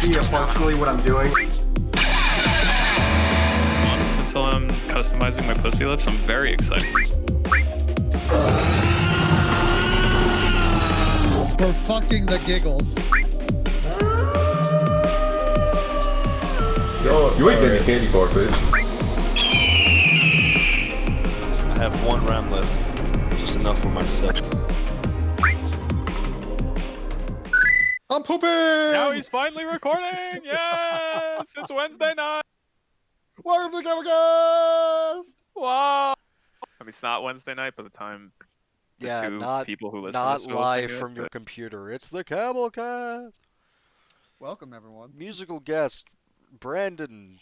idea functionally what I'm doing. Months until I'm customizing my pussy lips. I'm very excited. For fucking the giggles. Yo, you ain't getting a candy bar, bitch. I have one round left. Just enough for myself. I'm pooping! Now he's finally recording! Yes! It's Wednesday night! Welcome to the Camelcast! Wow! I mean, it's not Wednesday night by the time the Yeah, two not people who listen not to this live from your computer. It's the Camelcast. Welcome, everyone. Musical guest, Brandon.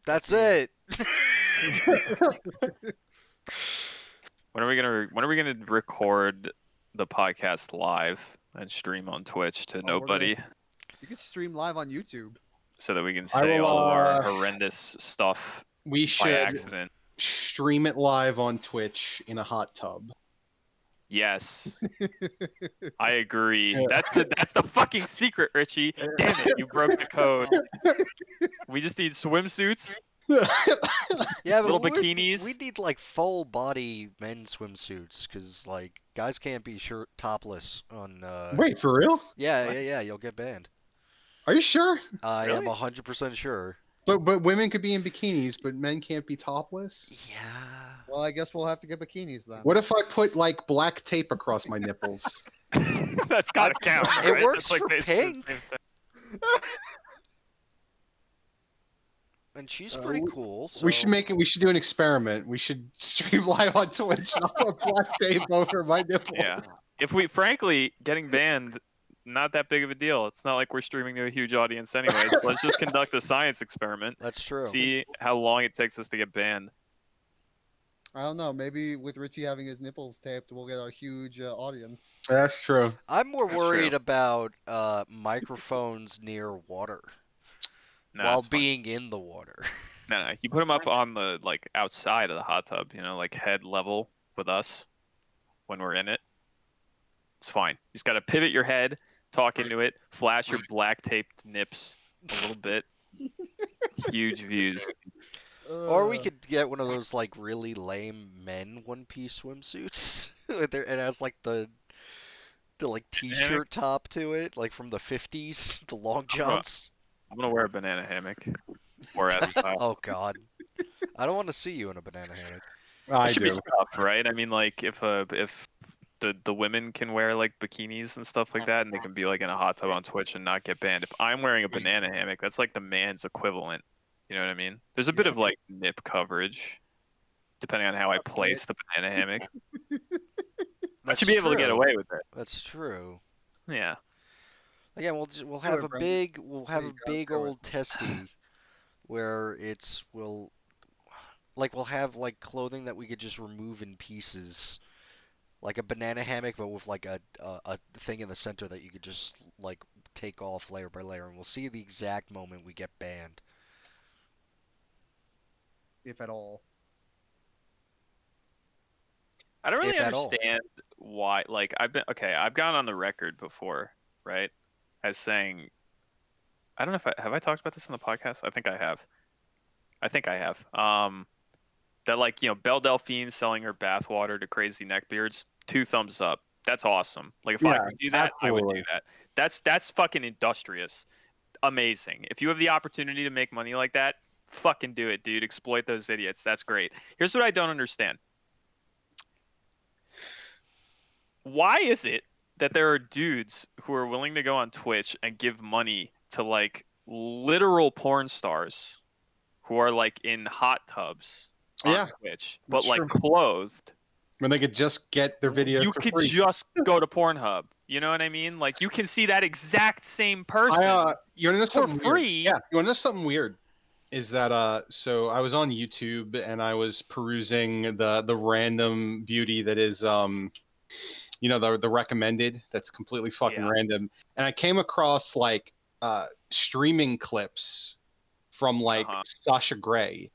That's it. When are we gonna record the podcast live and stream on Twitch to nobody You can stream live on YouTube. so that we can say all of our horrendous stuff We by should accident? stream it live on Twitch in a hot tub. Yes, I agree. Yeah. That's the fucking secret, Richie. Damn it, you broke the code. We just need swimsuits. Yeah, but Little we bikinis. need like full body men's swimsuits because like guys can't be topless on. Wait, for real? Yeah. You'll get banned. Are you sure? I Really? am 100% sure. But women could be in bikinis, but men can't be topless? Yeah. Well, I guess we'll have to get bikinis then. What if I put like black tape across my nipples? That's gotta count. It right? works That's for basically the pink. same thing. And she's pretty cool. So... We should do an experiment. We should stream live on Twitch and I'll put black tape over my nipples. Yeah. If we, frankly, getting banned, not that big of a deal. It's not like we're streaming to a huge audience anyways. Let's just conduct a science experiment. That's true. See how long it takes us to get banned. I don't know. Maybe with Richie having his nipples taped, we'll get a huge audience. That's true. I'm more That's worried true. about microphones near water No, while it's fine. being in the water. No. You put them up on the outside of the hot tub. You know, like head level with us when we're in it. It's fine. You just gotta pivot your head, talk into it, flash your black taped nips a little bit. Huge views. Or we could get one of those like really lame men one-piece swimsuits. It has like the like t-shirt top to it, like from the 50s, the long johns. I'm gonna wear a banana hammock. Or at the top. Oh God, I don't want to see you in a banana hammock. I It should be do. tough, right? I mean, like if the women can wear like bikinis and stuff like that, and they can be like in a hot tub on Twitch and not get banned. If I'm wearing a banana hammock, that's like the man's equivalent. You know what I mean? There's a bit of like nip coverage, depending on how I place the banana hammock. I should be able to get away with it. That's true. Yeah. Again, we'll have a Brandon. big old testy where we'll have like clothing that we could just remove in pieces, like a banana hammock, but with like a thing in the center that you could just like take off layer by layer, and we'll see the exact moment we get banned. If at all. I don't really If at all. understand why. Like I've gone on the record before, right, as saying, I don't know if have I talked about this on the podcast. I think I have. That like Belle Delphine selling her bathwater to crazy neckbeards. 2 thumbs up. That's awesome. Like if I Yeah, could do that, I would do absolutely. that. That's fucking industrious. Amazing. If you have the opportunity to make money like that, fucking do it, dude. Exploit those idiots. That's great. Here's what I don't understand. Why is it that there are dudes who are willing to go on Twitch and give money to like literal porn stars who are like in hot tubs on Twitch, but that's like true. clothed? When they could just get their videos You for could free. just go to Pornhub. You know what I mean? Like you can see that exact same person You want to know for something free. Weird? Yeah, you want to know something weird? Is that so I was on YouTube and I was perusing the random beauty that is the recommended that's completely fucking random, and I came across like streaming clips from like Sasha Grey.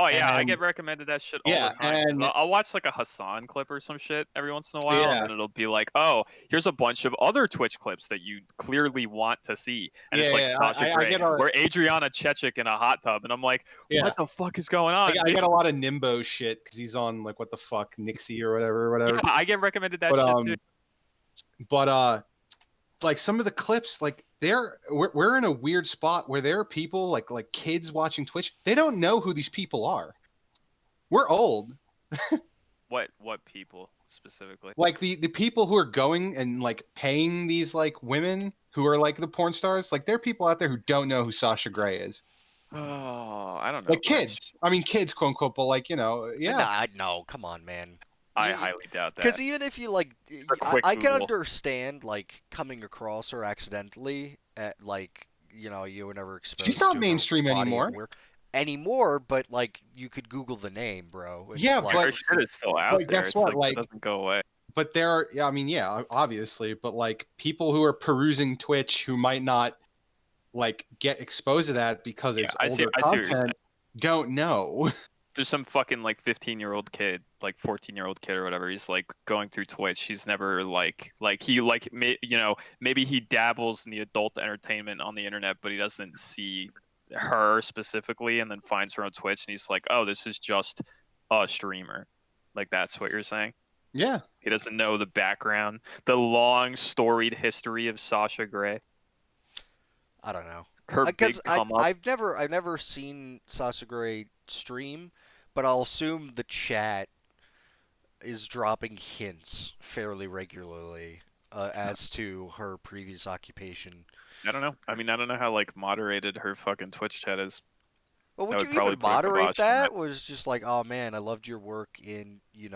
Oh yeah, I And get recommended that shit all yeah, the time. 'Cause and I'll watch like a Hassan clip or some shit every once in a while, and yeah, then it'll be like, oh, here's a bunch of other Twitch clips that you clearly want to see, and it's like yeah, Sasha I Grey get a or Adriana Chechik in a hot tub, and I'm like, yeah. what the fuck is going on, I dude? get a lot of Nimbo shit because he's on like what the fuck Nixie or Yeah, whatever. I get recommended that But shit too. like some of the clips, like we're in a weird spot where there are people like kids watching Twitch. They don't know who these people are. We're old. What people specifically? Like the people who are going and like paying these like women who are like the porn stars. Like there are people out there who don't know who Sasha Grey is. Oh, I don't know Like if that's. kids. I mean kids, quote unquote, but like yeah. Nah, no, come on, man. I highly doubt that. Because even if you like, A quick I can Google. understand like coming across her accidentally at like you were never exposed She's not to her mainstream body of anymore. work anymore, but like you could Google the name, bro. It's Yeah, like, but Her shit is still out there. guess It's what? like it Like doesn't go away. but there are, yeah, I mean, yeah, obviously, but like people who are perusing Twitch who might not like get exposed to that because it's I see older what you're saying. content don't know. There's some fucking like 15-year-old kid, like 14-year-old kid or whatever. He's like going through Twitch. He's never maybe he dabbles in the adult entertainment on the internet, but he doesn't see her specifically, and then finds her on Twitch, and he's like, oh, this is just a streamer. Like that's what you're saying. Yeah. He doesn't know the background, the long storied history of Sasha Grey. I don't know. Her big Because come up. I've never seen Sasha Grey stream, but I'll assume the chat is dropping hints fairly regularly as to her previous occupation. I don't know. I mean, I don't know how like moderated her fucking Twitch chat is. Well, That would would you probably even put a moderate kibosh on that? Was just like, oh man, I loved your work in Yeah,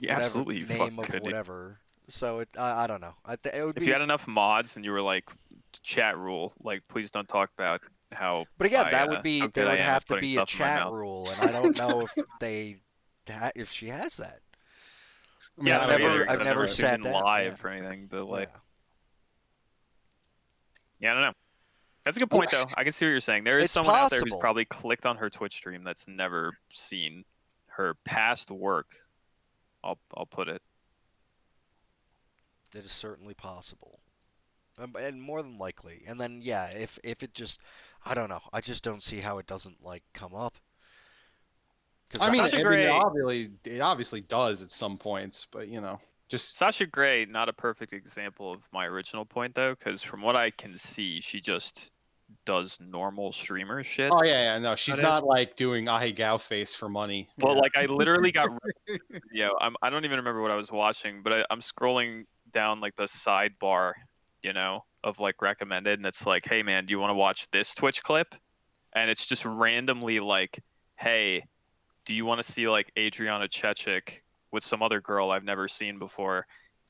whatever absolutely. You name fucking of could. whatever. So I don't know. It would If be. you had enough mods and you were like, chat rule, like, please don't talk about how. But again, that would how be good there I would am at have to putting be a stuff in my chat mouth. rule, and I don't know if if she has that. I mean, Yeah, I I've don't never, either, 'cause I've I've never never sat tuned in down, live yeah. or anything, but like, Yeah. yeah, I don't know. That's a good point, though. I can see what you're saying. There is It's someone out there who's possible. probably clicked on her Twitch stream that's never seen her past work. I'll put it. It is certainly possible, and more than likely. And then yeah, if it just, I don't know. I just don't see how it doesn't like come up. I mean, Sasha Grey, it obviously does at some points, but just Sasha Grey, not a perfect example of my original point though, because from what I can see, she just does normal streamer shit. oh yeah, no, she's not like doing Ahe Gao face for money. But Yeah. like, I literally got I don't even remember what I was watching, but I'm scrolling down like the sidebar, of like recommended, and it's like, hey man, do you want to watch this Twitch clip? And it's just randomly like, hey, do you want to see like Adriana Chechik with some other girl I've never seen before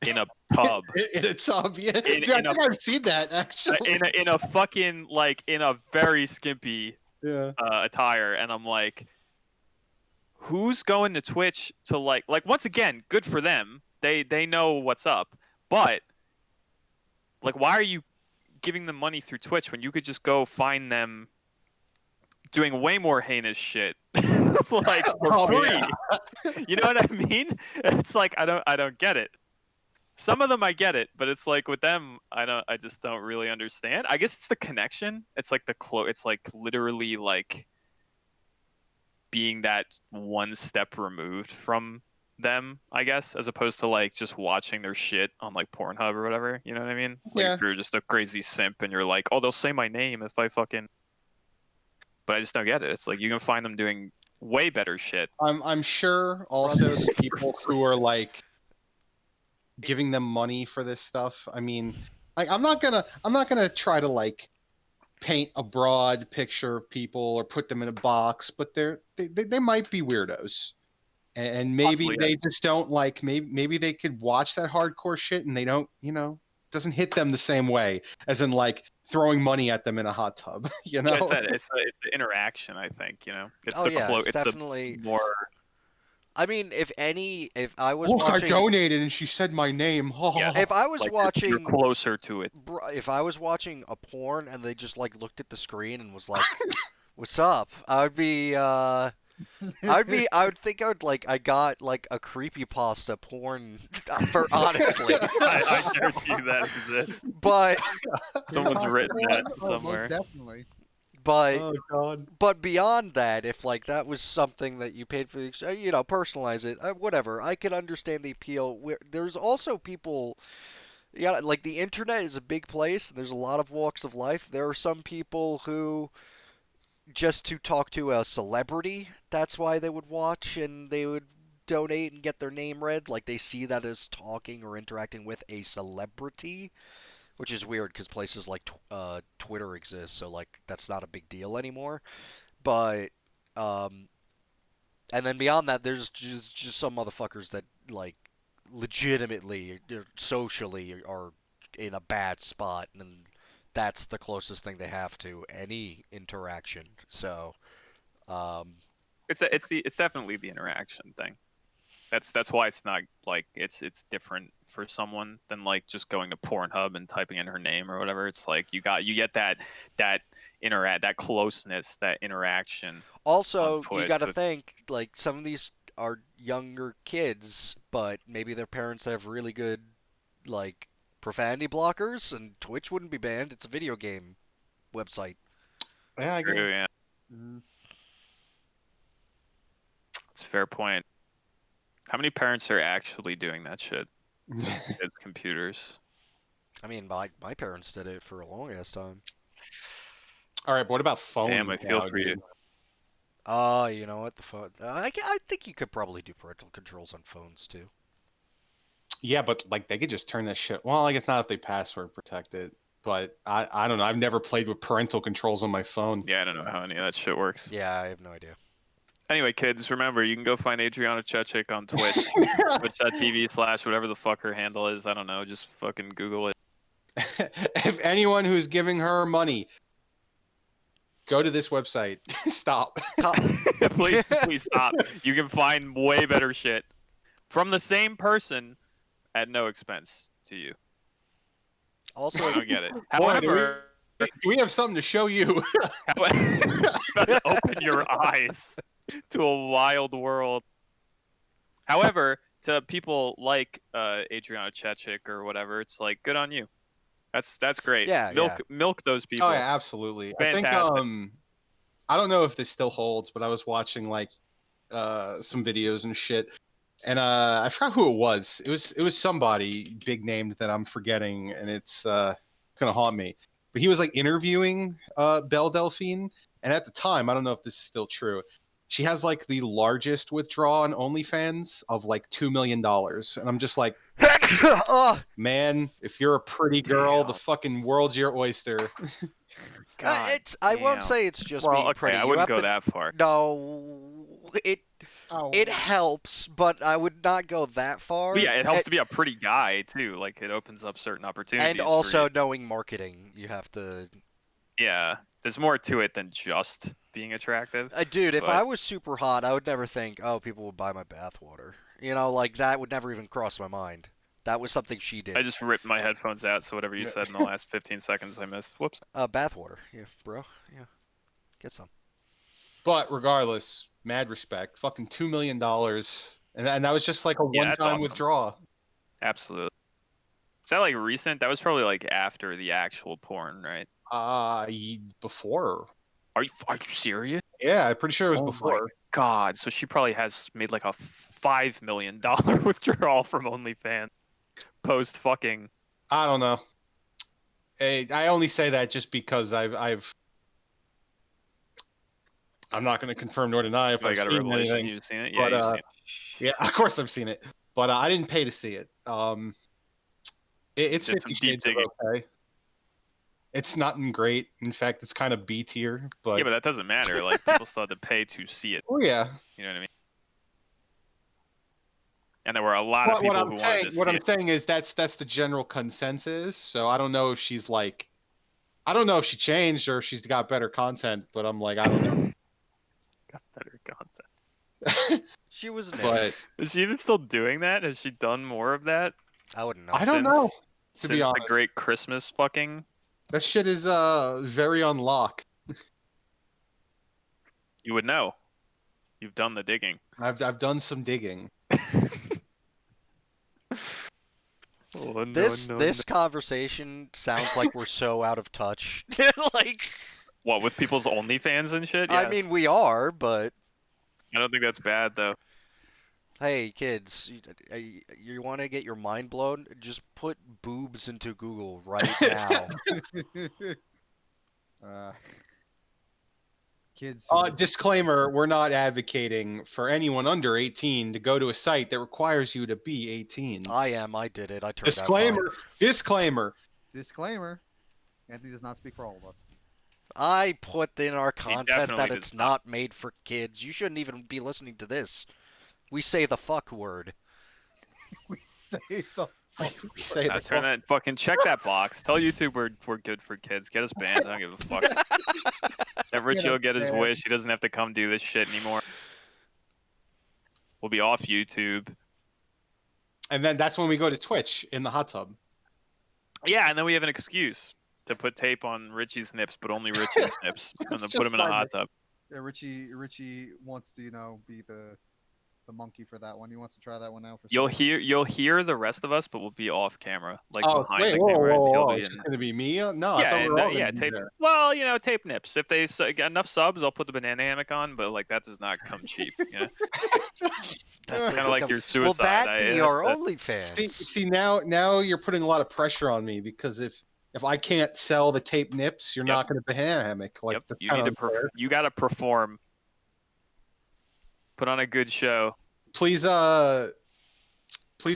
in a pub? in a tub, yeah. In- Dude, I in a- think I've seen that actually. in a fucking like in a very skimpy Yeah. attire, and I'm like, who's going to Twitch to like once again, good for them. They know what's up, but like, why are you giving them money through Twitch when you could just go find them doing way more heinous shit like for Oh, free? yeah. You know what I mean? It's like I don't get it. Some of them I get it, but it's like with them I just don't really understand. I guess it's the connection. It's like it's like literally like being that one step removed from them, I guess, as opposed to like just watching their shit on like Pornhub or whatever. You know what I mean? Like Yeah. if you're just a crazy simp and you're like, oh, they'll say my name if I fucking. But I just don't get it. It's like you can find them doing way better shit. I'm sure also the people who are like giving them money for this stuff. I mean, I'm not gonna try to like paint a broad picture of people or put them in a box, but they might be weirdos, and maybe Possibly, yeah. they just don't like. Maybe they could watch that hardcore shit and they don't, doesn't hit them the same way as in like throwing money at them in a hot tub. Yeah, it's the interaction. I think it's it's definitely the more. I mean, if I was I watching, donated and she said my name. Yeah. if I was Like, watching, you're closer to it. if I was watching a porn and they just like looked at the screen and was like, What's up? I would think I would like I got like a creepypasta porn for honestly. I guarantee you that exists. But Someone's written that Oh, most somewhere. definitely. but Oh god. but beyond that, if like that was something that you paid for, you know, personalize it, whatever. I could understand the appeal. There's also people, yeah, like the internet is a big place. There's a lot of walks of life. There are some people who just to talk to a celebrity, that's why they would watch and they would donate and get their name read. Like they see that as talking or interacting with a celebrity, which is weird because places like Twitter exist, so like that's not a big deal anymore. But um, and then beyond that, there's just some motherfuckers that like legitimately socially are in a bad spot, and that's the closest thing they have to any interaction. So, um, It's definitely the interaction thing. That's why it's not like it's different for someone than like just going to Pornhub and typing in her name or whatever. It's like you get that closeness, that interaction on also, you Twitch. got to think like some of these are younger kids, but maybe their parents have really good like profanity blockers, and Twitch wouldn't be banned. It's a video game website. Yeah, I True, guess. yeah, Mhm. it's a fair point. How many parents are actually doing that shit? It's computers. I mean, my parents did it for a long ass time. All right, but what about phones? Damn, I feel now, for you. dude? You know what? The phone. I think you could probably do parental controls on phones too. Yeah, but like they could just turn that shit. Well, I guess not if they password protect it. But I don't know. I've never played with parental controls on my phone. Yeah, I don't know how any of that shit works. Yeah, I have no idea. Anyway, kids, remember you can go find Adriana Chechik on Twitch, twitch.tv/whatever the fuck her handle is. I don't know. Just fucking Google it. If anyone who's giving her money, go to this website. Stop. Please stop. You can find way better shit from the same person at no expense to you. I Also, don't get it. Boy, However, do we have something to show you? open your eyes to a wild world. However, to people like Adriana Chechik or whatever, it's like good on you. That's great. yeah, yeah. Milk those people. Oh yeah, absolutely. I think Fantastic. I don't know if this still holds, but I was watching like some videos and shit. And I forgot who it was. It was somebody big named that I'm forgetting, and it's gonna haunt me. But he was like interviewing Belle Delphine, and at the time, I don't know if this is still true. She has like the largest withdrawal on OnlyFans of like $2 million, and I'm just like, man, if you're a pretty girl, the Damn. fucking world's your oyster. God I won't damn. say it's just Well, being okay, pretty. I You wouldn't have go to that far. no. Oh, It helps, but I would not go that far. But yeah, it helps to be a pretty guy too. Like it opens up certain opportunities. And for also you. knowing marketing, you have to. Yeah, there's more to it than just being attractive. Dude, if but- I was super hot, I would never think, oh, people would buy my bathwater. You know, like that would never even cross my mind. That was something she did. I just ripped my headphones out, so whatever you said in the last 15 seconds, I missed. Whoops. Bathwater, yeah, bro, yeah, get some. But regardless, mad respect. Fucking $2 million, and that was just like a Yeah, that's one-time awesome. withdrawal. Absolutely. Is that like recent? That was probably like after the actual porn, right? Before. Are you serious? Yeah, I'm pretty sure it was Oh my before. God, so she probably has made like a $5 million withdrawal from OnlyFans post fucking. I don't know. I only say that just because I'm not going to confirm nor deny if I I've got a seen revelation. anything. You've seen it? Yeah, But you've seen it. yeah, of course I've seen it. But I didn't pay to see it. It's Did some 50 deep Shades of digging. okay. It's nothing great. In fact, it's kind of B tier. But Yeah, but that doesn't matter. Like people still had to pay to see it. oh yeah. You know what I mean? And there were a lot of people who wanted to see What I'm it. saying is that's the general consensus. So I don't know if she's like, I don't know if she changed or if she's got better content. But I'm like, I don't know. Got better content. She was an But Is she even still doing that? Has she done more of that? I wouldn't know. I don't know. To Since be the honest, Great Christmas fucking. that shit is very on lock. You would know. You've done the digging. I've done some digging. Oh, This conversation sounds like we're so out of touch. Like, What, with people's OnlyFans and shit? I Yes. mean, we are, but I don't think that's bad though. hey, kids, you want to get your mind blown? Just put boobs into Google right now. Kids. Disclaimer: we're not advocating for anyone under 18 to go to a site that requires you to be 18. I am. I did it. I turned Disclaimer. out fine. Disclaimer. Disclaimer. Anthony does not speak for all of us. I put in our content that definitely it's does not. not made for kids. You shouldn't even be listening to this. We say the fuck word. We say the fuck. We say the Turn that fucking check that box. Tell YouTube we're good for kids. Get us banned. I don't give a fuck. That Richie will get his wish. He doesn't have to come do this shit anymore. We'll be off YouTube. And then that's when we go to Twitch in the hot tub. Yeah, and then we have an excuse to put tape on Richie's nips, but only Richie's nips, and then put him in a hot tub. Yeah, Richie wants to, be the monkey for that one. He wants to try that one out for. You'll hear the rest of us, but we'll be off camera, like Oh, behind wait, the whoa, camera. whoa, and he'll whoa. be It's in- just gonna be me? No, I thought we were all gonna be tape. there. Well, tape nips. If they get enough subs, I'll put the banana hammock on. But like that does not come cheap. Kind of like your suicide. Will that be our that- OnlyFans? See now you're putting a lot of pressure on me because if I can't sell the tape nips, you're not going to banana hammock. Like Yep, that's you kinda need to. unfair. You got to perform. Put on a good show. Please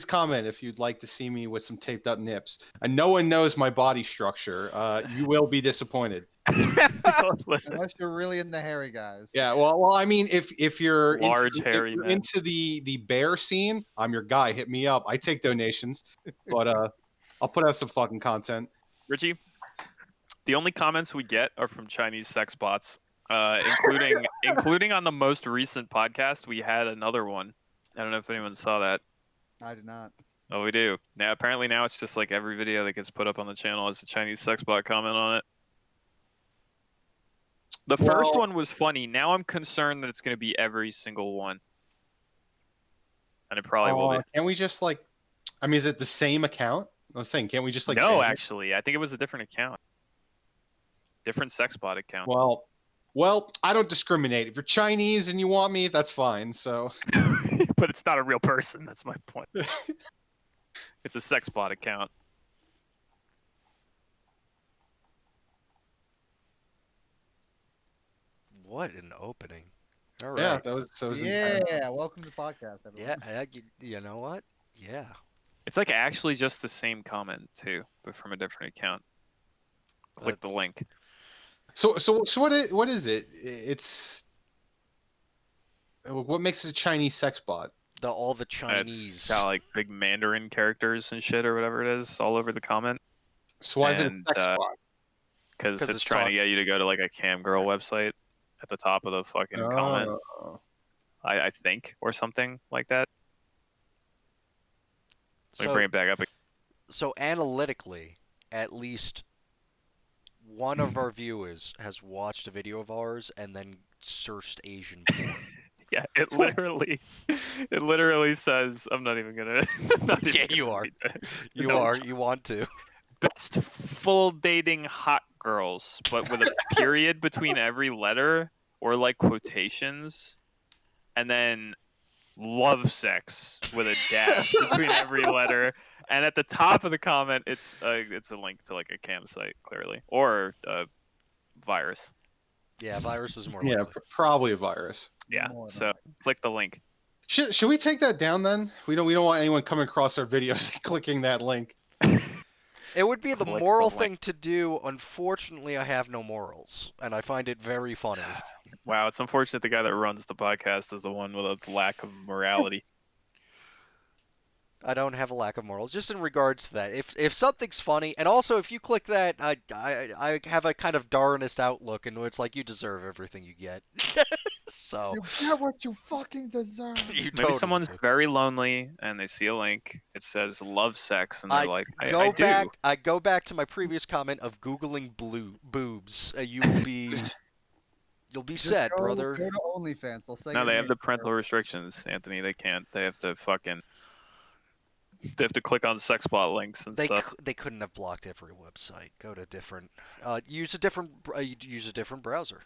comment if you'd like to see me with some taped up nips. And no one knows my body structure. You will be disappointed. Listen, Unless you're really into hairy guys. Yeah, well, I mean, if you're Large, hairy men. into the bear scene, I'm your guy. Hit me up. I take donations, but I'll put out some fucking content. Richie, the only comments we get are from Chinese sex bots, including on the most recent podcast. We had another one. I don't know if anyone saw that. I did not. Oh, we do. Now, apparently now it's just like every video that gets put up on the channel has a Chinese sex bot comment on it. The first one was funny. Now I'm concerned that it's going to be every single one. And it probably will be. Can't we just I mean, is it the same account? I was saying, can't we just No, ban it? actually. I think it was a different account. Different sex bot account. Well, I don't discriminate. If you're Chinese and you want me, that's fine. So, But it's not a real person. That's my point. It's a sex bot account. What an opening. All right. yeah, that was intense. Yeah, welcome to the podcast, everyone. Yeah, you know what? Yeah. It's like actually just the same comment too, but from a different account. Click the That's- link. So what is it? It's what makes it a Chinese sex bot? All the It's Chinese. got like big Mandarin characters and shit or whatever it is all over the comment. So why is it a And, sex bot? Because 'Cause it's it's trying talk- to get you to go to like a cam girl website at the top of the fucking comment. Oh. I think, or something like that. Let me So, bring it back up. so analytically, at least one of our viewers has watched a video of ours and then searched Asian porn. Yeah, it literally says, I'm not even gonna. I'm not even Yeah, gonna you are. read that. You No. are. You want to. Best full dating hot girls, but with a period between every letter or like quotations, and then love sex with a dash between every letter. And at the top of the comment, it's a link to like a cam site, clearly, or a virus. Yeah, virus is more Yeah, likely. probably a virus. Yeah, More than so click the link. Should we take that down then? We don't want anyone coming across our videos and clicking that link. It would be the Click the moral link. thing to do. Unfortunately, I have no morals, and I find it very funny. Wow, it's unfortunate the guy that runs the podcast is the one with a lack of morality. I don't have a lack of morals, just in regards to that. If something's funny, and also if you click that, I have a kind of Darwinist outlook, and it's like you deserve everything you get. So You get what you fucking deserve. you Maybe totally someone's do. very lonely and they see a link. It says love sex, and they're like, I do. I go back to my previous comment of googling boobs. You will be You'll be Just set, go brother. to OnlyFans. They'll say No, your they have name. the parental restrictions, Anthony. They can't. They have to fucking. They have to click on sex bot links and stuff. They couldn't have blocked every website. Go to different. Use a different browser,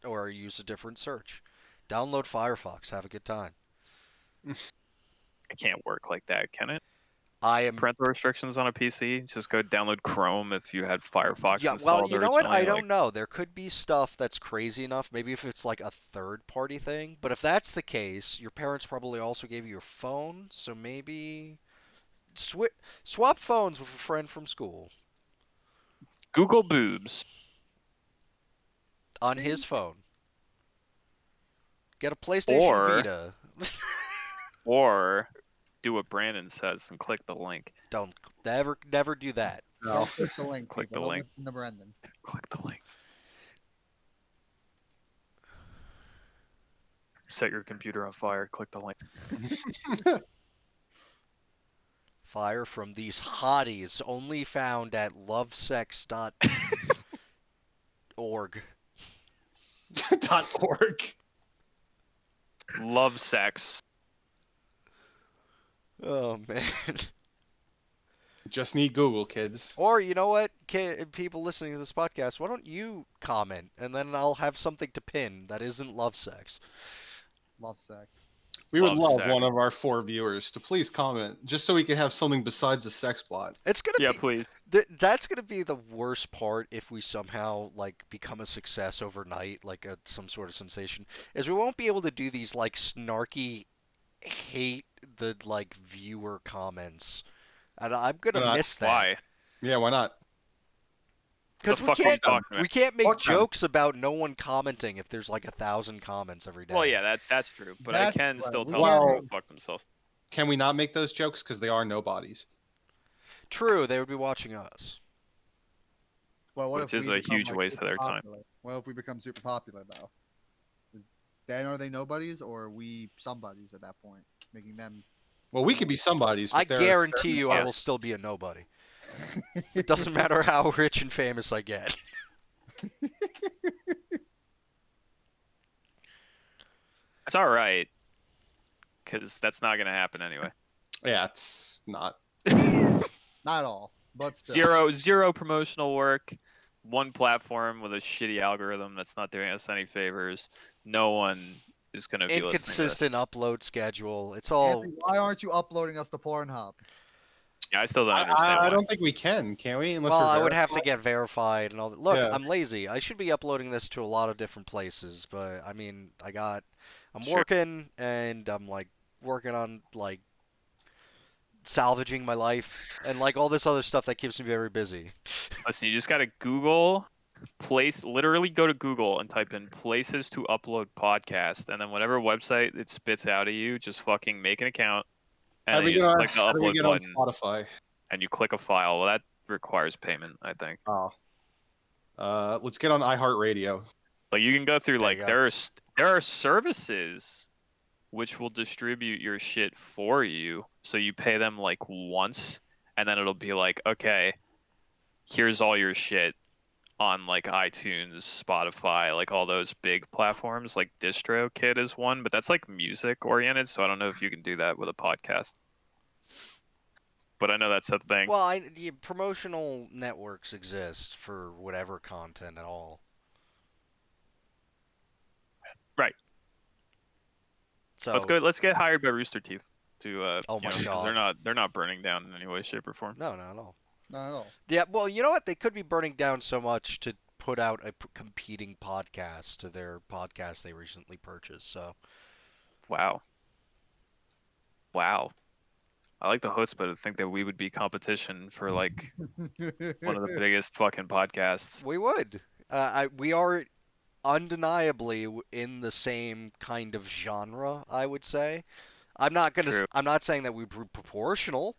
or use a different search. Download Firefox. Have a good time. It can't work like that, can it? I am. Parental restrictions on a PC. Just go download Chrome if you had Firefox Yeah, well, installed you know what? originally. I don't know. There could be stuff that's crazy enough. Maybe if it's like a third-party thing. But if that's the case, your parents probably also gave you your phone, so maybe swap phones with a friend from school Google boobs. on his phone. Get a PlayStation Or- Vita. Or do what Brandon says and click the link. Don't never do that. No. Don't click the link. Click people. the Don't link. listen to Brendan. Click the link. Set your computer on fire. Click the link. Fire from these hotties only found at lovesex.org. .org. Love sex. Oh man. Just need Google, kids. Or you know what, people listening to this podcast, why don't you comment and then I'll have something to pin that isn't love sex. Love sex. We would Love love sex. one of our 4 viewers to please comment, just so we could have something besides a sex plot. It's gonna Yeah, be please. that's gonna be the worst part if we somehow like become a success overnight, like some sort of sensation. Is we won't be able to do these like snarky, hate the like viewer comments, and I'm gonna Why not? miss that. Why? Yeah, why not? Because The fuck are you talking about? we can't make Fuck them. jokes about no one commenting if there's like 1,000 comments every day. Well, yeah, that's true. But I That's can right. still We tell can't- them to go fuck themselves. Can we not make those jokes because they are nobodies? True, they would be watching us. Well, what Which if is we a become, huge like, waste of super their time. popular? Well, if we become super popular though, then are they nobodies or are we somebodies at that point, making them? Well, we could be somebodies. But I they're- guarantee you, I Yeah. will still be a nobody. It doesn't matter how rich and famous I get. It's all right, because that's not gonna happen anyway. Yeah, it's not. Not all, but still. Zero promotional work. One platform with a shitty algorithm that's not doing us any favors. No one is gonna be listening to this. Inconsistent upload schedule. It's all. Anthony, why aren't you uploading us to Pornhub? Yeah, I still don't understand I why. don't think we can we? Unless Well, we're I would have to verified? get verified and all that. Look, Yeah. I'm lazy. I should be uploading this to a lot of different places, but I mean, I'm Sure. working and I'm like working on like salvaging my life and like all this other stuff that keeps me very busy. Listen, you just gotta literally go to Google and type in places to upload podcast, and then whatever website it spits out of you, just fucking make an account, and How then do you we just get click the how do we upload get on button, Spotify? and you click a file. Well, that requires payment, I think. Oh. Let's get on iHeartRadio. Like you can go through There you like go. there are services which will distribute your shit for you, so you pay them like once, and then it'll be like, okay, here's all your shit on like iTunes, Spotify, like all those big platforms. Like DistroKid is one, but that's like music oriented, so I don't know if you can do that with a podcast. But I know that's a thing. Well, promotional networks exist for whatever content at all. Right. So Let's get hired by Rooster Teeth to Oh my because God. they're not burning down in any way, shape, or form. No, not at all. Not at all. Yeah, well, you know what? They could be burning down so much to put out a competing podcast to their podcast they recently purchased. So Wow. Wow. I like the chutzpah to think that we would be competition for like one of the biggest fucking podcasts. we would. We are undeniably in the same kind of genre, I would say. I'm not True. saying that we'd be proportional,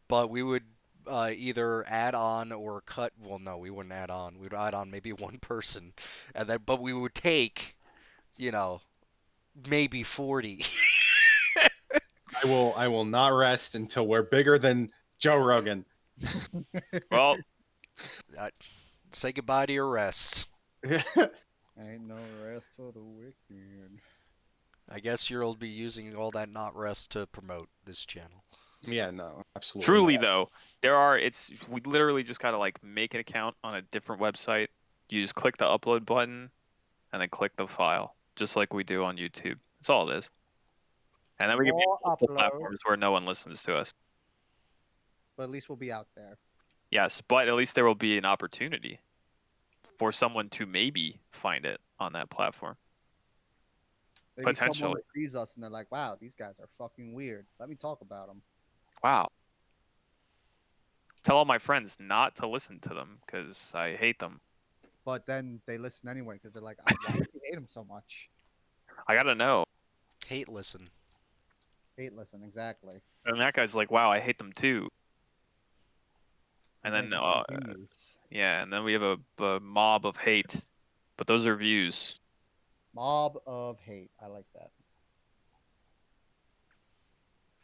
but we would either add on or cut. Well, no, we wouldn't add on. We'd add on maybe one person, and then but we would take, maybe 40. I will not rest until we're bigger than Joe Rogan. Well, Say goodbye to your rest. Ain't no rest for the wicked. I guess you'll be using all that not rest to promote this channel. Yeah, no, absolutely. Truly not. though, we literally just gotta like make an account on a different website. You just click the upload button and then click the file, just like we do on YouTube. That's all it is. And then we can be More on multiple uploads. platforms where no one listens to us. But at least we'll be out there. Yes, but at least there will be an opportunity for someone to maybe find it on that platform. Maybe someone Potentially. sees us and they're like, "Wow, these guys are fucking weird. Let me talk about them." Wow. Tell all my friends not to listen to them because I hate them. But then they listen anyway because they're like, "Why do you hate him so much?" I gotta know. Hate listen. Hate listen, exactly. And that guy's like, wow, I hate them too. And then, it continues. yeah, and then we have a mob of hate, but those are views. Mob of hate. I like that.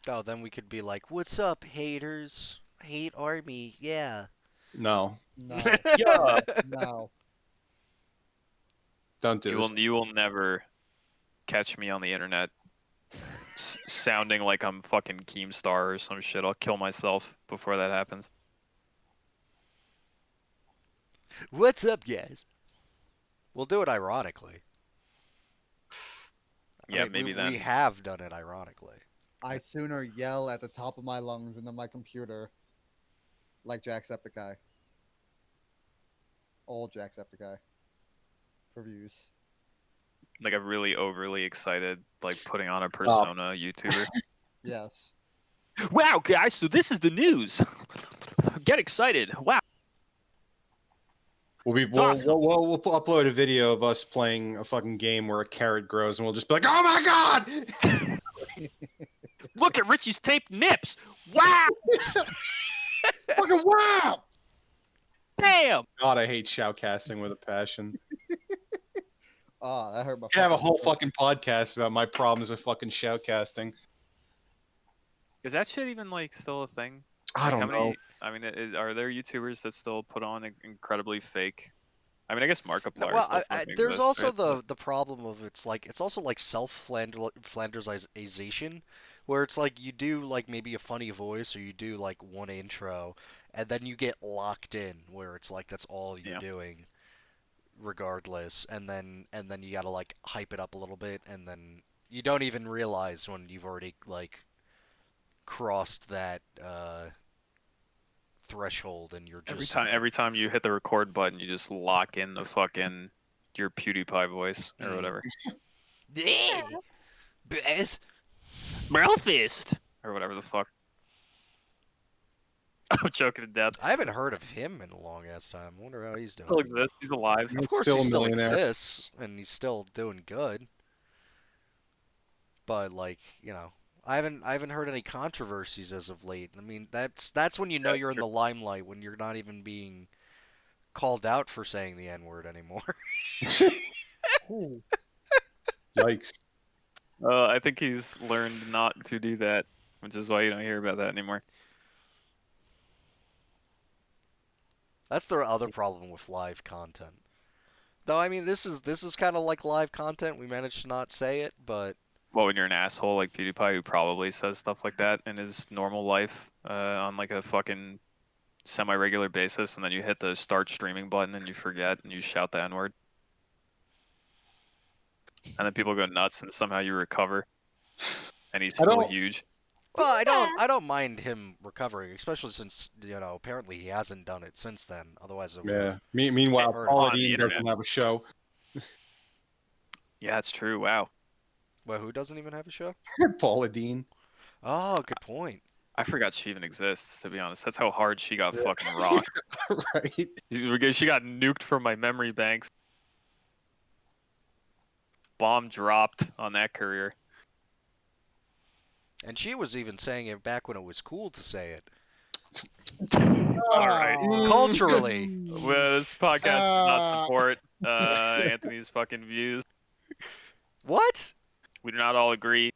Oh, then we could be like, "What's up, haters? Hate army, yeah." No, No. Yeah. No. don't do this. You will never catch me on the internet sounding like I'm fucking Keemstar or some shit. I'll kill myself before that happens. What's up, guys? We'll do it ironically. Yeah, I mean, maybe we then. have done it ironically. I sooner yell at the top of my lungs into my computer like Jacksepticeye. Old Jacksepticeye. For views. Like a really overly excited, like putting on a persona YouTuber. Yes. Wow, guys, so this is the news. Get excited. Wow. We'll awesome. we'll upload a video of us playing a fucking game where a carrot grows, and we'll just be like, "Oh my god!" Look at Richie's taped nips. Wow. Fucking wow! Damn. God, I hate shoutcasting with a passion. Oh, that hurt my. I could have a fucking whole throat. fucking podcast about my problems with fucking shoutcasting. Is that shit even like still a thing? I Like, don't know. I mean, are there YouTubers that still put on incredibly fake? I mean, I guess Markiplier Well, still fucking there's exists, also right? the problem of it's also like self-Flandersization, where it's like you do like maybe a funny voice or you do like one intro, and then you get locked in where it's like that's all you're Yeah. doing, regardless, and then you gotta like hype it up a little bit, and then you don't even realize when you've already like crossed that threshold, and you're just Every time you hit the record button, you just lock in the fucking your PewDiePie voice or whatever. yeah, best. Breakfast or whatever the fuck. I'm joking to death. I haven't heard of him in a long ass time. I wonder how he's doing. Still exists. He's alive. Of course, Still he a still millionaire. exists, and he's still doing good. But like, I haven't heard any controversies as of late. I mean, that's when you know you're in the limelight, when you're not even being called out for saying the N-word anymore. Ooh. Yikes. I think he's learned not to do that, which is why you don't hear about that anymore. That's the other problem with live content. Though I mean, this is kind of like live content. We managed to not say it, but Well, when you're an asshole like PewDiePie who probably says stuff like that in his normal life on like a fucking semi-regular basis, and then you hit the start streaming button and you forget and you shout the N-word. And then people go nuts and somehow you recover. And he's still huge. well, I don't mind him recovering, especially since apparently he hasn't done it since then. Otherwise, it would Yeah. have. Meanwhile, Heard Paul on the Dean internet. doesn't have a show. Yeah, it's true. Wow. Well, who doesn't even have a show? Paula Dean. Oh, good point. I forgot she even exists, to be honest. That's how hard she got fucking rocked. Right. She got nuked from my memory banks. Bomb dropped on that career. And she was even saying it back when it was cool to say it. All right. Culturally. Well, this podcast does not support Anthony's fucking views. What? We do not all agree.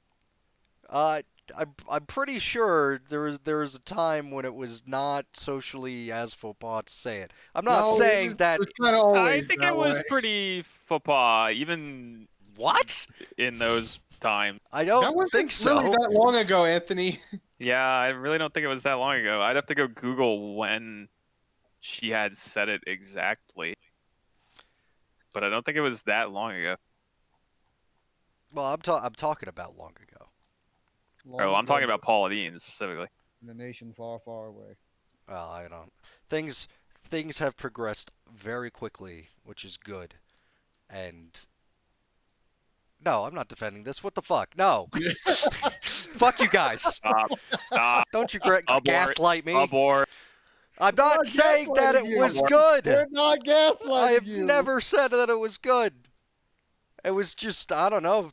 I'm pretty sure there was a time when it was not socially as faux pas to say it. I'm not No, saying that. it's kind of always I think that it was way. pretty faux pas, even What? in those times. I That don't wasn't think really so. that long ago, Anthony. Yeah, I really don't think it was that long ago. I'd have to go Google when she had said it exactly, but I don't think it was that long ago. Well, I'm talking about long ago. Oh, Long I'm talking ago about Paula Dean specifically. in a nation far, far away. Well, I don't. Things things have progressed very quickly, which is good. And no, I'm not defending this. What the fuck? No. Fuck you guys. Stop, Don't you abort, gaslight me. abort. I'm We're not saying that it gaslighting you. was We're good. We're not gaslighting I have you. never said that it was good. It was just I don't know.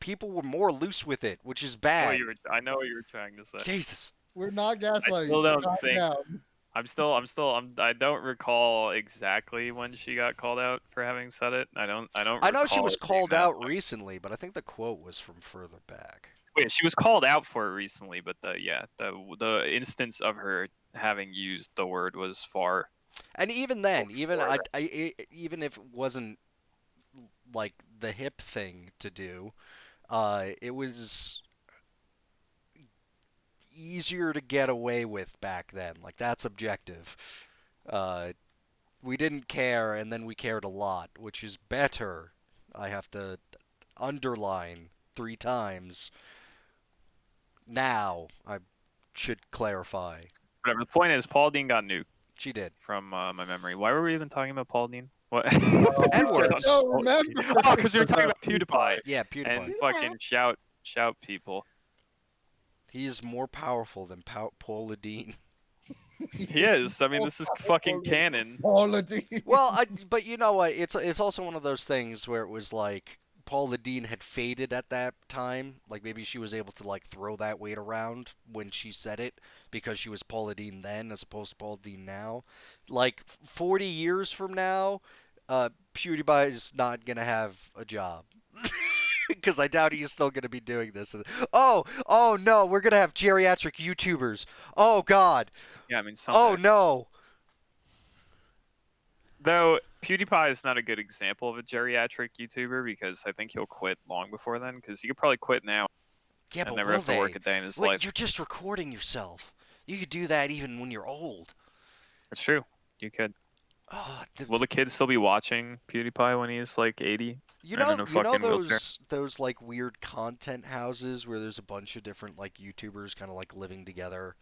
People were more loose with it, which is bad. I know what you were trying to say. Jesus. We're not I gaslighting still you. don't Calm think. down. I don't recall exactly when she got called out for having said it. I don't I know she recall was it being called that out long. recently, but I think the quote was from further back. Wait, she was called out for it recently, but the instance of her having used the word was far And even then, before. even if it wasn't like the hip thing to do, it was easier to get away with back then. Like that's objective. Uh, we didn't care, and then we cared a lot, which is better. I have to underline 3 times. Now I should clarify. Whatever. The point is, Paul Dean got nuked She did. from my memory. Why were we even talking about Paul Dean? What? N-words. I don't remember. Oh, because we were talking about PewDiePie Yeah, PewDiePie. and fucking shout people. He is more powerful than Paula Dean. He is. I mean, this is fucking canon. Quality. Well, but you know what? It's also one of those things where it was like Paula Dean had faded at that time. Like maybe she was able to like throw that weight around when she said it because she was Paula Dean then as opposed to Paula Dean now. Like 40 years from now, PewDiePie is not gonna have a job. Because I doubt he's still going to be doing this. Oh no, we're going to have geriatric YouTubers. Oh God. Yeah, I mean, someday. Oh no. Though PewDiePie is not a good example of a geriatric YouTuber because I think he'll quit long before then. Because he could probably quit now Yeah, and but never will have to work a day in his Wait, life. you're just recording yourself. You could do that even when you're old. It's true. You could. Oh, Will the kids still be watching PewDiePie when he's like 80? you and know, in a fucking wheelchair? those like weird content houses where there's a bunch of different like YouTubers kind of like living together,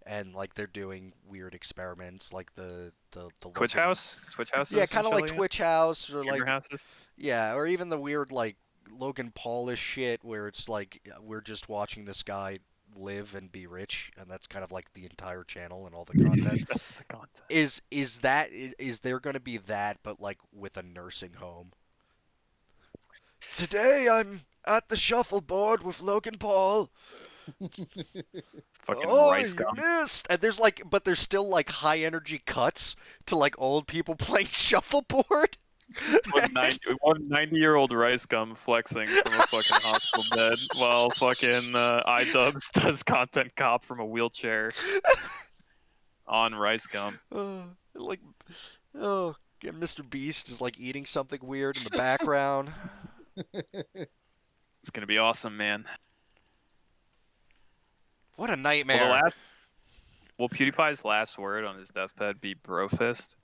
and like they're doing weird experiments, like the Twitch Logan- house? Twitch houses? Yeah, and kind of shit like that? Twitch house or Streamer like houses? yeah, or even the weird like Logan Paulish shit where it's like we're just watching this guy live and be rich, and that's kind of like the entire channel and all the content. That's the content. Is there going to be that, but like with a nursing home? Today I'm at the shuffleboard with Logan Paul. Fucking Oh, rice you gum. missed. And there's still like high energy cuts to like old people playing shuffleboard. One 90-year-old rice gum flexing from a fucking hospital bed while fucking iDubbbz does content cop from a wheelchair on rice gum. Like, oh, and Mr. Beast is like eating something weird in the background. It's gonna be awesome, man. What a nightmare. Will PewDiePie's last word on his deathbed be brofist?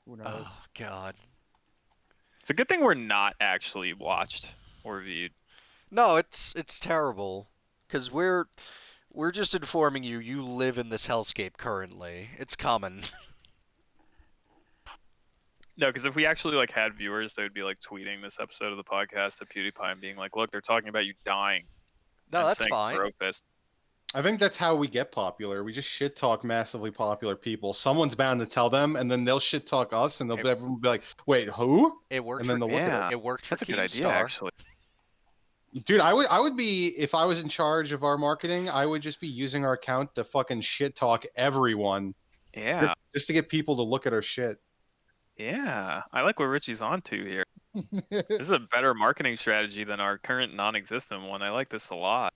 Who knows? Oh God. It's a good thing we're not actually watched or viewed. No, it's terrible. Cause we're just informing you. You live in this hellscape currently. It's common. No, because if we actually like had viewers, they would be like tweeting this episode of the podcast to PewDiePie and being like, "Look, they're talking about you dying." No, and that's saying fine. brofist. I think that's how we get popular. We just shit talk massively popular people. Someone's bound to tell them, and then they'll shit talk us, and everyone will be like, "Wait, who?" It worked. And then they'll look at Yeah, It worked for that's a good idea, Keemstar. actually. Dude, I would be, if I was in charge of our marketing, I would just be using our account to fucking shit talk everyone. Yeah, Just to get people to look at our shit. yeah. I like what Richie's onto here. This is a better marketing strategy than our current non-existent one. I like this a lot.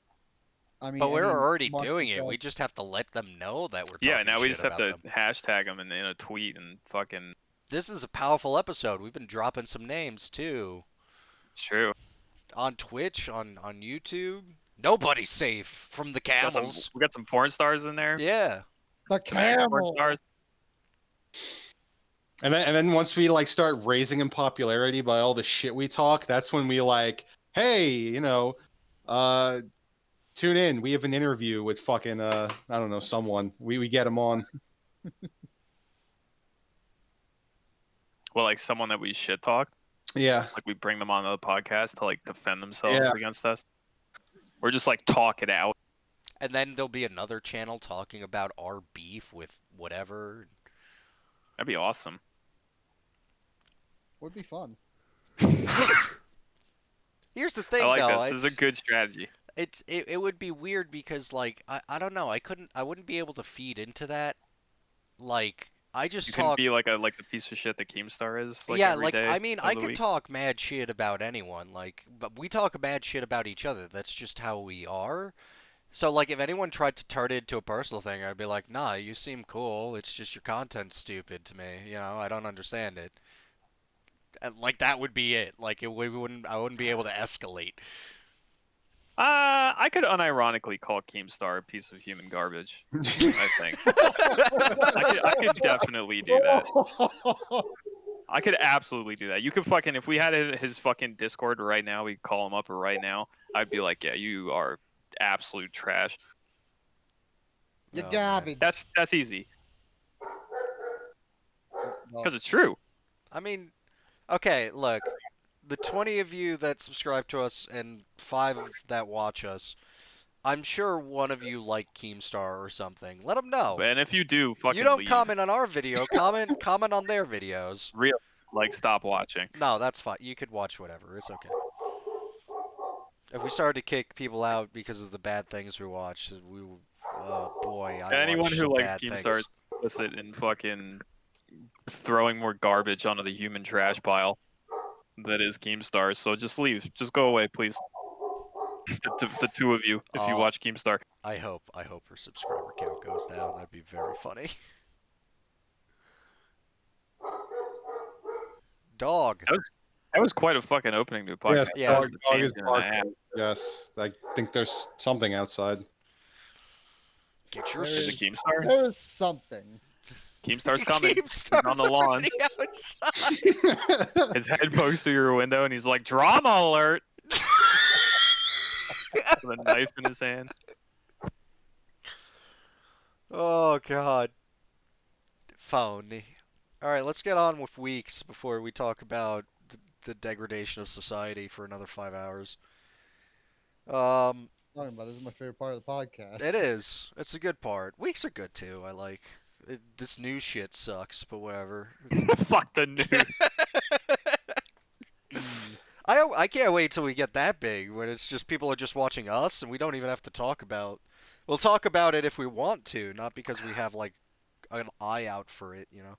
I mean, But we're any already marketing doing it. strategy- We just have to let them know that we're Yeah, talking now we shit just have about to them. hashtag them in a tweet and fucking. This is a powerful episode. We've been dropping some names too. It's true. On Twitch, on YouTube. Nobody's safe from the Camels. We got some porn stars in there. Yeah. The Some ex-porn camel. stars. And then once we like start raising in popularity by all the shit we talk, that's when we like, hey, tune in. We have an interview with fucking I don't know, someone. We get him on. Well, like someone that we shit talk. Yeah. Like we bring them on the podcast to like defend themselves Yeah. against us. Or just like talk it out. And then there'll be another channel talking about our beef with whatever. That'd be awesome. Would be fun. Here's the thing, I like though. this. This is a good strategy. It would be weird because like I don't know. I wouldn't be able to feed into that. Like I just You talk. couldn't be like the piece of shit that Keemstar is. Like yeah, every like day I mean, of I the could week. talk mad shit about anyone. Like, but we talk mad shit about each other. That's just how we are. So like, if anyone tried to turn it into a personal thing, I'd be like, nah, you seem cool. It's just your content's stupid to me. You know, I don't understand it. And, like that would be it. Like I wouldn't be able to escalate. I could unironically call Keemstar a piece of human garbage. I think I could definitely do that. I could absolutely do that. You could fucking if we had his fucking Discord right now, we'd call him up right now. I'd be like, yeah, you are absolute trash. You Oh, man. garbage. That's easy Well, because it's true. I mean, okay, look, the 20 of you that subscribe to us and 5 that watch us, I'm sure one of you like Keemstar or something. Let them know. And if you do, fucking You don't leave. comment on our video. Comment on their videos. Real, like stop watching. No, that's fine. You could watch whatever. It's okay. If we started to kick people out because of the bad things we watch, oh boy, I Anyone watch who some likes bad Keemstar things. is complicit in fucking throwing more garbage onto the human trash pile that is Keemstar. So just leave. Just go away, please. The two of you, if you watch Keemstar. I hope her subscriber count goes down. That'd be very funny. Dog. That was quite a fucking opening to a podcast. Yes, Yeah. dog is Tangent and a half. barking. Yes, I think there's something outside. Get your Is it Keemstar? there is something. Keemstar's coming. Keemstar's on the lawn. already outside. His head pokes through your window, and he's like, "Drama alert!" with a knife in his hand. Oh god. Phony. Alright, let's get on with weeks before we talk about the degradation of society for another 5 hours. Talking about this is my favorite part of the podcast. It is. It's a good part. Weeks are good too. I like this new shit sucks, but whatever. Fuck the news. I can't wait till we get that big when it's just people are just watching us and we don't even have to talk about. We'll talk about it if we want to, not because we have like an eye out for it, you know.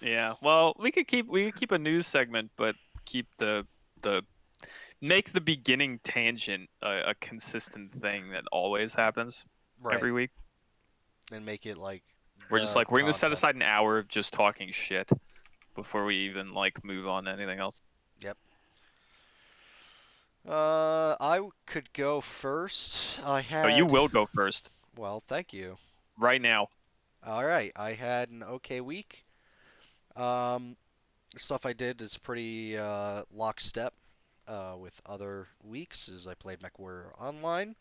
Yeah. Well, we could keep a news segment, but keep the make the beginning tangent a consistent thing that always happens every week. And make it like We're just like we're gonna set content. aside an hour of just talking shit before we even like move on to anything else. Yep. I could go first. I had. Oh, you will go first Well, thank you. right now. All right, I had an okay week. Stuff I did is pretty lockstep with other weeks. As I played MechWarrior Online.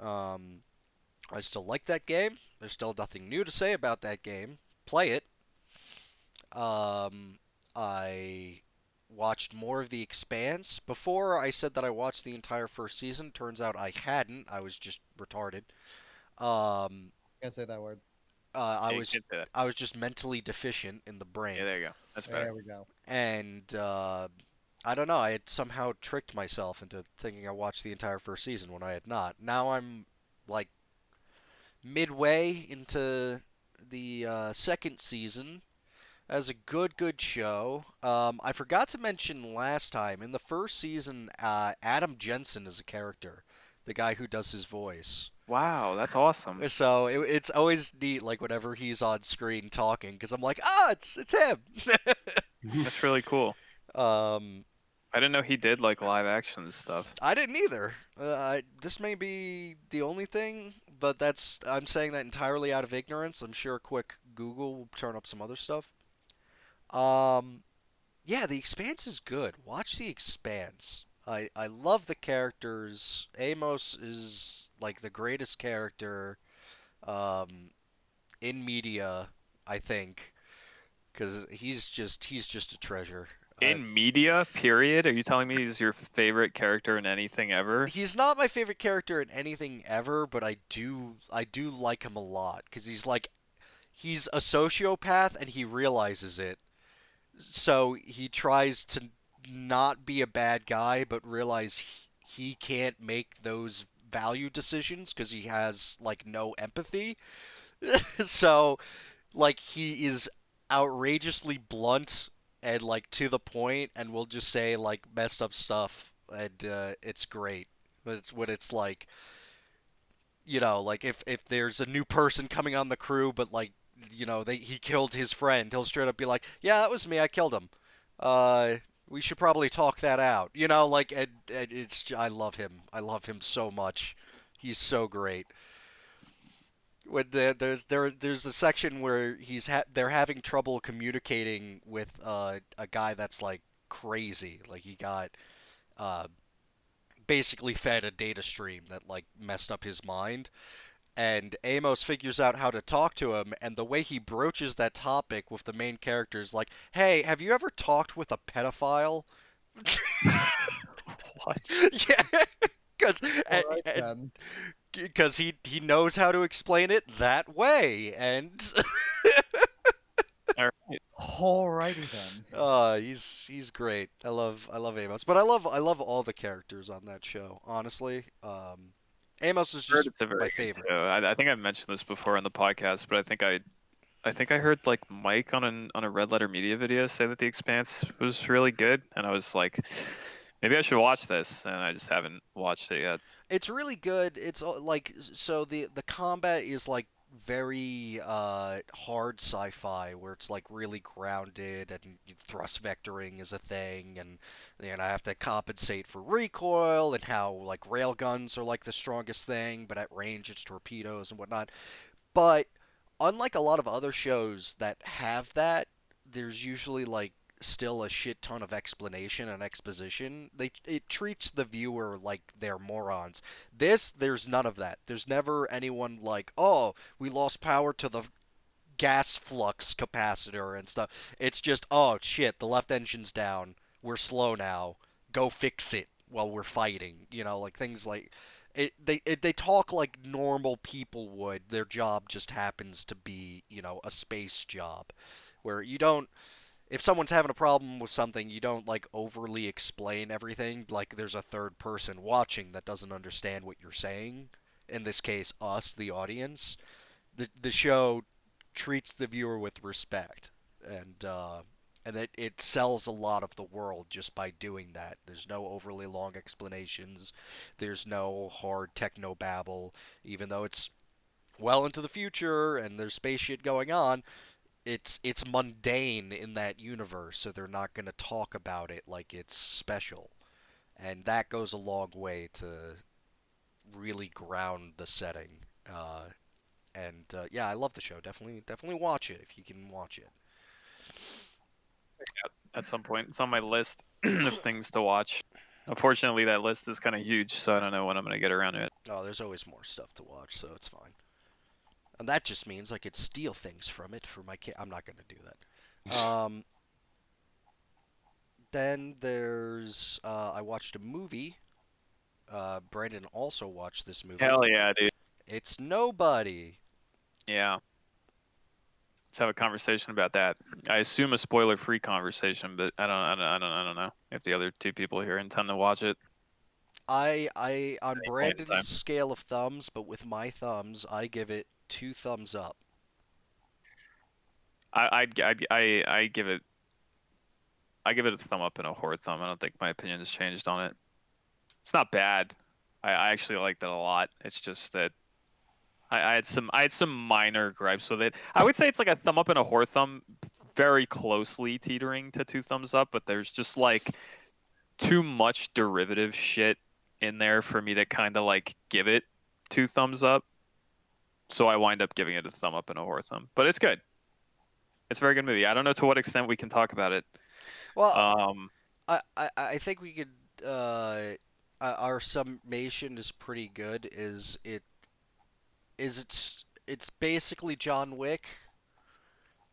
I still like that game. There's still nothing new to say about that game. Play it. I watched more of The Expanse. Before I said that I watched the entire first season. Turns out I hadn't. I was just retarded. Can't say that word. I Yeah, was you can say that. I was just mentally deficient in the brain. Yeah, there you go. That's better. There we go. And I don't know. I had somehow tricked myself into thinking I watched the entire first season when I had not. Now I'm like midway into the second season. as a good show. I forgot to mention last time in the first season, Adam Jensen is a character, the guy who does his voice. Wow, that's awesome. So it's always neat, like whenever he's on screen talking, because I'm like, it's him. That's really cool. um, I didn't know he did like live action stuff. I didn't either. This may be the only thing, but I'm saying that entirely out of ignorance. I'm sure a quick Google will turn up some other stuff. Um, yeah, The Expanse is good. Watch The Expanse. I love the characters. Amos is like the greatest character um, in media, I think, because he's just a treasure. In media, period. Are you telling me he's your favorite character in anything ever? He's not my favorite character in anything ever, but I do like him a lot because he's a sociopath and he realizes it. So he tries to not be a bad guy, but realize he can't make those value decisions because he has like no empathy. So like he is outrageously blunt and like to the point and will just say like messed up stuff and it's great. But it's when it's like like if there's a new person coming on the crew but like he killed his friend, he'll straight up be like, "Yeah, that was me. I killed him. Uh we should probably talk that out." Like and I love him. I love him so much. He's so great. When there's a section where they're having trouble communicating with a guy that's like crazy. Like he got uh, basically fed a data stream that like messed up his mind. And Amos figures out how to talk to him, and the way he broaches that topic with the main character is like, "Hey, have you ever talked with a pedophile?" What? Yeah, because All right, then. because he knows how to explain it that way, and All right. Alrighty then. he's great. I love Amos, but I love all the characters on that show. Honestly, Amos is Heard just it's a my very good favorite. show. I think I've mentioned this before on the podcast, but I think I heard like Mike on a Red Letter Media video say that The Expanse was really good, and I was like, maybe I should watch this, and I just haven't watched it yet. It's really good. It's like so the combat is like very hard sci-fi where it's like really grounded and thrust vectoring is a thing and I have to compensate for recoil and how like railguns are like the strongest thing, but at range it's torpedoes and whatnot. But unlike a lot of other shows that have that, there's usually like still a shit ton of explanation and exposition. It treats the viewer like they're morons. There's none of that. There's never anyone like, "Oh, we lost power to the gas flux capacitor and stuff." It's just, "Oh shit, the left engine's down. We're slow now. Go fix it while we're fighting." Like things like they talk like normal people would. Their job just happens to be, a space job where you don't if someone's having a problem with something, you don't like overly explain everything. Like there's a third person watching that doesn't understand what you're saying. In this case, us, the audience. The show treats the viewer with respect, and it sells a lot of the world just by doing that. There's no overly long explanations. There's no hard techno babble, even though it's well into the future and there's space shit going on. It's mundane in that universe, so they're not going to talk about it like it's special, and that goes a long way to really ground the setting. Yeah, I love the show. Definitely watch it if you can watch it. At some point, it's on my list of things to watch. Unfortunately, that list is kind of huge, so I don't know when I'm gonna get around to it. Oh, there's always more stuff to watch, so it's fine. And that just means I could steal things from it for my kid. I'm not going to do that. Then there's I watched a movie. Brandon also watched this movie. Hell yeah, dude. It's Nobody. Yeah. Let's have a conversation about that. I assume a spoiler-free conversation, but I don't know if the other two people here intend to watch it. I on Any point in time. Brandon's scale of thumbs, but with my thumbs, I give it 2 thumbs up. I give it a thumb up and a horror thumb. I don't think my opinion has changed on it. It's not bad. I actually liked it a lot. It's just that I had some minor gripes with it. I would say it's like a thumb up and a horror thumb, very closely teetering to two thumbs up, but there's just like too much derivative shit in there for me to kind of like give it two thumbs up. So I wind up giving it a thumb up and a horror thumb. But it's good. It's a very good movie. I don't know to what extent we can talk about it. Well, Um, I think we could. Our summation is pretty good. It's basically John Wick.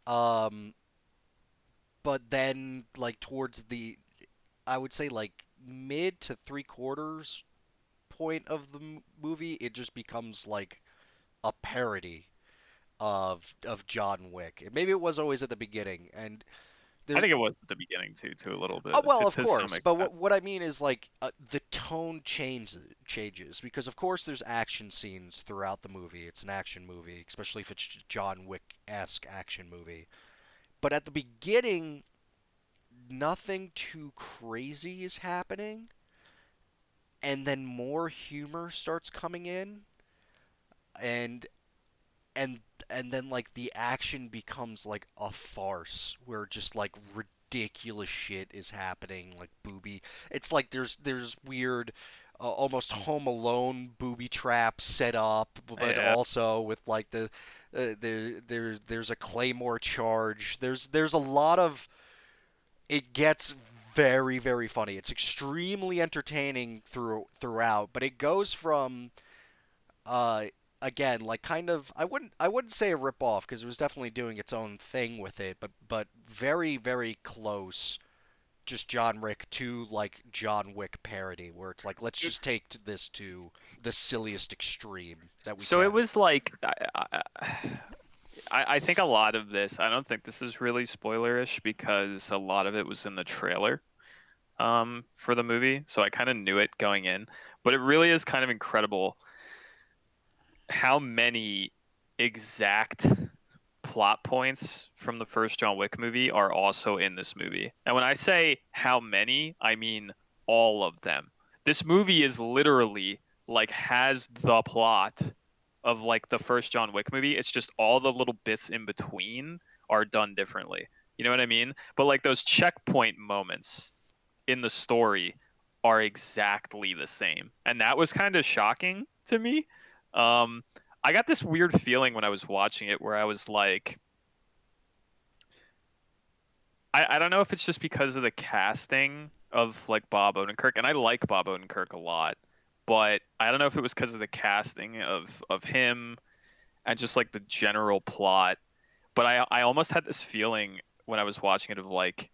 Um, but then like towards the, I would say like mid to three quarters point of the movie, it just becomes like a parody of John Wick. And maybe it was always at the beginning, and I there's think it was at the beginning too, a little oh bit, well, of to some course, but extent. what I mean is like the tone changes because of course there's action scenes throughout the movie. It's an action movie, especially if it's John Wick-esque action movie. But at the beginning, nothing too crazy is happening, and then more humor starts coming in, and and and then like the action becomes like a farce where just like ridiculous shit is happening, like booby. It's like there's weird almost Home Alone booby traps set up, but Yeah. also with like there's a claymore charge. There's a lot of, it gets very funny. It's extremely entertaining throughout, but it goes from uh again like kind of, I wouldn't say a rip off because it was definitely doing its own thing with it, but very close, just John Wick to like John Wick parody where it's like let's just It's take this to the silliest extreme that we so it can. was like I think a lot of this, I don't think this is really spoilerish because a lot of it was in the trailer for the movie, so I kind of knew it going in. But it really is kind of incredible how many exact plot points from the first John Wick movie are also in this movie. And when I say how many, I mean all of them. This movie is literally like has the plot of like the first John Wick movie. It's just all the little bits in between are done differently. You know what I mean? But like those checkpoint moments in the story are exactly the same. And that was kind of shocking to me. Um, I got this weird feeling when I was watching it where I was like, I don't know if it's just because of the casting of like Bob Odenkirk, and I like Bob Odenkirk a lot, but I don't know if it was because of the casting of him and just like the general plot. But I almost had this feeling when I was watching it of like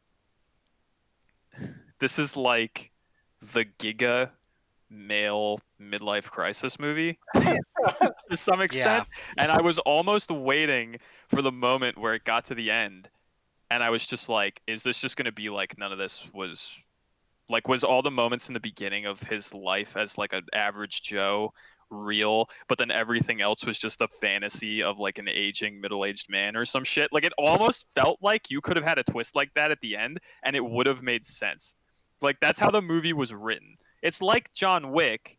this is like the Giga male midlife crisis movie to some Yeah. extent, and I was almost waiting for the moment where it got to the end, and I was just like, is this just going to be like none of this was like was all the moments in the beginning of his life as like an average Joe real, but then everything else was just a fantasy of like an aging middle-aged man or some shit. Like it almost felt like you could have had a twist like that at the end and it would have made sense. Like that's how the movie was written. It's like John Wick,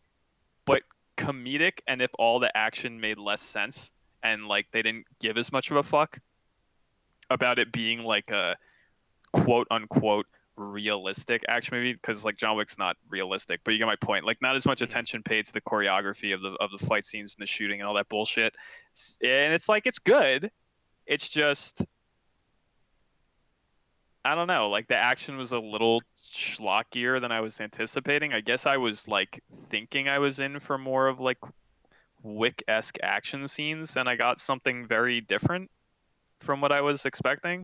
but comedic, and if all the action made less sense and like they didn't give as much of a fuck about it being like a quote unquote realistic action movie, because like John Wick's not realistic, but you get my point. Like not as much Mhm. attention paid to the choreography of the fight scenes and the shooting and all that bullshit. And it's like it's good. It's just I don't know. Like the action was a little schlockier than I was anticipating. I guess I was like thinking I was in for more of like Wick-esque action scenes, and I got something very different from what I was expecting.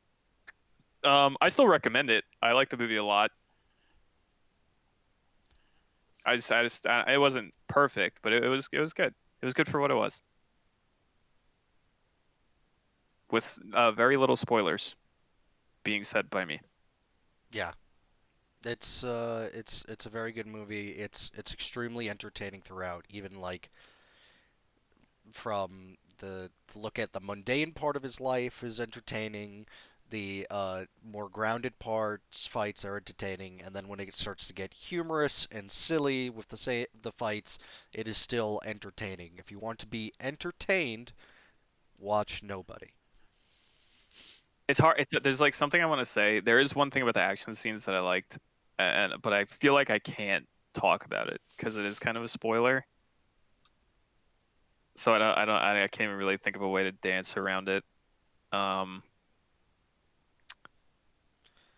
I still recommend it. I like the movie a lot. It wasn't perfect, but it was good. It was good for what it was, with very little spoilers being said by me. Yeah. It's a very good movie. It's extremely entertaining throughout, even like from the look at the mundane part of his life is entertaining. The more grounded parts, fights are entertaining, and then when it starts to get humorous and silly with the fights, it is still entertaining. If you want to be entertained, watch Nobody. It's hard. There's like something I want to say. There is one thing about the action scenes that I liked, but I feel like I can't talk about it because it is kind of a spoiler. So I can't even really think of a way to dance around it. Um,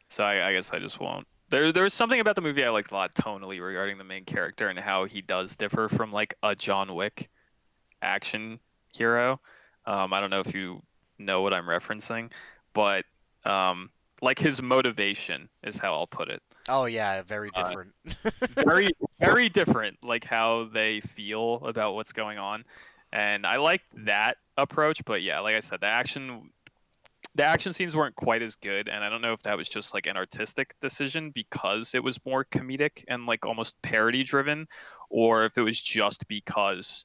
so I guess I just won't. There's something about the movie I liked a lot tonally regarding the main character and how he does differ from like a John Wick action hero. I don't know if you know what I'm referencing, but um, like his motivation is how I'll put it. Oh yeah, very Uh, different. very, very different, like how they feel about what's going on. And I liked that approach, but yeah, like I said, the action scenes weren't quite as good, and I don't know if that was just like an artistic decision because it was more comedic and like almost parody driven, or if it was just because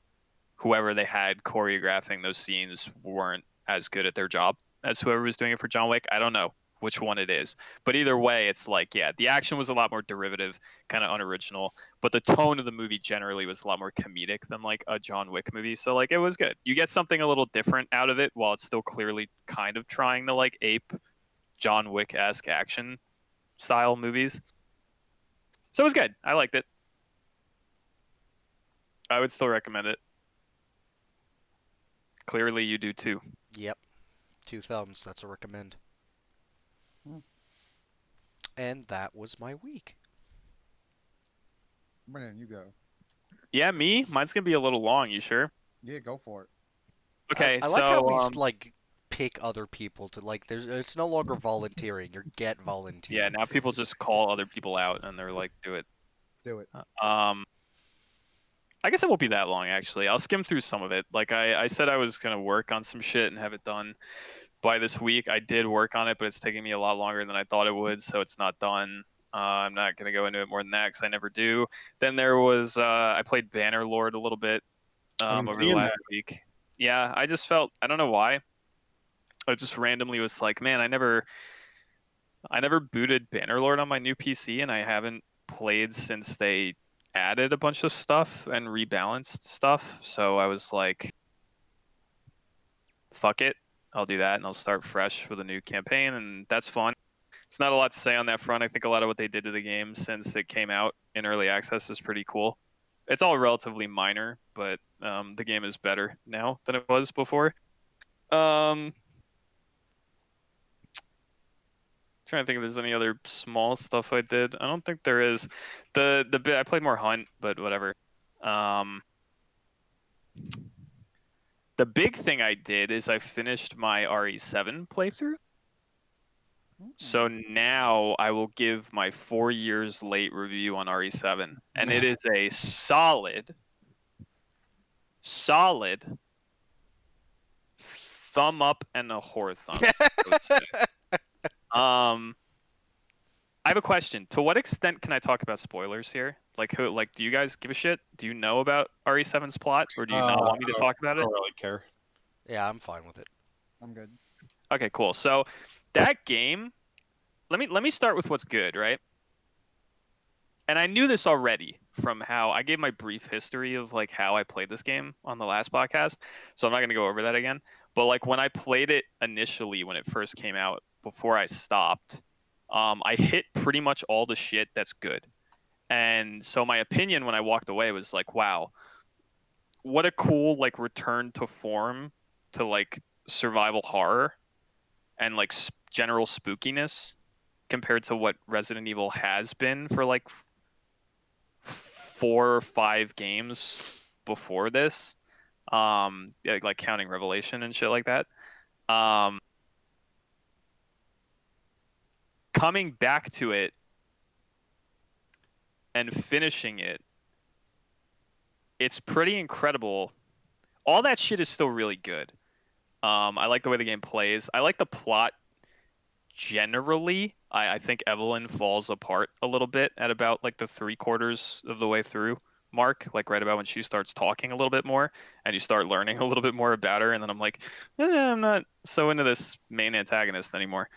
whoever they had choreographing those scenes weren't as good at their job as whoever was doing it for John Wick. I don't know which one it is. But either way, it's like, yeah, the action was a lot more derivative, kind of unoriginal, but the tone of the movie generally was a lot more comedic than like a John Wick movie. So like it was good. You get something a little different out of it while it's still clearly kind of trying to like ape John Wick-esque action style movies. So it was good. I liked it. I would still recommend it. Clearly you do too. Yep, 2 thumbs. That's a recommend. Hmm. And that was my week. Brennan, you go. Yeah, me? Mine's gonna be a little long, you sure? Yeah, go for it. Okay, I like how so we like pick other people to like. It's no longer volunteering. You're get yeah, volunteered. now people just call other people out and they're like, do it. Do it. Um, I guess it won't be that long actually. I'll skim through some of it. Like I said I was gonna work on some shit and have it done by this week. I did work on it, but it's taking me a lot longer than I thought it would, so it's not done. I'm not gonna go into it more than that because I never do. Then there was I played Bannerlord a little bit I've been over the seeing last that. week. Yeah, I just felt I don't know why. I just randomly was like, man, I never booted Bannerlord on my new PC, and I haven't played since they added a bunch of stuff and rebalanced stuff. So I was like, fuck it. I'll do that and I'll start fresh with a new campaign, and that's fun. It's not a lot to say on that front. I think a lot of what they did to the game since it came out in early access is pretty cool. It's all relatively minor, but the game is better now than it was before. Um, Trying to think if there's any other small stuff I did. I don't think there is. The bit I played more Hunt, but whatever. Um, the big thing I did is I finished my RE7 playthrough. So now I will give my 4 years late review on RE7, and it is a solid thumb up and a whore thumb. I would say. Um, I have a question. To what extent can I talk about spoilers here? Like, do you guys give a shit? Do you know about RE7's plot, or do you not want me to talk I about it? don't really care. Yeah, I'm fine with it. I'm good. Okay, cool. So that game, let me start with what's good, right? And I knew this already from how I gave my brief history of like how I played this game on the last podcast. So I'm not going to go over that again. But like when I played it initially when it first came out before I stopped, I hit pretty much all the shit that's good. And so my opinion when I walked away was like, wow, what a cool like return to form to like survival horror and like general spookiness compared to what Resident Evil has been for like 4 or 5 games before this. Yeah, like counting Revelation and shit like that. Um, Coming back to it and finishing it, it's pretty incredible. All that shit is still really good. I like the way the game plays. I like the plot generally. I think Evelyn falls apart a little bit at about like the 3/4 of the way through mark, like right about when she starts talking a little bit more and you start learning a little bit more about her, and then I'm like, I'm not so into this main antagonist anymore.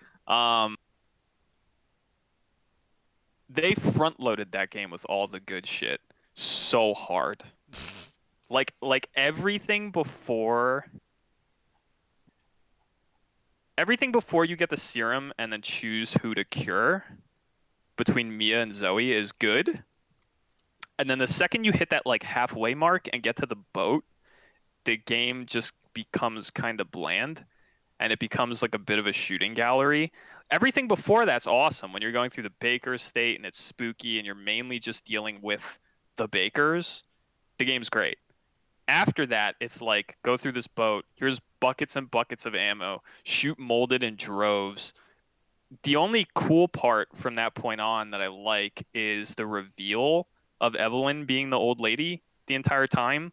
They front loaded that game with all the good shit so hard. Like everything before you get the serum and then choose who to cure between Mia and Zoe is good. And then the second you hit that like halfway mark and get to the boat, the game just becomes kind of bland and it becomes like a bit of a shooting gallery. Everything before that's awesome when you're going through the Baker state and it's spooky and you're mainly just dealing with the Bakers. The game's great. After that, it's like go through this boat. Here's buckets and buckets of ammo. Shoot molded in droves. The only cool part from that point on that I like is the reveal of Evelyn being the old lady the entire time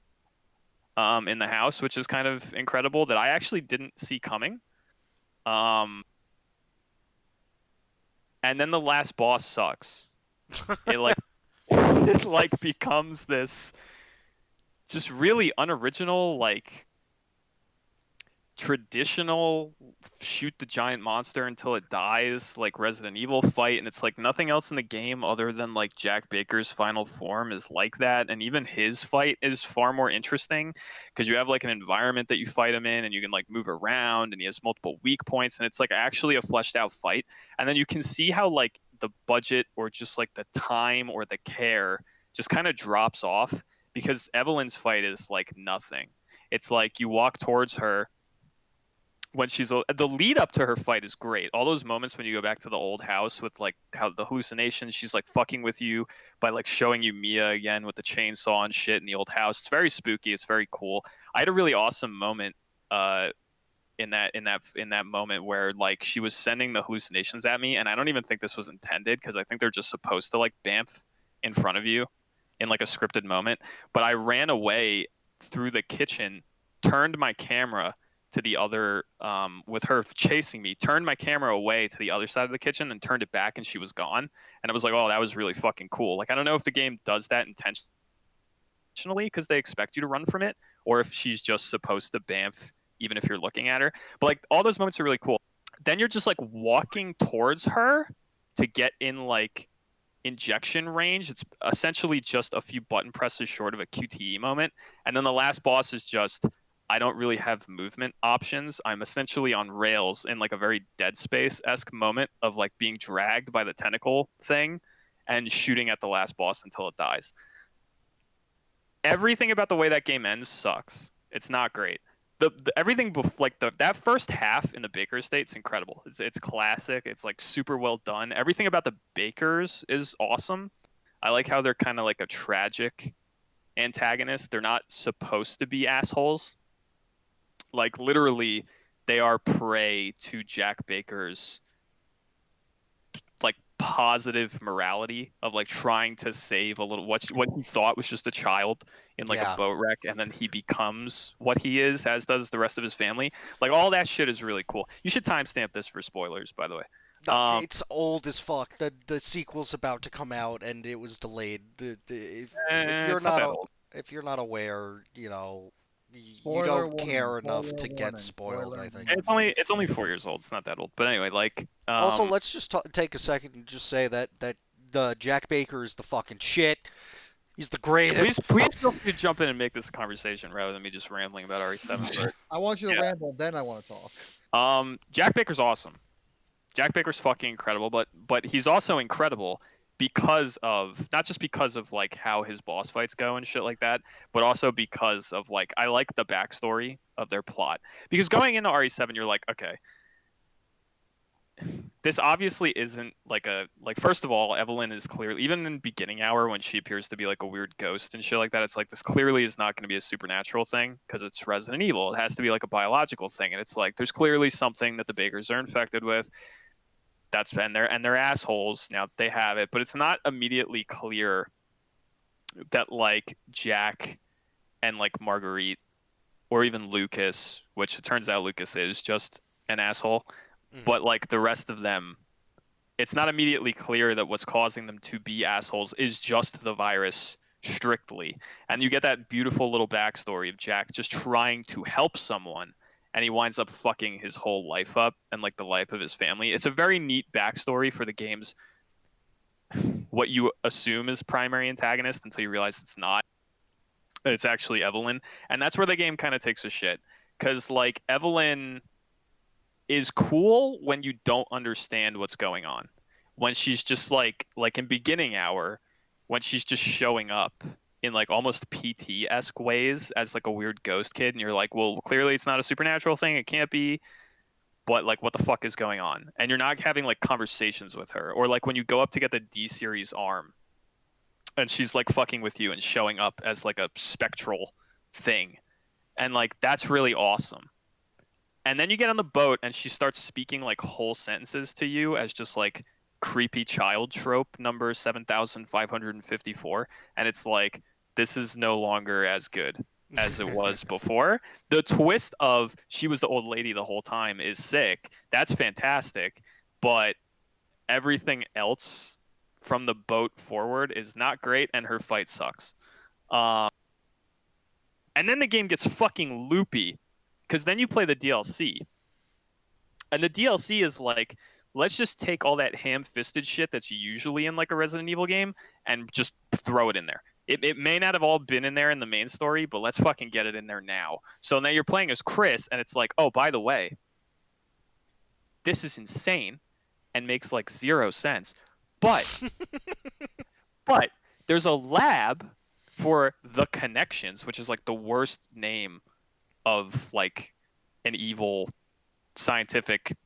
in the house, which is kind of incredible that I actually didn't see coming. Um, and then the last boss sucks. It like it like becomes this just really unoriginal, like traditional shoot the giant monster until it dies like Resident Evil fight, and it's like nothing else in the game other than like Jack Baker's final form is like that, and even his fight is far more interesting because you have like an environment that you fight him in and you can like move around and he has multiple weak points and it's like actually a fleshed out fight, and then you can see how like the budget or just like the time or the care just kind of drops off because Evelyn's fight is like nothing. It's like you walk towards her when the lead up to her fight is great. All those moments when you go back to the old house with like how the hallucinations, she's like fucking with you by like showing you Mia again with the chainsaw and shit in the old house. It's very spooky. It's very cool. I had a really awesome moment in that moment where like she was sending the hallucinations at me, and I don't even think this was intended because I think they're just supposed to like bamf in front of you in like a scripted moment. But I ran away through the kitchen, turned my camera to the other with her chasing me, turned my camera away to the other side of the kitchen and turned it back and she was gone. And I was like, oh, that was really fucking cool. Like I don't know if the game does that intentionally because they expect you to run from it, or if she's just supposed to bamf even if you're looking at her. But like all those moments are really cool. Then you're just like walking towards her to get in like injection range. It's essentially just a few button presses short of a QTE moment. And then the last boss is just I don't really have movement options. I'm essentially on rails in like a very Dead Space-esque moment of like being dragged by the tentacle thing and shooting at the last boss until it dies. Everything about the way that game ends sucks. It's not great. Everything that first half in the Baker State's incredible. It's classic. It's like super well done. Everything about the Bakers is awesome. I like how they're kind of like a tragic antagonist. They're not supposed to be assholes. Like literally, they are prey to Jack Baker's like positive morality of like trying to save a little what he thought was just a child in like a Yeah. boat wreck, and then he becomes what he is, as does the rest of his family. Like all that shit is really cool. You should timestamp this for spoilers, by the way. It's old as fuck. The sequel's about to come out, and it was delayed. If you're It's not not that old. if you're not aware, you Spoiler don't warning. care enough Spoiler to get warning. spoiled. Spoiler I think. warning. It's only 4 years old. It's not that old. But anyway, like Also, let's just take a second and just say that Jack Baker is the fucking shit. He's the greatest. please feel free to jump in and make this a conversation rather than me just rambling about RE7. But I want you to yeah. ramble, then I want to talk. Jack Baker's awesome. Jack Baker's fucking incredible, but he's also incredible because of not just because of like how his boss fights go and shit like that, but also because of like I like the backstory of their plot. Because going into RE7, you're like, okay, this obviously isn't like first of all, Evelyn is clearly even in beginning hour when she appears to be like a weird ghost and shit like that, it's like this clearly is not going to be a supernatural thing because it's Resident Evil. It has to be like a biological thing, and it's like there's clearly something that the Bakers are infected with. And they're assholes now that they have it, but it's not immediately clear that like Jack and like Marguerite or even Lucas, which it turns out Lucas is just an asshole, but like the rest of them, it's not immediately clear that what's causing them to be assholes is just the virus strictly. And you get that beautiful little backstory of Jack just trying to help someone, and he winds up fucking his whole life up and like the life of his family. It's a very neat backstory for the game's what you assume is primary antagonist until you realize it's not. It's actually Evelyn, and that's where the game kind of takes a shit, because like Evelyn is cool when you don't understand what's going on. When she's just like in beginning hour, when she's just showing up in like almost PT-esque ways as like a weird ghost kid, and you're like, well, clearly it's not a supernatural thing, it can't be, but like what the fuck is going on? And you're not having like conversations with her. Or like when you go up to get the D series arm and she's like fucking with you and showing up as like a spectral thing. And like that's really awesome. And then you get on the boat and she starts speaking like whole sentences to you as just like creepy child trope number 7554. And it's like, this is no longer as good as it was before. The twist of she was the old lady the whole time is sick. That's fantastic. But everything else from the boat forward is not great, and her fight sucks. And then the game gets fucking loopy, because then you play the DLC. And the DLC is like, let's just take all that ham-fisted shit that's usually in like a Resident Evil game and just throw it in there. It may not have all been in there in the main story, but let's fucking get it in there now. So now you're playing as Chris, and it's like, oh, by the way, this is insane and makes like 0 sense. But but there's a lab for the Connections, which is like the worst name of like an evil scientific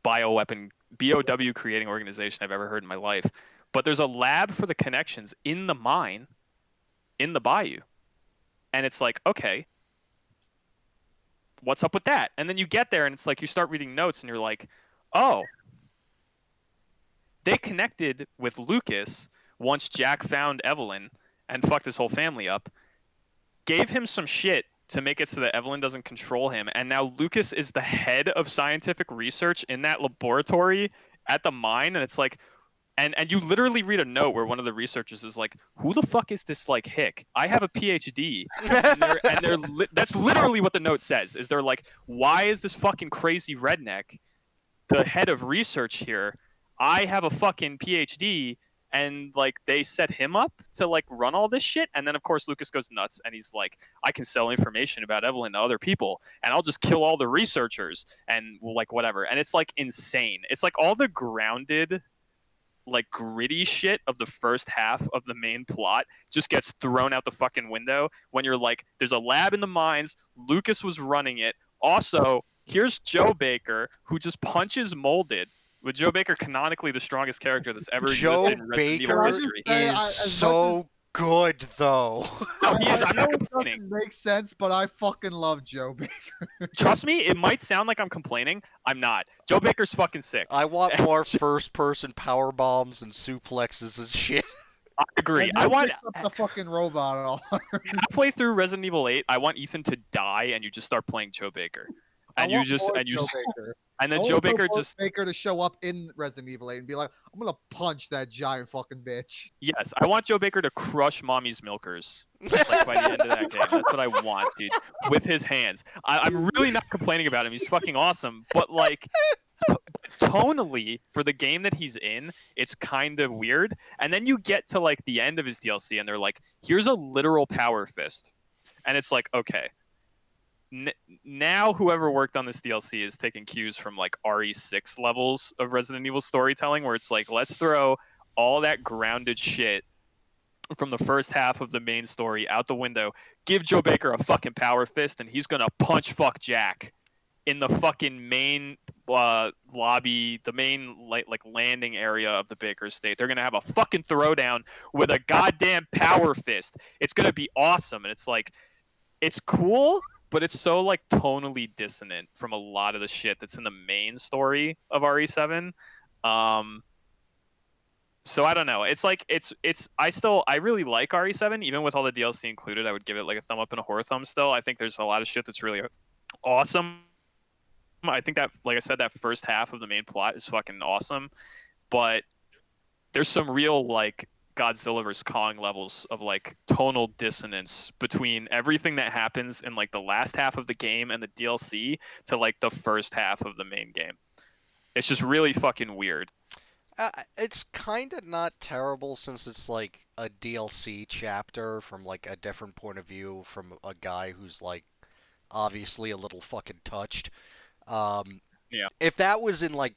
bioweapon BOW creating organization I've ever heard in my life. But there's a lab for the Connections in the mine in the bayou. And it's like, okay, what's up with that? And then you get there and it's like you start reading notes and you're like, oh, they connected with Lucas once Jack found Evelyn and fucked his whole family up, gave him some shit to make it so that Evelyn doesn't control him, and now Lucas is the head of scientific research in that laboratory at the mine, and it's like, and you literally read a note where one of the researchers is like, who the fuck is this like hick? I have a PhD. That's literally what the note says, is they're like, why is this fucking crazy redneck the head of research here? I have a fucking PhD, and like they set him up to like run all this shit. And then of course Lucas goes nuts and he's like, I can sell information about Evelyn to other people, and I'll just kill all the researchers and like whatever. And it's like insane. It's like all the grounded, like gritty shit of the first half of the main plot just gets thrown out the fucking window when you're like, there's a lab in the mines, Lucas was running it. Also, here's Joe Baker, who just punches molded, with Joe Baker canonically the strongest character that's ever Joe existed in Resident Evil Baker history. is so good, though. No, he is. I I'm know not it complaining. doesn't make sense, but I fucking love Joe Baker. Trust me, it might sound like I'm complaining. I'm not. Joe Baker's fucking sick. I want more first-person power bombs and suplexes and shit. I agree. And I then want picks up the fucking robot. halfway through Resident Evil 8, I want Ethan to die and you just start playing Joe Baker. And you just Joe and you Baker. and then I Joe want Baker Joe just Baker to show up in Resident Evil 8 and be like, I'm gonna punch that giant fucking bitch. yes, I want Joe Baker to crush mommy's milkers like by the end of that game. That's what I want, dude, with his hands. I'm really not complaining about him. He's fucking awesome, but like tonally for the game that he's in, it's kind of weird. And then you get to like the end of his DLC and they're like, here's a literal power fist. And it's like, okay, now whoever worked on this DLC is taking cues from like RE6 levels of Resident Evil storytelling, where it's like, let's throw all that grounded shit from the first half of the main story out the window, give Joe Baker a fucking power fist, and he's gonna punch fuck Jack in the fucking main lobby, the main like landing area of the Baker estate. They're gonna have a fucking throwdown with a goddamn power fist. It's gonna be awesome. And it's like, it's cool, but it's so like tonally dissonant from a lot of the shit that's in the main story of RE7. So I don't know. It's like I really like RE7, even with all the DLC included. I would give it like a thumb up and a horror thumb still. I think there's a lot of shit that's really awesome. I think that, like I said, that first half of the main plot is fucking awesome, but there's some real like Godzilla vs Kong levels of like tonal dissonance between everything that happens in like the last half of the game and the DLC to like the first half of the main game. It's just really fucking weird. It's kind of not terrible since it's like a DLC chapter from like a different point of view from a guy who's like obviously a little fucking touched. Um, Yeah. if that was in like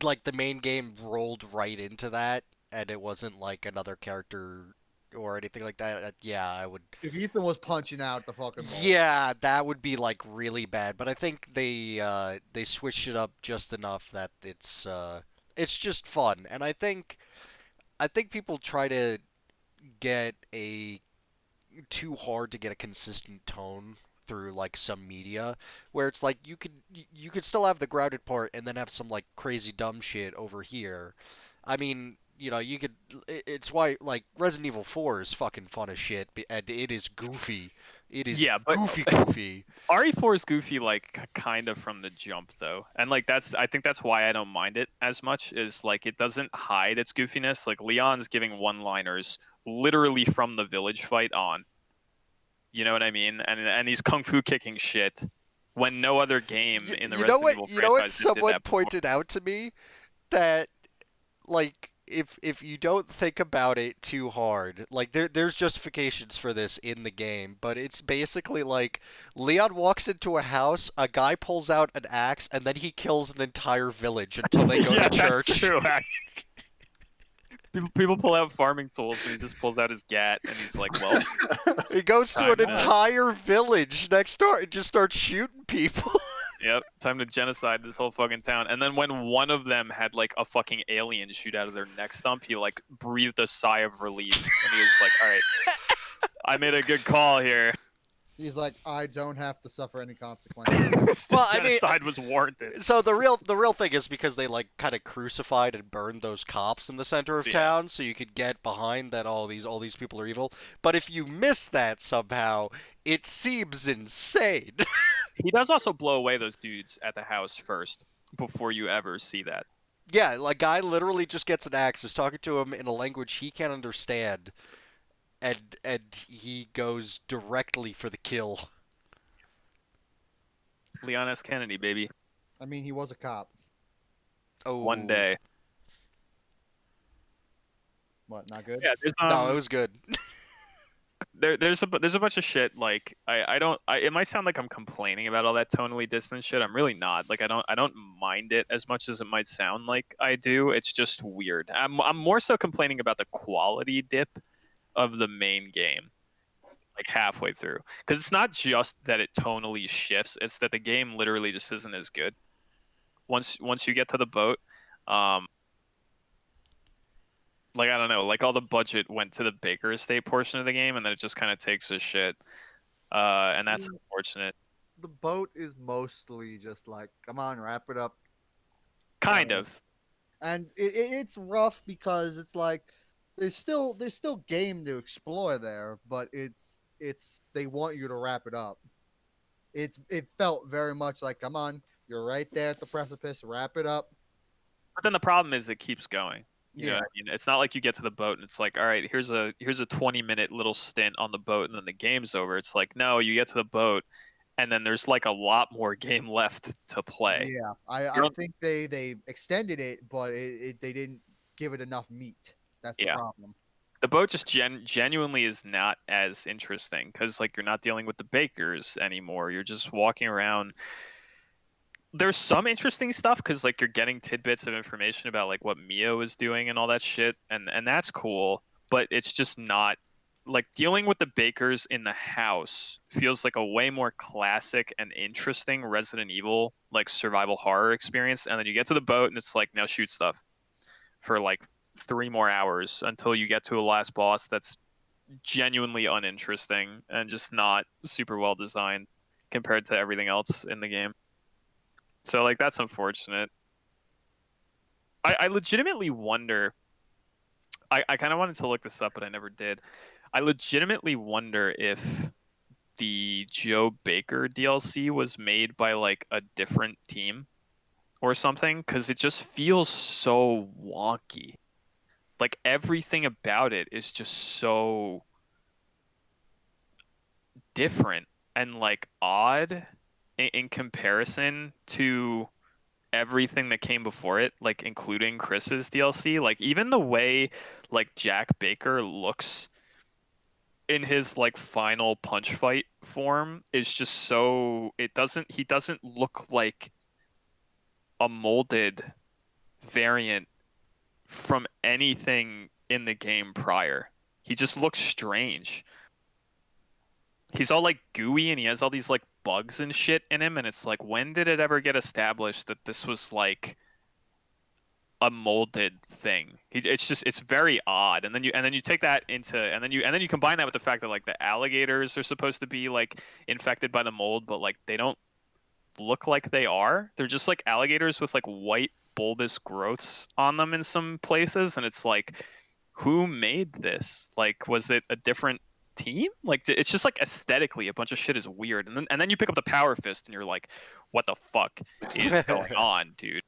the main game rolled right into that and it wasn't like another character or anything like that, yeah, I would. If Ethan was punching out the fucking ball. Yeah, that would be like really bad. But I think they switched it up just enough that it's just fun. And I think people try to get a too hard to get a consistent tone through like some media where it's like you could still have the grounded part and then have some like crazy dumb shit over here. I mean, you could. It's why like Resident Evil 4 is fucking fun as shit, and it is goofy. It is Yeah, but goofy. RE4 is goofy like kind of from the jump though. And like I think that's why I don't mind it as much is like it doesn't hide its goofiness. Like Leon's giving one-liners literally from the village fight on. You know what I mean? And he's kung fu kicking shit when no other game in the You know Resident what? Evil You know what? franchise did Someone that before. pointed out to me that like if you don't think about it too hard, like there's justifications for this in the game, but it's basically like Leon walks into a house, a guy pulls out an axe, and then he kills an entire village until they go Yeah, to that's church. true. People pull out farming tools and he just pulls out his gat and he's like, well, He goes to Time an to- entire village next door and just starts shooting people. yep, time to genocide this whole fucking town. And then when one of them had like a fucking alien shoot out of their neck stump, he like breathed a sigh of relief and he was like, all right, I made a good call here. He's like, I don't have to suffer any consequences. Well, I mean- Genocide was warranted. So the real thing is because they like kind of crucified and burned those cops in the center of Yeah. town, so you could get behind that all these people are evil. But if you miss that somehow, it seems insane. He does also blow away those dudes at the house first before you ever see that. Yeah, like guy literally just gets an axe, is talking to him in a language he can't understand, and he goes directly for the kill. Leon S. Kennedy, baby. I mean, he was a cop. Oh, One day. What? Not good. Yeah, there's No, it was good. there's a bunch of shit like it might sound like I'm complaining about all that tonally distant shit. I'm really not. Like I don't mind it as much as it might sound like I do. It's just weird. I'm more so complaining about the quality dip of the main game like halfway through because it's not just that it tonally shifts, it's that the game literally just isn't as good once you get to the boat. Like I don't know, like all the budget went to the Baker Estate portion of the game, and then it just kind of takes a shit, and that's unfortunate. The boat is mostly just like, come on, wrap it up. Kind of. And it's rough because it's like there's still game to explore there, but it's they want you to wrap it up. It felt very much like, come on, you're right there at the precipice, wrap it up. But then the problem is it keeps going. You know Yeah. what I mean? It's not like you get to the boat and it's like, all right, here's a 20-minute little stint on the boat, and then the game's over. It's like, no, you get to the boat, and then there's like a lot more game left to play. Yeah, I think they extended it, but they didn't give it enough meat. That's the Yeah. problem. The boat just genuinely is not as interesting because like you're not dealing with the bakers anymore. You're just walking around. There's some interesting stuff because like you're getting tidbits of information about like what Mio is doing and all that shit, and that's cool. But it's just not like dealing with the bakers in the house feels like a way more classic and interesting Resident Evil like survival horror experience. And then you get to the boat and it's like now shoot stuff for like 3 more hours until you get to a last boss that's genuinely uninteresting and just not super well designed compared to everything else in the game. So like that's unfortunate. I legitimately wonder. I kind of wanted to look this up, but I never did. I legitimately wonder if the Joe Baker DLC was made by like a different team or something, because it just feels so wonky. Like everything about it is just so different and like odd in comparison to everything that came before it, like including Chris's DLC. Like even the way like Jack Baker looks in his like final punch fight form is just so he doesn't look like a molded variant from anything in the game prior. He just looks strange. He's all like gooey and he has all these like bugs and shit in him, and it's like when did it ever get established that this was like a molded thing? It's very odd. And then you take that into and then you combine that with the fact that like the alligators are supposed to be like infected by the mold, but like they don't look like they are. They're just like alligators with like white bulbous growths on them in some places, and it's like, who made this? Like, was it a different team? Like, it's just like aesthetically, a bunch of shit is weird, and then you pick up the Power Fist, and you're like, what the fuck is going on, dude?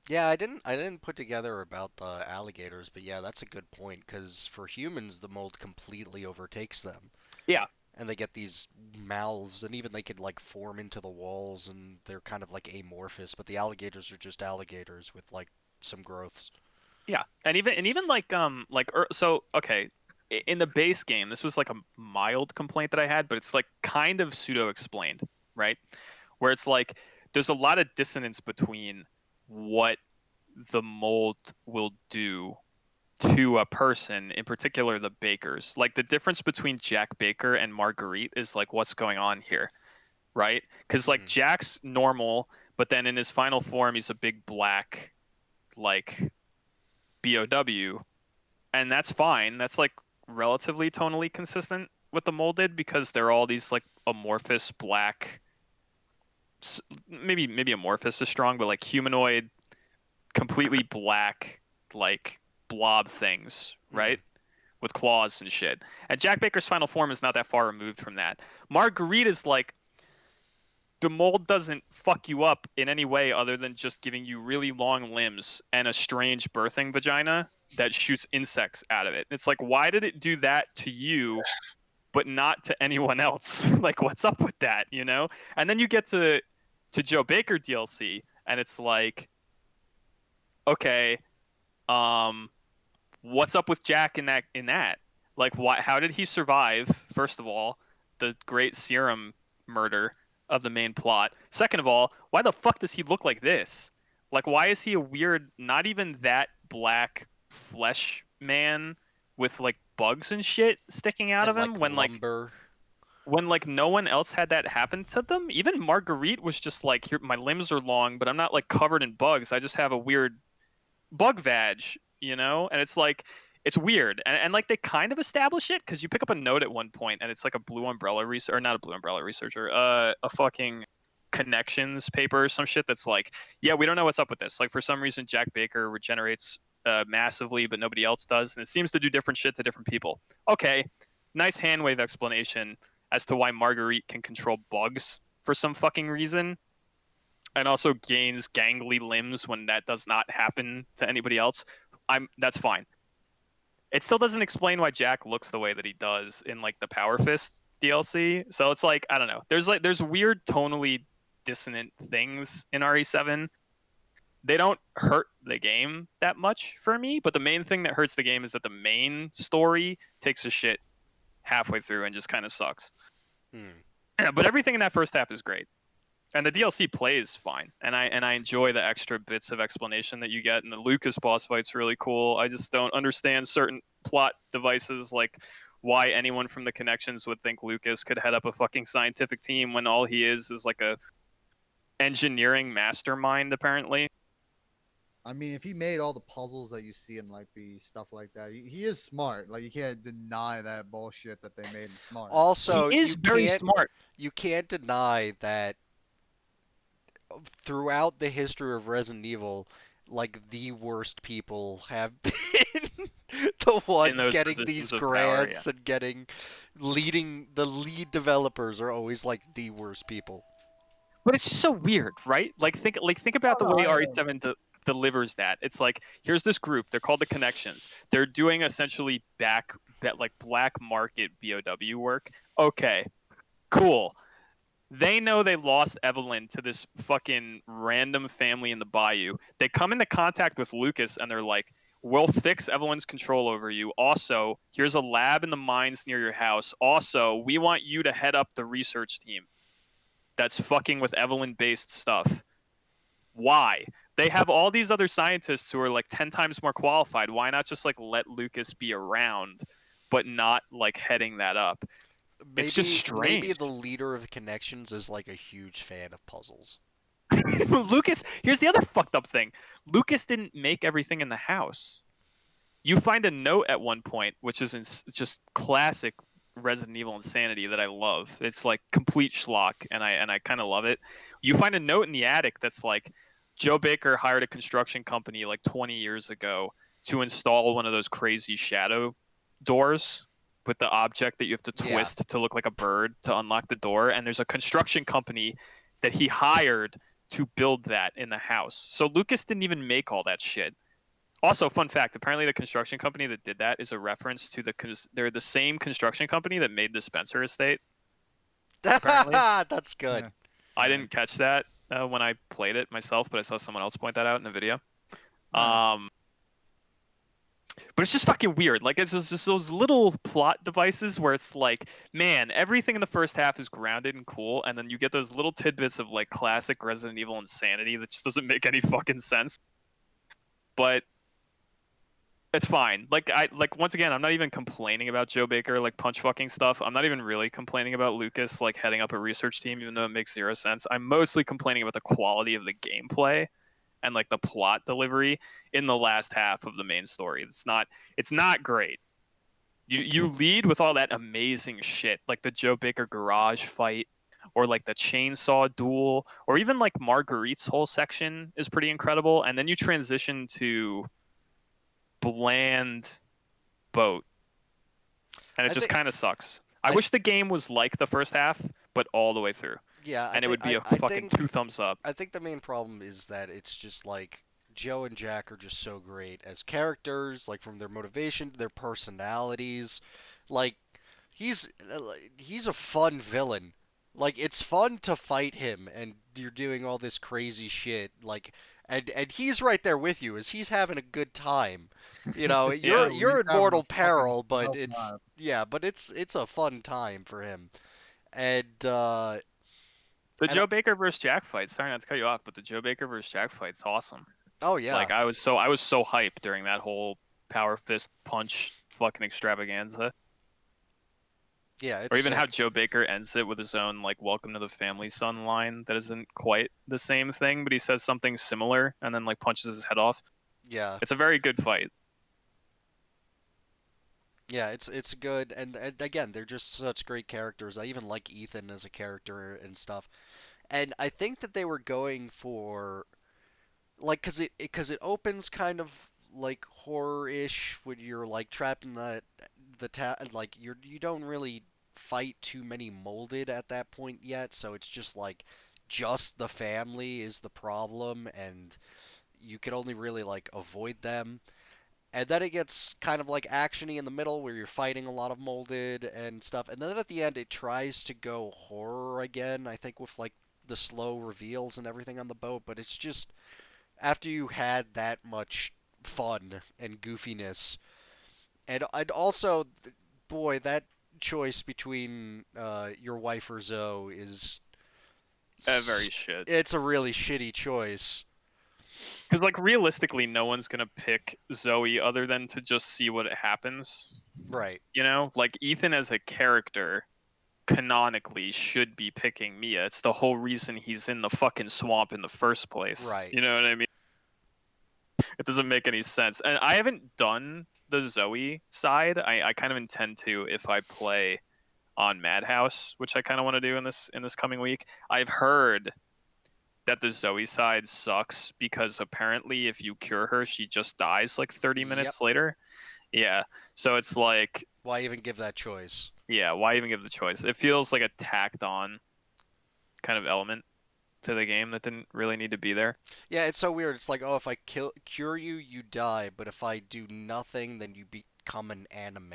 Yeah, I didn't put together about the alligators, but yeah, that's a good point because for humans the mold completely overtakes them. Yeah, And they get these mouths and even they could like form into the walls and they're kind of like amorphous, but the alligators are just alligators with like some growths. yeah, and even so okay. In the base game, this was like a mild complaint that I had, but it's like kind of pseudo explained, right? Where it's like there's a lot of dissonance between what the mold will do to a person, in particular the bakers. Like the difference between Jack Baker and Marguerite is like what's going on here, right? Because like Hmm. Jack's normal, but then in his final form he's a big black like BOW, and that's fine. That's like relatively tonally consistent with the molded because they're all these like amorphous black, maybe amorphous is strong, but like humanoid, completely black like blob things, Hmm. right? With claws and shit. And Jack Baker's final form is not that far removed from that. Marguerite is like the mold doesn't fuck you up in any way other than just giving you really long limbs and a strange birthing vagina that shoots insects out of it. It's like, why did it do that to you, but not to anyone else? Like, what's up with that, you know? And then you get to Joe Baker DLC, and it's like, okay, um, what's up with Jack in that? Like why how did he survive, first of all, the great serum murder of the main plot? Second of all, why the fuck does he look like this? Like why is he a weird, not even that black flesh man with like bugs and shit sticking out And of him like lumber. when like no one else had that happen to them? Even Marguerite was just like, here my limbs are long, but I'm not like covered in bugs. I just have a weird bug vag, you know? And it's like it's weird. And like they kind of establish it because you pick up a note at one point and it's like a blue umbrella researcher, or not a blue umbrella researcher, a fucking connections paper or some shit that's like, yeah, we don't know what's up with this. Like for some reason Jack Baker regenerates massively, but nobody else does, and it seems to do different shit to different people. Okay, nice hand wave explanation as to why Marguerite can control bugs for some fucking reason and also gains gangly limbs when that does not happen to anybody else. That's fine. It still doesn't explain why Jack looks the way that he does in like the Power Fist DLC. So it's like I don't know. There's weird tonally dissonant things in RE7. They don't hurt the game that much for me, but the main thing that hurts the game is that the main story takes a shit halfway through and just kind of sucks. Hmm. But everything in that first half is great. And the DLC plays fine, and I enjoy the extra bits of explanation that you get. And the Lucas boss fight's really cool. I just don't understand certain plot devices, like why anyone from the connections would think Lucas could head up a fucking scientific team when all he is like a engineering mastermind, apparently. I mean, if he made all the puzzles that you see in like the stuff like that, he is smart. Like you can't deny that bullshit that they made him smart. He Also, is very smart. you can't deny that throughout the history of Resident Evil, like the worst people have been the In ones those getting these positions of power. Yeah, grants and getting leading the lead developers are always like the worst people. but it's just so weird, right? Like think about the way I RE7 delivers that. It's like, here's this group. They're called the Connections. They're doing essentially like black market BOW work. Okay, cool. They know they lost Evelyn to this fucking random family in the bayou. They come into contact with Lucas and they're like, we'll fix Evelyn's control over you. Also, here's a lab in the mines near your house. Also, we want you to head up the research team that's fucking with Evelyn based stuff. Why? They have all these other scientists who are like 10 times more qualified. Why not just like let Lucas be around, but not like heading that up? It's just Maybe strange. the leader of Connections is like a huge fan of puzzles. Lucas, here's the other fucked up thing. Lucas didn't make everything in the house. You find a note at one point, which is just classic Resident Evil insanity that I love. It's like complete schlock, and I kind of love it. You find a note in the attic that's like, Joe Baker hired a construction company like 20 years ago to install one of those crazy shadow doors with the object that you have to Yeah. twist to look like a bird to unlock the door. And there's a construction company that he hired to build that in the house. So Lucas didn't even make all that shit. Also, fun fact: apparently, the construction company that did that is a reference to they're the same construction company that made the Spencer estate. Apparently, That's good. Yeah. I didn't catch that when I played it myself, but I saw someone else point that out in a video. Huh. But it's just fucking weird. Like it's just those little plot devices where it's like, man, everything in the first half is grounded and cool, and then you get those little tidbits of like classic Resident Evil insanity that just doesn't make any fucking sense. But it's fine. Like once again, I'm not even complaining about Joe Baker like punch fucking stuff. I'm not even really complaining about Lucas like heading up a research team, even though it makes zero sense. I'm mostly complaining about the quality of the gameplay and like the plot delivery in the last half of the main story. It's not great. You lead with all that amazing shit, like the Joe Baker garage fight, or like the chainsaw duel, or even like Marguerite's whole section is pretty incredible, and then you transition to bland boat, and it I just think kind of sucks. I I wish the game was like the first half, but all the way through, yeah, and it would be a I fucking think two thumbs up. I think the main problem is that it's just like Joe and Jack are just so great as characters, like from their motivation, their personalities. Like he's a fun villain. Like it's fun to fight him and you're doing all this crazy shit like and he's right there with you as he's having a good time. You know, Yeah, He's you're in having a mortal fucking peril, but well it's time. yeah, but it's a fun time for him. And the and Joe Baker versus Jack fight. Sorry not to cut you off, but the Joe Baker versus Jack fight's awesome. oh yeah. Like I was so hyped during that whole power fist punch fucking extravaganza. Yeah, it's Or even how sick. Joe Baker ends it with his own like "Welcome to the Family Son" line that isn't quite the same thing, but he says something similar and then like punches his head off. Yeah. It's a very good fight. Yeah, it's good and again, they're just such great characters. I even like Ethan as a character and stuff. And I think that they were going for like cuz it opens kind of like horror-ish when you're like trapped in like you don't really fight too many molded at that point yet, so it's just like just the family is the problem and you can only really like avoid them. And then it gets kind of like actiony in the middle where you're fighting a lot of molded and stuff. And then at the end it tries to go horror again, I think with like the slow reveals and everything on the boat, but it's just after you had that much fun and goofiness and also boy, that choice between your wife or Zoe is Very shit. it's a really shitty choice. Because like realistically, no one's gonna pick Zoe other than to just see what happens. Right. You know, like Ethan as a character canonically should be picking Mia. It's the whole reason he's in the fucking swamp in the first place. Right. You know what I mean? It doesn't make any sense. And I haven't done the Zoe side. I kind of intend to if I play on Madhouse, which I kind of want to do in this coming week. I've heard that the Zoe side sucks because apparently if you cure her, she just dies like 30 Yep. minutes later. Yeah. So it's like, Why even give that choice? yeah, why even give the choice? It feels like a tacked on kind of element. to the game that didn't really need to be there. Yeah, it's so weird. It's like, oh, if I cure you, you die, but if I do nothing, then you become an anime.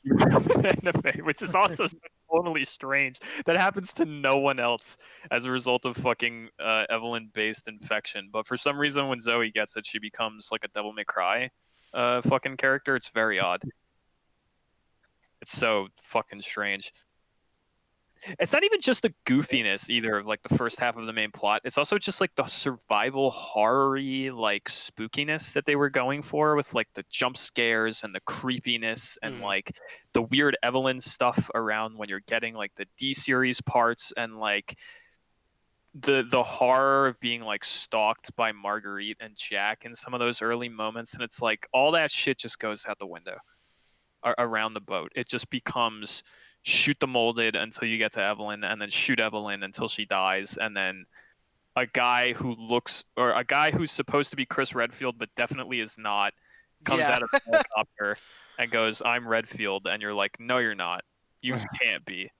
Anime, which is also totally strange. That happens to no one else as a result of fucking Evelyn-based infection. But for some reason, when Zoe gets it, she becomes like a Devil May Cry fucking character. It's very odd. It's so fucking strange. It's not even just the goofiness either of like the first half of the main plot. It's also just like the survival horror-y like spookiness that they were going for with like the jump scares and the creepiness and Mhm. like the weird Evelyn stuff around when you're getting like the D series parts and like the horror of being like stalked by Marguerite and Jack in some of those early moments. And it's like all that shit just goes out the window around the boat. It just becomes shoot the molded until you get to Evelyn, and then shoot Evelyn until she dies, and then a guy who looks or a guy who's supposed to be Chris Redfield but definitely is not comes Yeah. out of the helicopter and goes, "I'm Redfield," and you're like, "No, you're not. You can't be.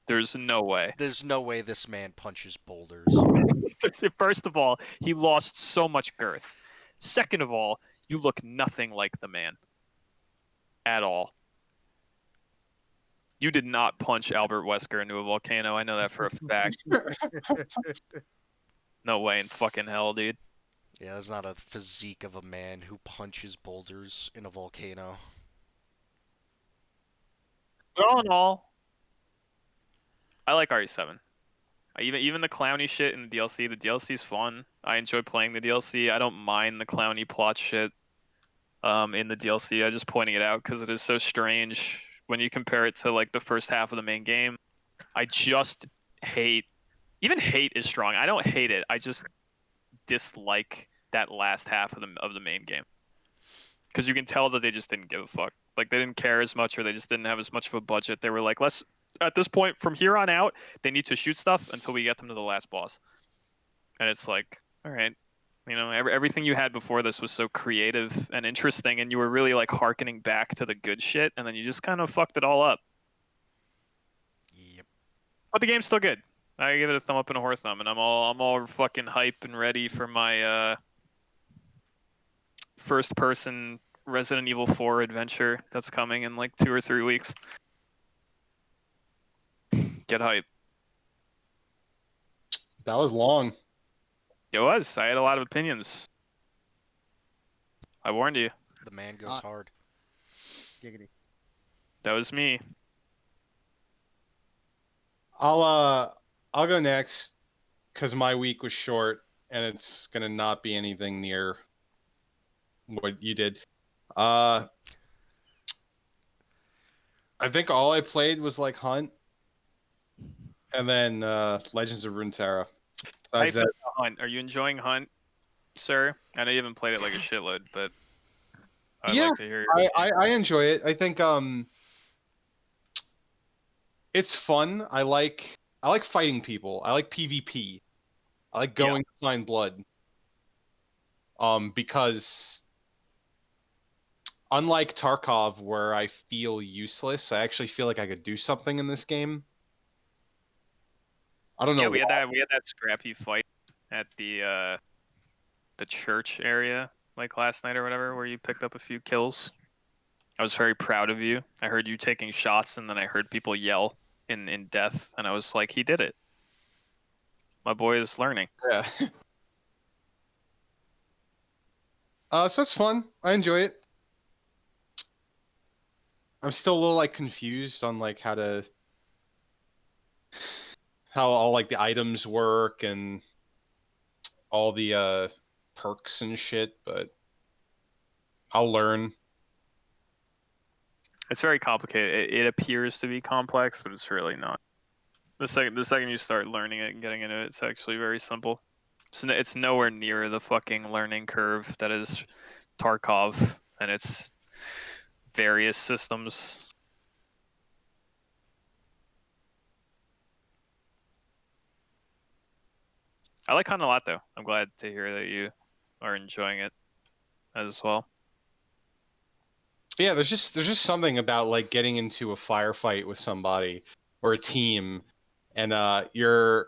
There's no way." There's no way this man punches boulders. First of all, he lost so much girth. Second of all, you look nothing like the man at all. You did not punch Albert Wesker into a volcano. I know that for a fact. No way in fucking hell, dude. Yeah, that's not a physique of a man who punches boulders in a volcano. But all in all, I like RE7. Even the clowny shit in the DLC. The DLC's fun. I enjoy playing the DLC. I don't mind the clowny plot shit in the DLC. I just pointing it out because it is so strange when you compare it to like the first half of the main game. I just hate. Even hate is strong. I don't hate it. I just dislike that last half of the main game because you can tell that they just didn't give a fuck. Like they didn't care as much, or they just didn't have as much of a budget. They were like, let's at this point from here on out, they need to shoot stuff until we get them to the last boss. And it's like, all right, everything you had before this was so creative and interesting, and you were really like harkening back to the good shit, and then you just kind of fucked it all up. Yep. But the game's still good. I give it a thumb up and a horse thumb, and I'm all fucking hype and ready for my first person Resident Evil 4 adventure that's coming in like 2 or 3 weeks. Get hype. That was long. It was. I had a lot of opinions. I warned you. The man goes hard. Giggity. That was me. I'll go next because my week was short and it's gonna not be anything near what you did. I think all I played was like Hunt, and then Legends of Runeterra. Hype Besides that, Hunt. Are you enjoying Hunt, sir? I know you haven't played it like a shitload, but I'd yeah, like to hear. I enjoy it. I think it's fun. I like fighting people. I like PvP. I like going to find blood. Because unlike Tarkov, where I feel useless, I actually feel like I could do something in this game. I don't know. Yeah, we had that scrappy fight at the church area like last night or whatever, where you picked up a few kills. I was very proud of you. I heard you taking shots, and then I heard people yell in death, and I was like, he did it. My boy is learning. Yeah. So it's fun. I enjoy it. I'm still a little like confused on like how all like the items work and all the perks and shit, but I'll learn. It's very complicated. It appears to be complex, but it's really not. The second you start learning it and getting into it, it's actually very simple. It's nowhere near the fucking learning curve that is Tarkov and its various systems. I like Hunt a lot, though. I'm glad to hear that you are enjoying it as well. Yeah, there's just something about like getting into a firefight with somebody or a team, and you're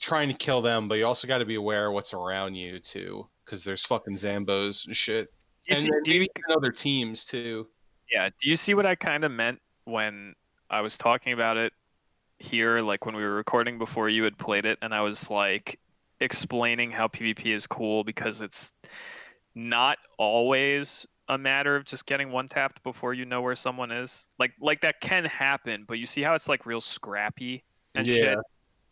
trying to kill them, but you also got to be aware of what's around you too, because there's fucking Zambos and shit, You and see, then maybe even other teams too. yeah, do you see what I kind of meant when I was talking about it here, like when we were recording before you had played it, and I was like explaining how PvP is cool because it's not always a matter of just getting one tapped before you know where someone is. Like that can happen, but you see how it's like real scrappy and Yeah, shit.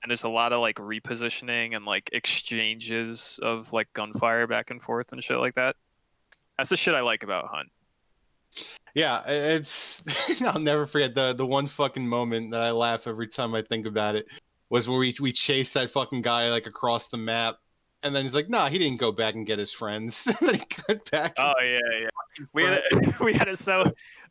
And there's a lot of like repositioning and like exchanges of like gunfire back and forth and shit like that. That's the shit I like about Hunt. yeah. It's I'll never forget the one fucking moment that I laugh every time I think about it was where we chased that fucking guy like across the map, and then he's like, "Nah, he didn't go back and get his friends." And then he got back. Oh yeah, yeah. We had a, we had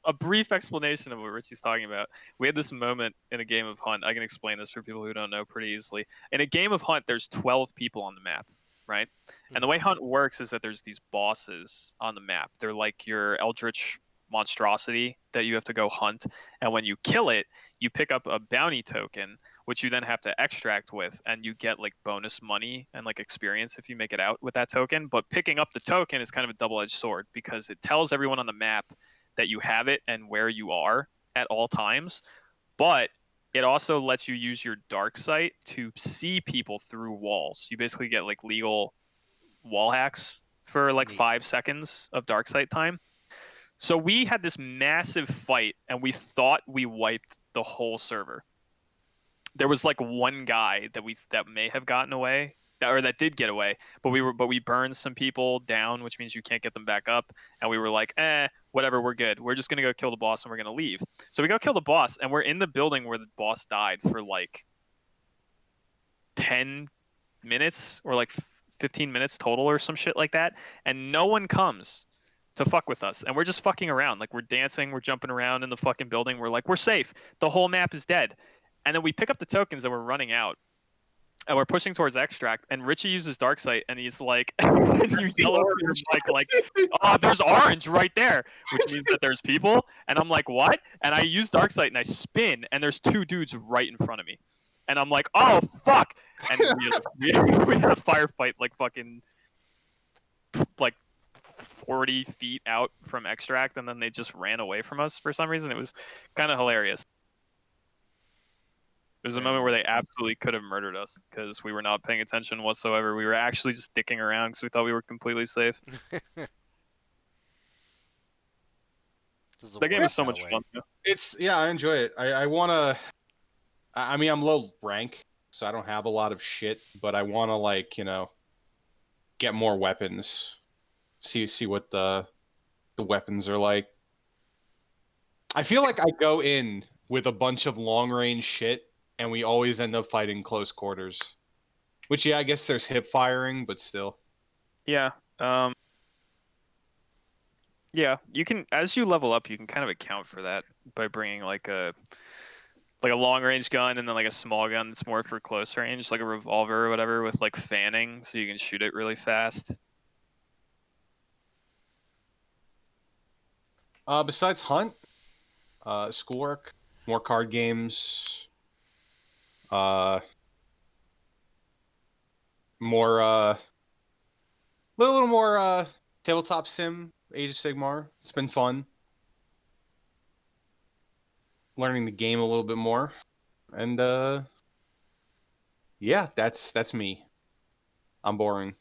a brief explanation of what Richie's talking about. We had this moment in a game of Hunt. I can explain this for people who don't know pretty easily. In a game of Hunt, there's 12 people on the map, right? And the way Hunt works is that there's these bosses on the map. They're like your eldritch monstrosity that you have to go hunt. And when you kill it, you pick up a bounty token, which you then have to extract with, and you get like bonus money and like experience if you make it out with that token. But picking up the token is kind of a double-edged sword because it tells everyone on the map that you have it and where you are at all times. But it also lets you use your dark sight to see people through walls. You basically get like legal wall hacks for like Neat. 5 seconds of dark sight time. So we had this massive fight and we thought we wiped the whole server. There was like one guy that may have gotten away that did get away, but we burned some people down, which means you can't get them back up. And we were like, whatever, we're good. We're just gonna go kill the boss and we're gonna leave. So we go kill the boss, and we're in the building where the boss died for like 10 minutes or like 15 minutes total or some shit like that, and no one comes to fuck with us, and we're just fucking around. Like we're dancing, we're jumping around in the fucking building. We're like, we're safe. The whole map is dead. And then we pick up the tokens and we're running out. And we're pushing towards extract, and Richie uses dark sight, and he's like, and you yell over your mic like, "Oh, there's orange right there," which means that there's people. And I'm like, "What?" And I use dark sight, and I spin, and there's two dudes right in front of me, and I'm like, "Oh fuck!" And we had a firefight like fucking like 40 feet out from extract, and then they just ran away from us for some reason. It was kind of hilarious. There was a moment where they absolutely could have murdered us because we were not paying attention whatsoever. We were actually just dicking around because we thought we were completely safe. That game is so much fun. It's I enjoy it. I wanna. I mean, I'm low rank, so I don't have a lot of shit, but I wanna like get more weapons. See what the weapons are like. I feel like I go in with a bunch of long range shit, and we always end up fighting close quarters. Which, yeah, I guess there's hip firing, but still. Yeah. Yeah, you can, as you level up, you can kind of account for that by bringing like a long range gun and then like a small gun that's more for close range, like a revolver or whatever with like fanning, so you can shoot it really fast. Besides Hunt, schoolwork, more card games, more little more tabletop sim, Age of Sigmar. It's been fun. Learning the game a little bit more. And yeah, that's me. I'm boring.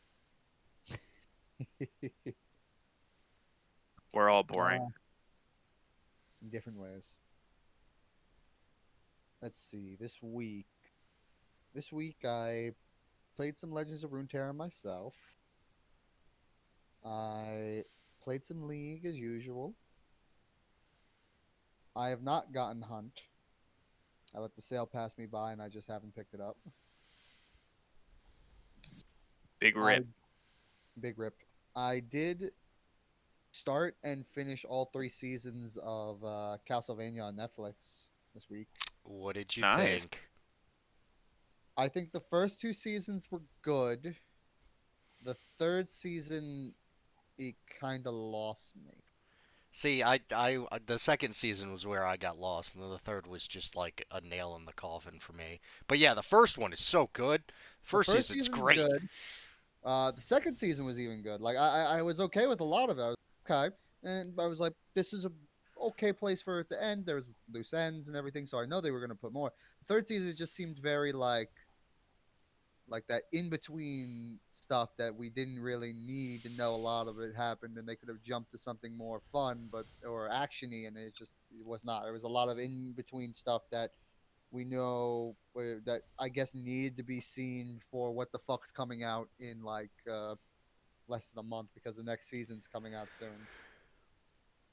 We're all boring. In different ways. Let's see. This week I played some Legends of Runeterra myself. I played some League as usual. I have not gotten Hunt. I let the sale pass me by and I just haven't picked it up. Big I rip. big rip. I did start and finish all 3 seasons of Castlevania on Netflix this week. What did you Nice. think? I think the first 2 seasons were good. The third season, it kind of lost me. See, the second season was where I got lost, and then the third was just like a nail in the coffin for me. But yeah, the first one is so good. The First first season's season's great. good. The second season was even good. Like I was okay with a lot of it. I was okay, and I was like, this is a okay place for it to end. There was loose ends and everything, so I know they were gonna put more. The third season just seemed very like that in between stuff that we didn't really need to know a lot of it happened, and they could have jumped to something more fun, but or actiony, and it was not. There was a lot of in between stuff that we know that I guess needed to be seen for what the fuck's coming out in like less than a month because the next season's coming out soon,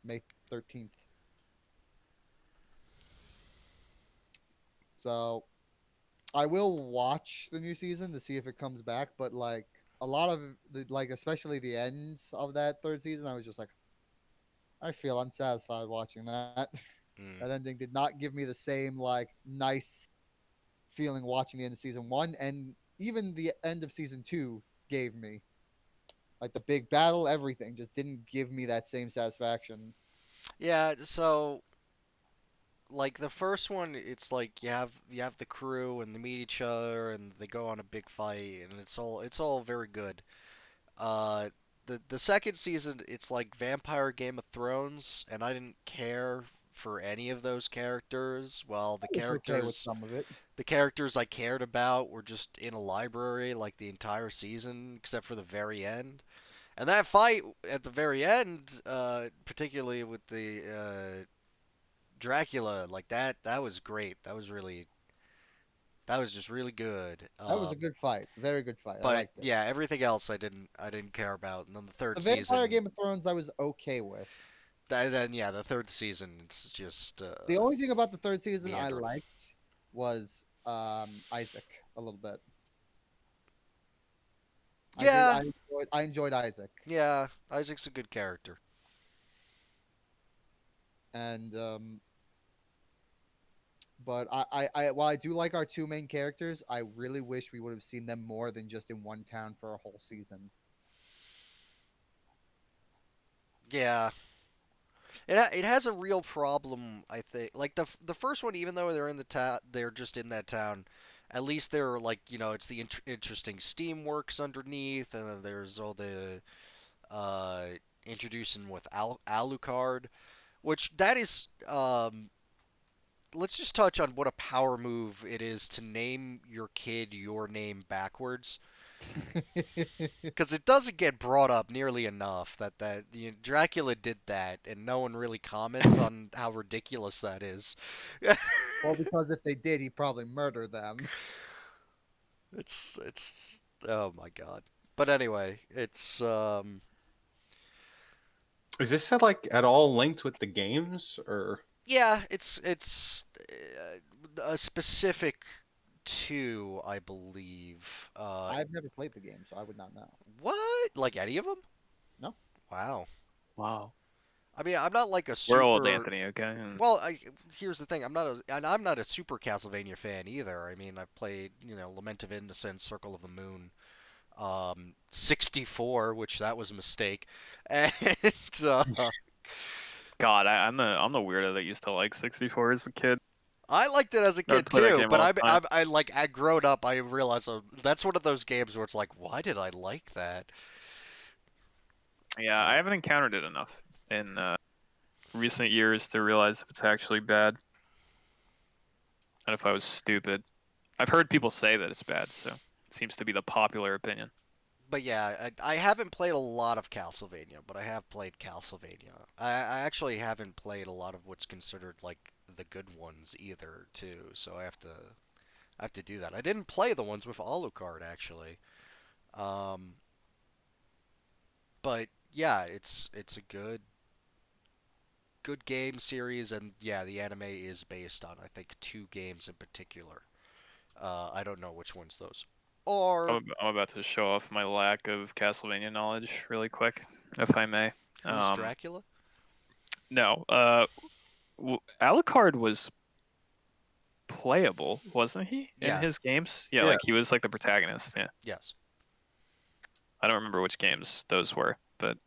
May 13th. So I will watch the new season to see if it comes back, but like a lot of the like especially the ends of that third season, I was just like, I feel unsatisfied watching that. Mm. That ending did not give me the same like nice feeling watching the end of season one, and even the end of season two gave me like the big battle, everything just didn't give me that same satisfaction. Yeah, so like the first one, it's like you have the crew and they meet each other and they go on a big fight and it's all very good. Uh, the second season, it's like Vampire Game of Thrones, and I didn't care for any of those characters. Well, I was okay with some of it. the characters I cared about were just in a library like the entire season, except for the very end. And that fight at the very end, particularly with the Dracula, like that was great. That was just really good. That was a good fight, very good fight. I But liked it. yeah, everything else I didn't care about. And then the third The Vampire season, Game of Thrones, I was okay with. then yeah, the third season, it's just The only thing about the third season I meandering. liked was Isaac a little bit. I did. Yeah, I enjoyed Isaac, yeah, Isaac's a good character. and but while I do like our two main characters, I really wish we would have seen them more than just in one town for a whole season. Yeah, it has a real problem, I think. Like the first one, even though they're in the town, they're just in that town. At least they're like it's the interesting steam works underneath, and then there's all the uh, introducing with Alucard, which that is. Let's just touch on what a power move it is to name your kid your name backwards, because it doesn't get brought up nearly enough that Dracula did that, and no one really comments on how ridiculous that is. Well, because if they did, he probably murdered them. It's oh my god. But anyway, it's Is this like at all linked with the games or? yeah, it's a specific two, I believe. I've never played the game, so I would not know. What? Like any of them? No, Wow. Wow. I mean, I'm not like a We're old, super. Anthony. Okay. Well, here's the thing. I'm not a super Castlevania fan either. I mean, I've played, Lament of Innocence, Circle of the Moon, 64, which that was a mistake, and God, I'm the weirdo that used to like 64 as a kid. I liked it as a I would kid play that too. game But all the time. I like I grown up. I realized that's one of those games where it's like, why did I like that? Yeah, I haven't encountered it enough in recent years to realize if it's actually bad and if I was stupid. I've heard people say that it's bad, so it seems to be the popular opinion. But yeah, I haven't played a lot of Castlevania, but I have played Castlevania. I actually haven't played a lot of what's considered like the good ones either, too. So I have to do that. I didn't play the ones with Alucard actually, um, but yeah, it's a good game series, and yeah, the anime is based on I think two games in particular. I don't know which ones those are. I'm about to show off my lack of Castlevania knowledge really quick, if I may. Who's Dracula? No, Alucard was playable, wasn't he, in Yeah. his games? Yeah, Yeah. like he was like the protagonist. Yeah, Yes. I don't remember which games those were, but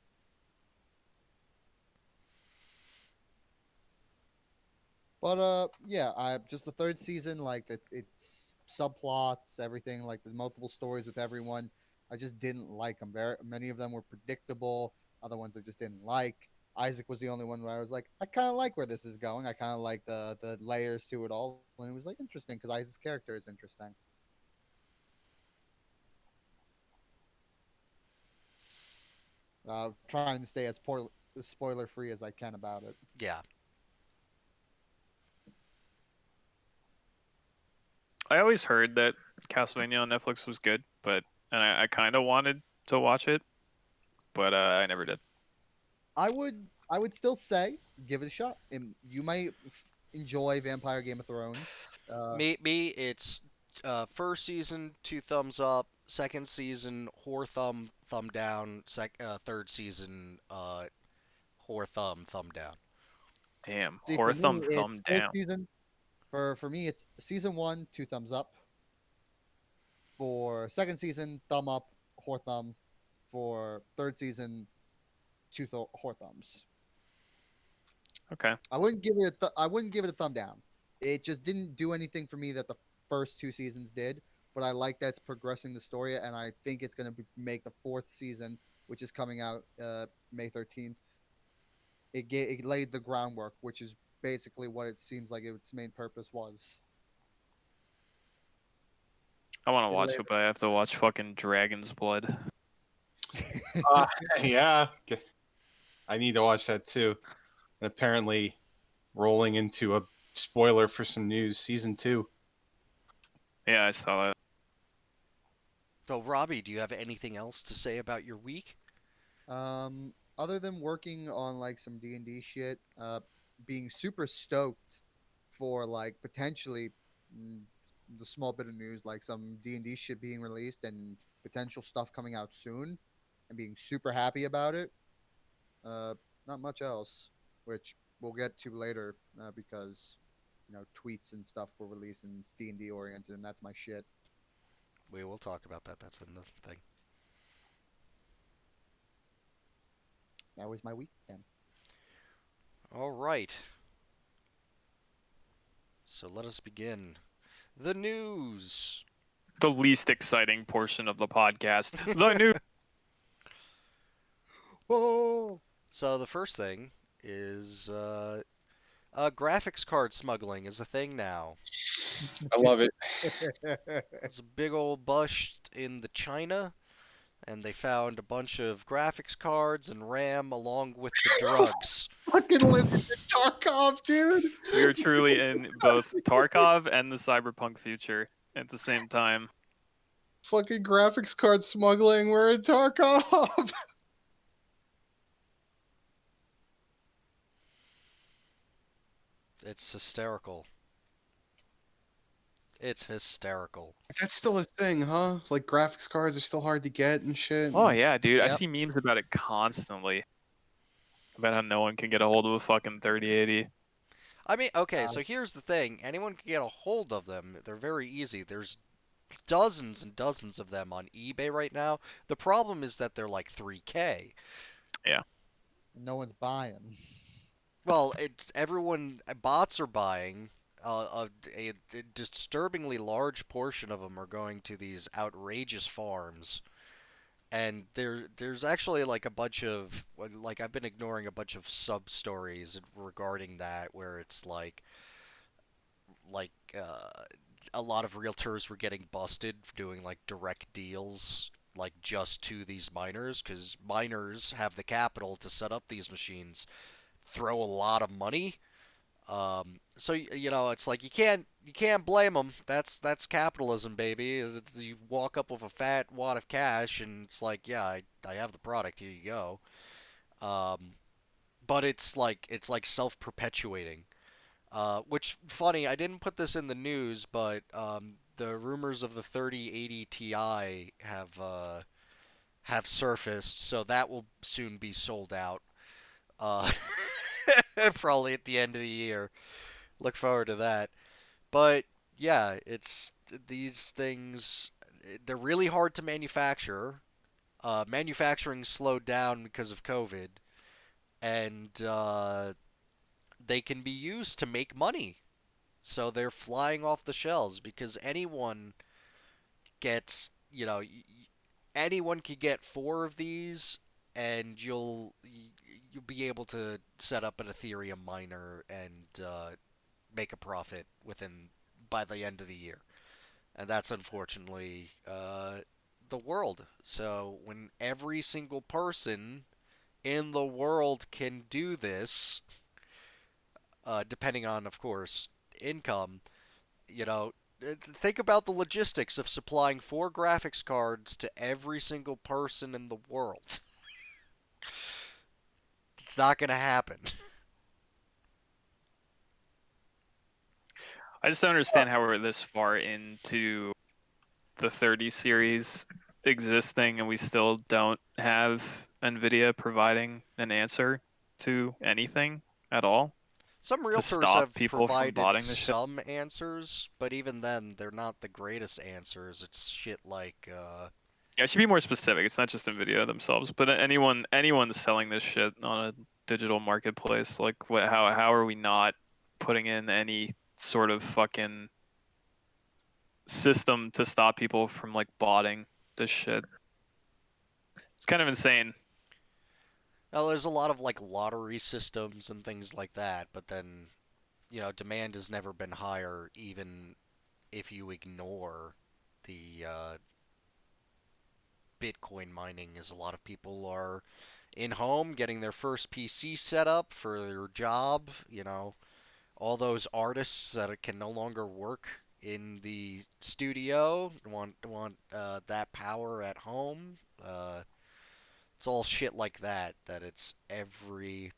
But yeah, I just the third season, like it's subplots, everything, like the multiple stories with everyone. I just didn't like them. Very many of them were predictable. Other ones I just didn't like. Isaac was the only one where I was like, I kind of like where this is going. I kind of like the layers to it all, and it was like interesting because Isaac's character is interesting. Trying to stay as spoiler free as I can about it. Yeah. I always heard that Castlevania on Netflix was good, but and I kind of wanted to watch it, but I never did. I would still say give it a shot. And you might enjoy Vampire Game of Thrones. Me, it's first season 2 thumbs up, second season thumb down, third season whore thumb down. Damn, See, for me, Horatham thumb it's first down. season. For me, it's season one, 2 thumbs up. For second season, thumb up, whore thumb. For third season, whore thumbs. Okay, I wouldn't give it a thumb down. It just didn't do anything for me that the first 2 seasons did. But I like that it's progressing the story, and I think it's going to make the fourth season, which is coming out May 13th. It laid the groundwork, which is basically what it seems like its main purpose was. I want to It watch laid. it, but I have to watch fucking Dragon's Blood. Uh, yeah, I need to watch that too. And apparently, rolling into a spoiler for some news, season 2. Yeah, I saw that. So, Robbie, do you have anything else to say about your week? Other than working on like some D&D shit, being super stoked for like potentially mm, the small bit of news, like some D&D shit being released and potential stuff coming out soon, and being super happy about it. Uh, Not much else, which we'll get to later because tweets and stuff were released and it's D&D oriented, and that's my shit. We will talk about that. That's another thing. That was my weekend. All right. So let us begin. The news. The least exciting portion of the podcast. The new. Oh, So the first thing is graphics card smuggling is a thing now. I love it. It's a big old bust in the China, and they found a bunch of graphics cards and RAM along with the drugs. Fucking living in Tarkov, dude. We are truly in both Tarkov and the cyberpunk future at the same time. Fucking graphics card smuggling. We're in Tarkov. It's hysterical. It's hysterical. That's still a thing, huh? Like graphics cards are still hard to get and shit. Oh yeah, dude. I Yep. see memes about it constantly. About how no one can get a hold of a fucking 3080. I mean, okay, uh, so here's the thing. Anyone can get a hold of them. They're very easy. There's dozens and dozens of them on eBay right now. The problem is that they're like 3K. Yeah. no one's buying. Well, it's everyone bots are buying. A disturbingly large portion of them are going to these outrageous farms, and there's actually like a bunch of like I've been ignoring a bunch of sub stories regarding that where it's like a lot of realtors were getting busted for doing like direct deals like just to these miners because miners have the capital to set up these machines, throw a lot of money. So it's like you can't blame them. That's capitalism, baby. You walk up with a fat wad of cash, and it's like, yeah, I have the product. Here you go. Um, but it's like self-perpetuating. Which funny, I didn't put this in the news, but the rumors of the 3080 Ti have surfaced, so that will soon be sold out. Uh, probably at the end of the year. Look forward to that. But yeah, it's these things. They're really hard to manufacture. Manufacturing slowed down because of COVID, and they can be used to make money. So they're flying off the shelves because anyone gets, anyone can get 4 of these, and you'll be able to set up an Ethereum miner and make a profit within by the end of the year. And that's unfortunately the world. So when every single person in the world can do this, depending on, of course, income, think about the logistics of supplying 4 graphics cards to every single person in the world. It's not going to happen. I just don't understand how we're this far into the 30 series existing and we still don't have NVIDIA providing an answer to anything at all Some to realtors stop have people from provided botting the shit. some answers, but even then, they're not the greatest answers. It's shit like, Yeah, it should be more specific. It's not just NVIDIA themselves, but anyone selling this shit on a digital marketplace, like how are we not putting in any sort of fucking system to stop people from like botting this shit? It's kind of insane. now there's a lot of like lottery systems and things like that, but then, demand has never been higher, even if you ignore the Bitcoin mining, as a lot of people are in home getting their first PC set up for their job. All those artists that can no longer work in the studio want that power at home. It's all shit like that. That it's every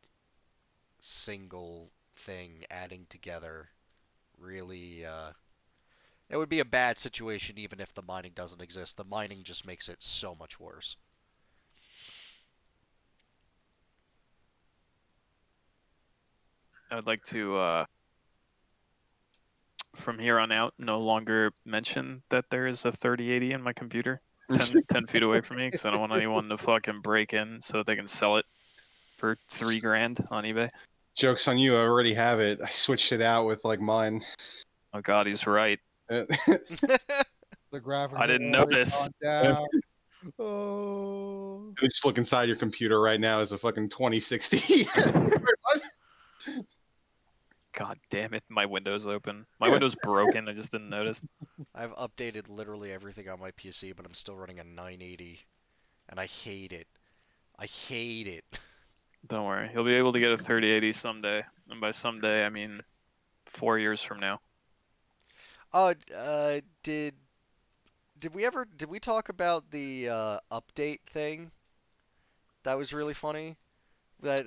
single thing adding together. Really, it would be a bad situation even if the mining doesn't exist. The mining just makes it so much worse. I would like to from here on out no longer mention that there is a 3080 in my computer 10 feet away from me because I don't want anyone to fucking break in so that they can sell it for $3,000 on eBay. Joke's on you. I already have it. I switched it out with like mine. Oh god, he's right. The graphics I have didn't already notice. gone down. Oh. Just look inside your computer right now is a fucking 2060. God damn it, my window's open. My window's broken, I just didn't notice. I've updated literally everything on my PC, but I'm still running a 980, and I hate it. I hate it. Don't worry, you'll be able to get a 3080 someday. And by someday, I mean 4 years from now. Oh, did we talk about the update thing? That was really funny. That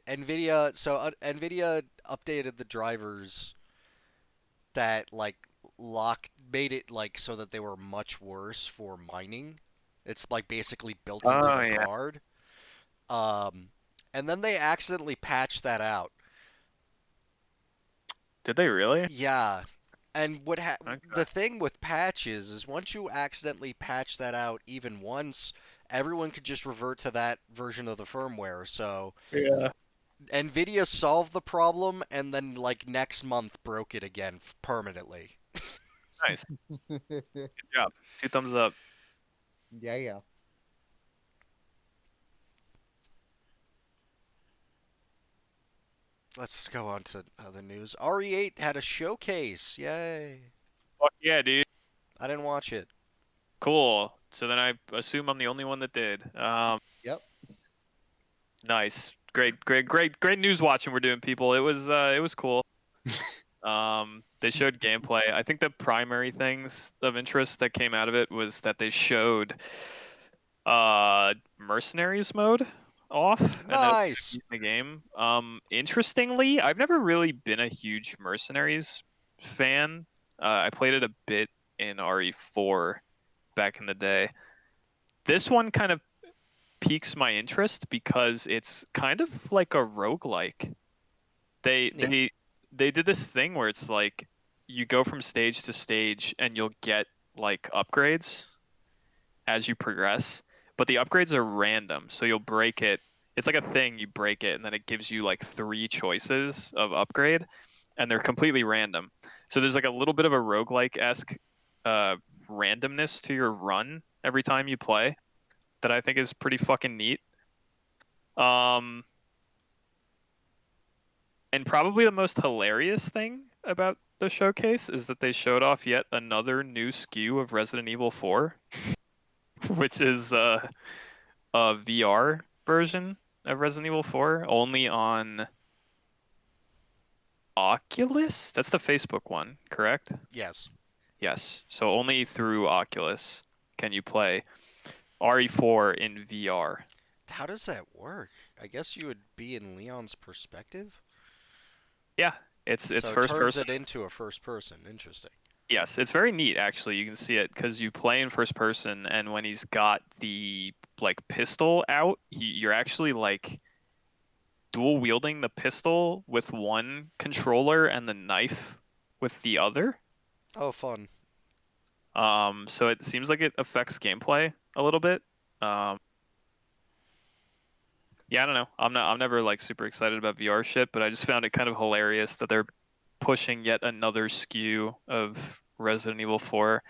Nvidia, Nvidia updated the drivers that like made it like so that they were much worse for mining. It's like basically built into Oh the yeah. card. Um, and then they accidentally patched that out. Did they really? Yeah. And the Okay. thing with patches is once you accidentally patch that out even once, everyone could just revert to that version of the firmware. So Yeah. Nvidia solved the problem and then like next month broke it again permanently. Nice. Good job. 2 thumbs up. Yeah, yeah. Let's go on to other news. RE8 had a showcase. Yay. Fuck yeah, dude. I didn't watch it. Cool. So then I assume I'm the only one that did. Yep. Nice. Great news watching we're doing, people. It was cool. They showed gameplay. I think the primary things of interest that came out of it was that they showed mercenaries mode off and that it was Nice. in the game. Interestingly, I've never really been a huge mercenaries fan. I played it a bit in RE4 back in the day. This one kind of piques my interest because it's kind of like a roguelike. They Neat. they they did this thing where it's like you go from stage to stage and you'll get like upgrades as you progress, but the upgrades are random. So you'll break it It's like a thing, you break it, and then it gives you like 3 choices of upgrade, and they're completely random. So there's like a little bit of a roguelike-esque randomness to your run every time you play that I think is pretty fucking neat. Um, and probably the most hilarious thing about the showcase is that they showed off yet another new SKU of Resident Evil 4, which is a VR version of Resident Evil 4 only on Oculus? That's the Facebook one, correct? Yes. Yes. So only through Oculus can you play RE4 in VR. How does that work? I guess you would be in Leon's perspective? Yeah, it's So it first turns person. it into a first person. Interesting. Yes, it's very neat actually. You can see it because you play in first person, and when he's got the like pistol out, you're actually like dual wielding the pistol with one controller and the knife with the other. Oh, fun. So it seems like it affects gameplay a little bit. Um, yeah, I don't know. I'm never like super excited about VR shit, but I just found it kind of hilarious that they're pushing yet another SKU of Resident Evil 4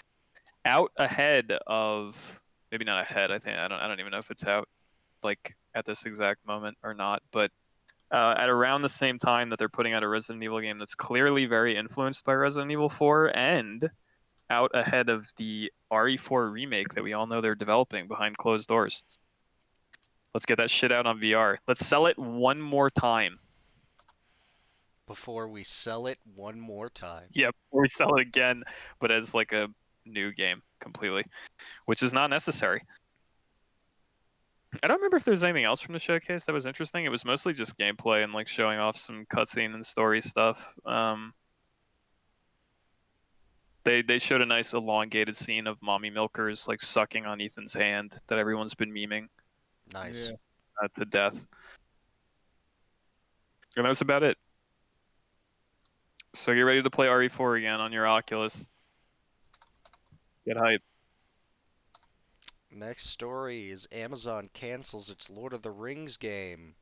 out ahead of, maybe not ahead. I don't even know if it's out like at this exact moment or not, but at around the same time that they're putting out a Resident Evil game that's clearly very influenced by Resident Evil 4 and out ahead of the RE4 remake that we all know they're developing behind closed doors. Let's get that shit out on VR. Let's sell it one more time. Before we sell it one more time. Yeah, before we sell it again, but as like a new game completely, which is not necessary. I don't remember if there's anything else from the showcase that was interesting. It was mostly just gameplay and like showing off some cutscene and story stuff. They showed a nice elongated scene of mommy milkers like sucking on Ethan's hand that everyone's been memeing Nice. to death. And that's about it. So get ready to play RE4 again on your Oculus. Get hype. Next story is Amazon cancels its Lord of the Rings game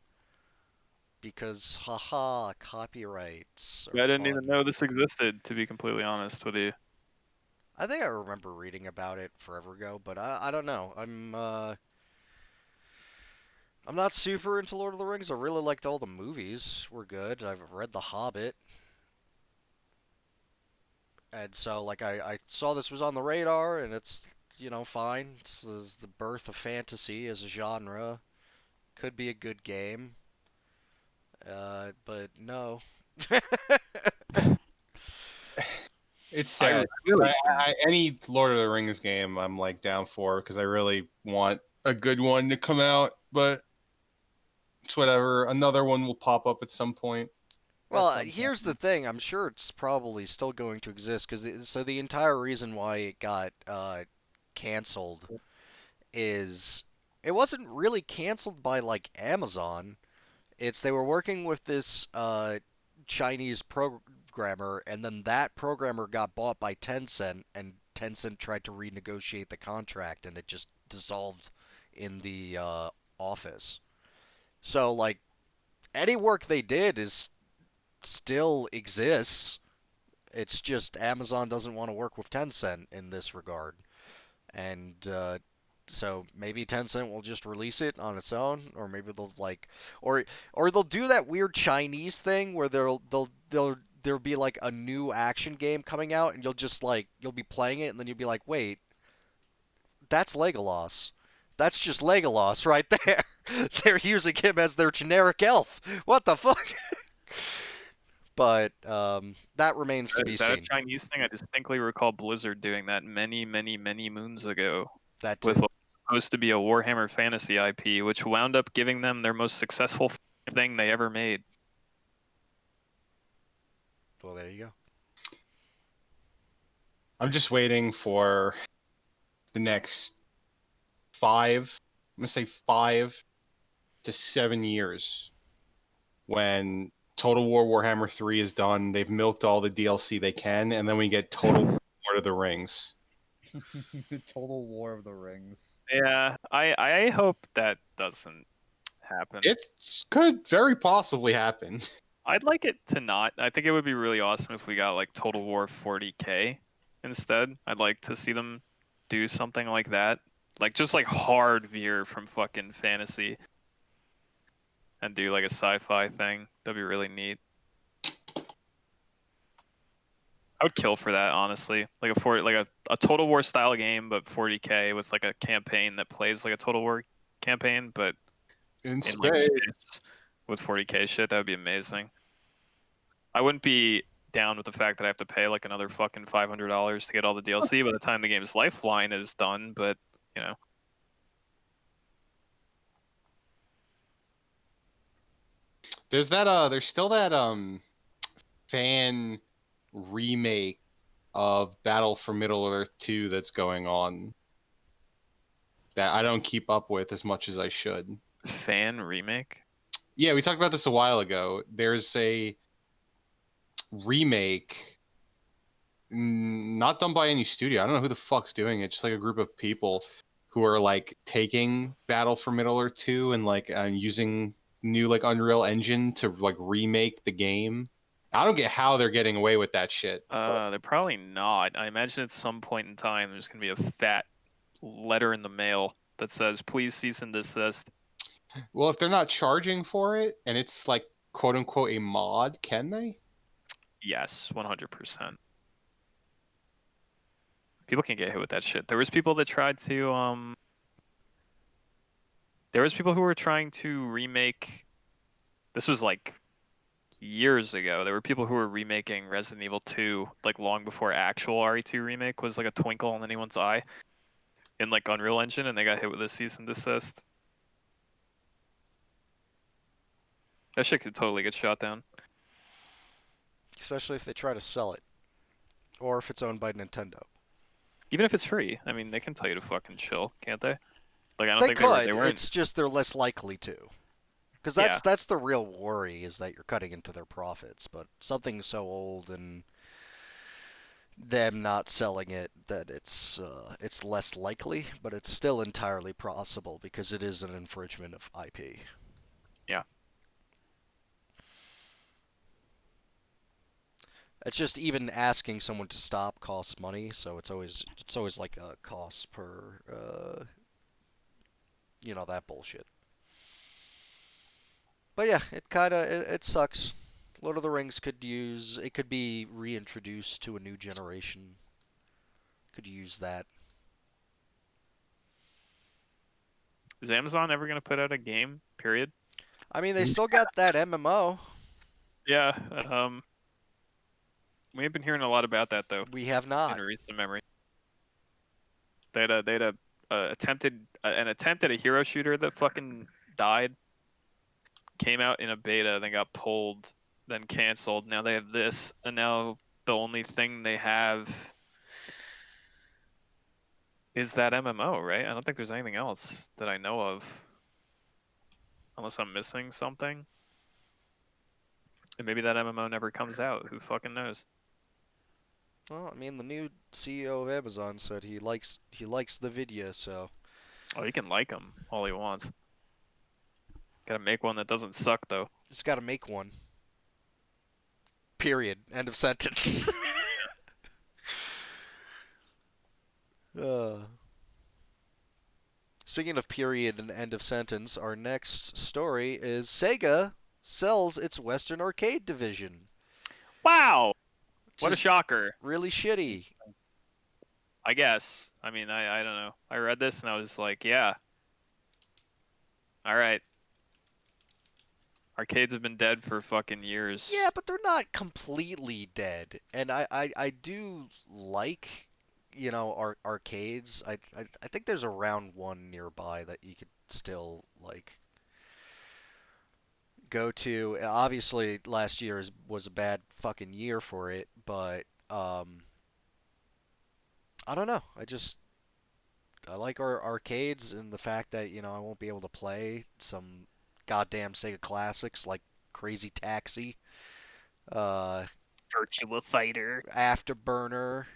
because, haha, copyrights I are didn't even fun. know this existed, to be completely honest with you. I think I remember reading about it forever ago, but I don't know. I'm not super into Lord of the Rings. I really liked all the movies. Were good. I've read The Hobbit. And so like I saw this was on the radar and it's fine. This is the birth of fantasy as a genre. Could be a good game. But no. It's I sad. 'Cause really any Lord of the Rings game, I'm like down for because I really want a good one to come out. But it's whatever. Another one will pop up at some point. At Well, some point. here's the thing. I'm sure it's probably still going to exist because so the entire reason why it got canceled is it wasn't really canceled by like Amazon. It's they were working with this Chinese programmer, and then that programmer got bought by Tencent, and Tencent tried to renegotiate the contract, and it just dissolved in the office. So, like, any work they did is still exists. It's just Amazon doesn't want to work with Tencent in this regard, and so maybe Tencent will just release it on its own, or maybe they'll like, or they'll do that weird Chinese thing where there'll be like a new action game coming out, and you'll be playing it, and then you'll be like, wait, that's Legolas. That's just Legolas right there. They're using him as their generic elf. What the fuck? But that remains to be is that a seen. Chinese thing? I distinctly recall Blizzard doing that many, many, many moons ago That with too. what was supposed to be a Warhammer Fantasy IP, which wound up giving them their most successful thing they ever made. Well, there you go. I'm just waiting for the next 5. I'm gonna say 5 to 7 years when Total War Warhammer 3 is done. They've milked all the DLC they can, and then we get Total Lord of the Rings. The Total War of the Rings. Yeah, I hope that doesn't happen. It could very possibly happen. I'd like it to not. I think it would be really awesome if we got like Total War 40K instead. I'd like to see them do something like that. Like just like hard veer from fucking fantasy and do like a sci-fi thing. That'd be really neat. I would kill for that, honestly. Like a Total War style game, but 40K with like a campaign that plays like a Total War campaign, but In in like space. space with 40K shit. That would be amazing. I wouldn't be down with the fact that I have to pay like another fucking $500 to get all the DLC by the time the game's lifeline is done, but you know. There's still that fan remake of Battle for Middle Earth 2 that's going on that I don't keep up with as much as I should. Fan remake? Yeah, we talked about this a while ago. There's a remake not done by any studio. I don't know who the fuck's doing it. Just like a group of people who are like taking Battle for Middle Earth 2 and like using new like Unreal Engine to like remake the game. I don't get how they're getting away with that shit. They're probably not. I imagine at some point in time there's gonna be a fat letter in the mail that says please cease and desist. Well, if they're not charging for it and it's like quote unquote a mod, can they? Yes, 100%. People can get hit with that shit. There was people that tried to there was people who were trying to remake. This was like years ago. There were people who were remaking Resident Evil 2 like long before actual RE2 remake was like a twinkle in anyone's eye in like Unreal Engine, and they got hit with a cease and desist. That shit could totally get shot down. Especially if they try to sell it, or if it's owned by Nintendo. Even if it's free, I mean, they can tell you to fucking chill, can't they? Like I don't They think could. they weren't. It's just they're less likely to. Because Yeah, that's the real worry, is that you're cutting into their profits. But something so old and them not selling it, that it's less likely, but it's still entirely possible because it is an infringement of IP. yeah. It's just even asking someone to stop costs money, so it's always like a cost per that bullshit. But yeah, it sucks. Lord of the Rings could be reintroduced to a new generation. Could use that. Is Amazon ever gonna put out a game? Period. I mean, they still got that MMO. Yeah. We have been hearing a lot about that though We have in not. recent memory. They had attempted an attempt at a hero shooter that fucking died. Came out in a beta, then got pulled, then canceled. Now they have this, and now the only thing they have is that MMO, right? I don't think there's anything else that I know of, unless I'm missing something. And maybe that MMO never comes out. Who fucking knows? Well, I mean, the new CEO of Amazon said he likes the video, so Oh, he can like them all he wants. Gotta make one that doesn't suck though. just got to make one. Period. End of sentence. uh. Speaking of period and end of sentence, our next story is Sega sells its Western arcade division. Wow! Which What a is shocker. really shitty. I guess. I mean, I don't know. I read this and I was like, yeah. All right. Arcades have been dead for fucking years. Yeah, but they're not completely dead. And I do like, arcades. I think there's around one nearby that you could still, like, go to. Obviously, last year was a bad fucking year for it, but I don't know. I like our arcades and the fact that I won't be able to play some goddamn Sega classics like Crazy Taxi, uh, Virtua Fighter. Afterburner,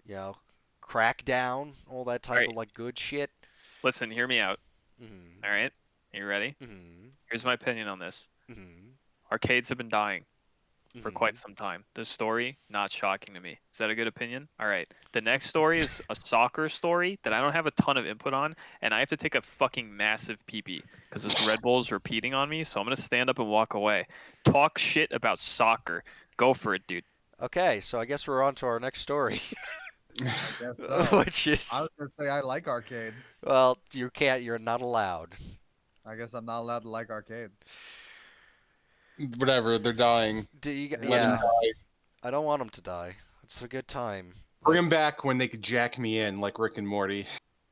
you know, Crackdown, all that All type right. of like good shit. Listen, hear me out. Mm. All right. You ready? Mm-hmm. Here's my opinion on this. Mm-hmm. Arcades have been dying for Mm-hmm. quite some time. The story, not shocking to me. Is that a good opinion? All right. The next story is a soccer story that I don't have a ton of input on, and I have to take a fucking massive pee-pee because this Red Bull is repeating on me, so I'm going to stand up and walk away. Talk shit about soccer. Go for it, dude. Okay, so I guess we're on to our next story, I guess so. which I is, was gonna say I like arcades. well, you can't. You're not allowed. I guess I'm not allowed to like arcades. Whatever, they're dying. Do you? Yeah, Let them Yeah, die. I don't want them to die. It's a good time. Bring Like, them back when they could jack me in, like Rick and Morty.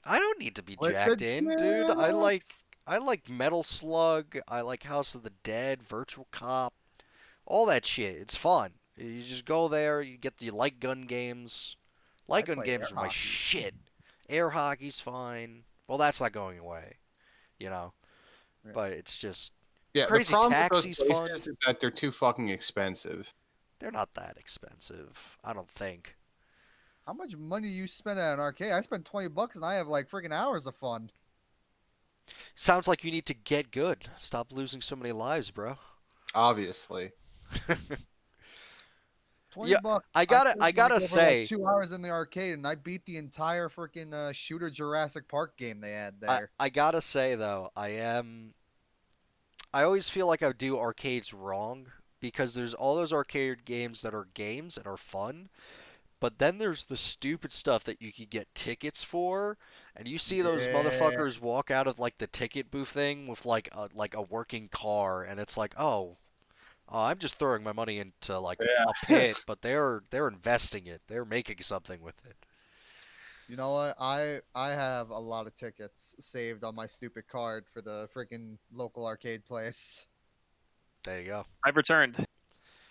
I don't need to be with jacked the in, dude. jets. I like Metal Slug. I like House of the Dead, Virtual Cop, all that shit. It's fun. You just go there. You get the light gun games. I Light gun play air games are my hockey. shit. Air hockey's fine. Well, that's not going away, you know. Yeah. But it's just Yeah, the Crazy problem with those Taxi's fun. places is that they're too fucking expensive. They're not that expensive, I don't think. How much money you spend at an arcade? I spent $20 and I have like freaking hours of fun. Sounds like you need to get good. Stop losing so many lives, bro. Obviously. 20 Yeah, bucks. I spent, gotta like, over like say, 2 hours in the arcade and I beat the entire freaking shooter Jurassic Park game they had there. I gotta say though, I always feel like I do arcades wrong because there's all those arcade games that are games and are fun, but then there's the stupid stuff that you could get tickets for, and you see those Yeah, motherfuckers walk out of like the ticket booth thing with like a working car, and it's like, I'm just throwing my money into like a Yeah. pit, but they're investing it. They're making something with it. you know what? I have a lot of tickets saved on my stupid card for the freaking local arcade place. There you go. I've returned.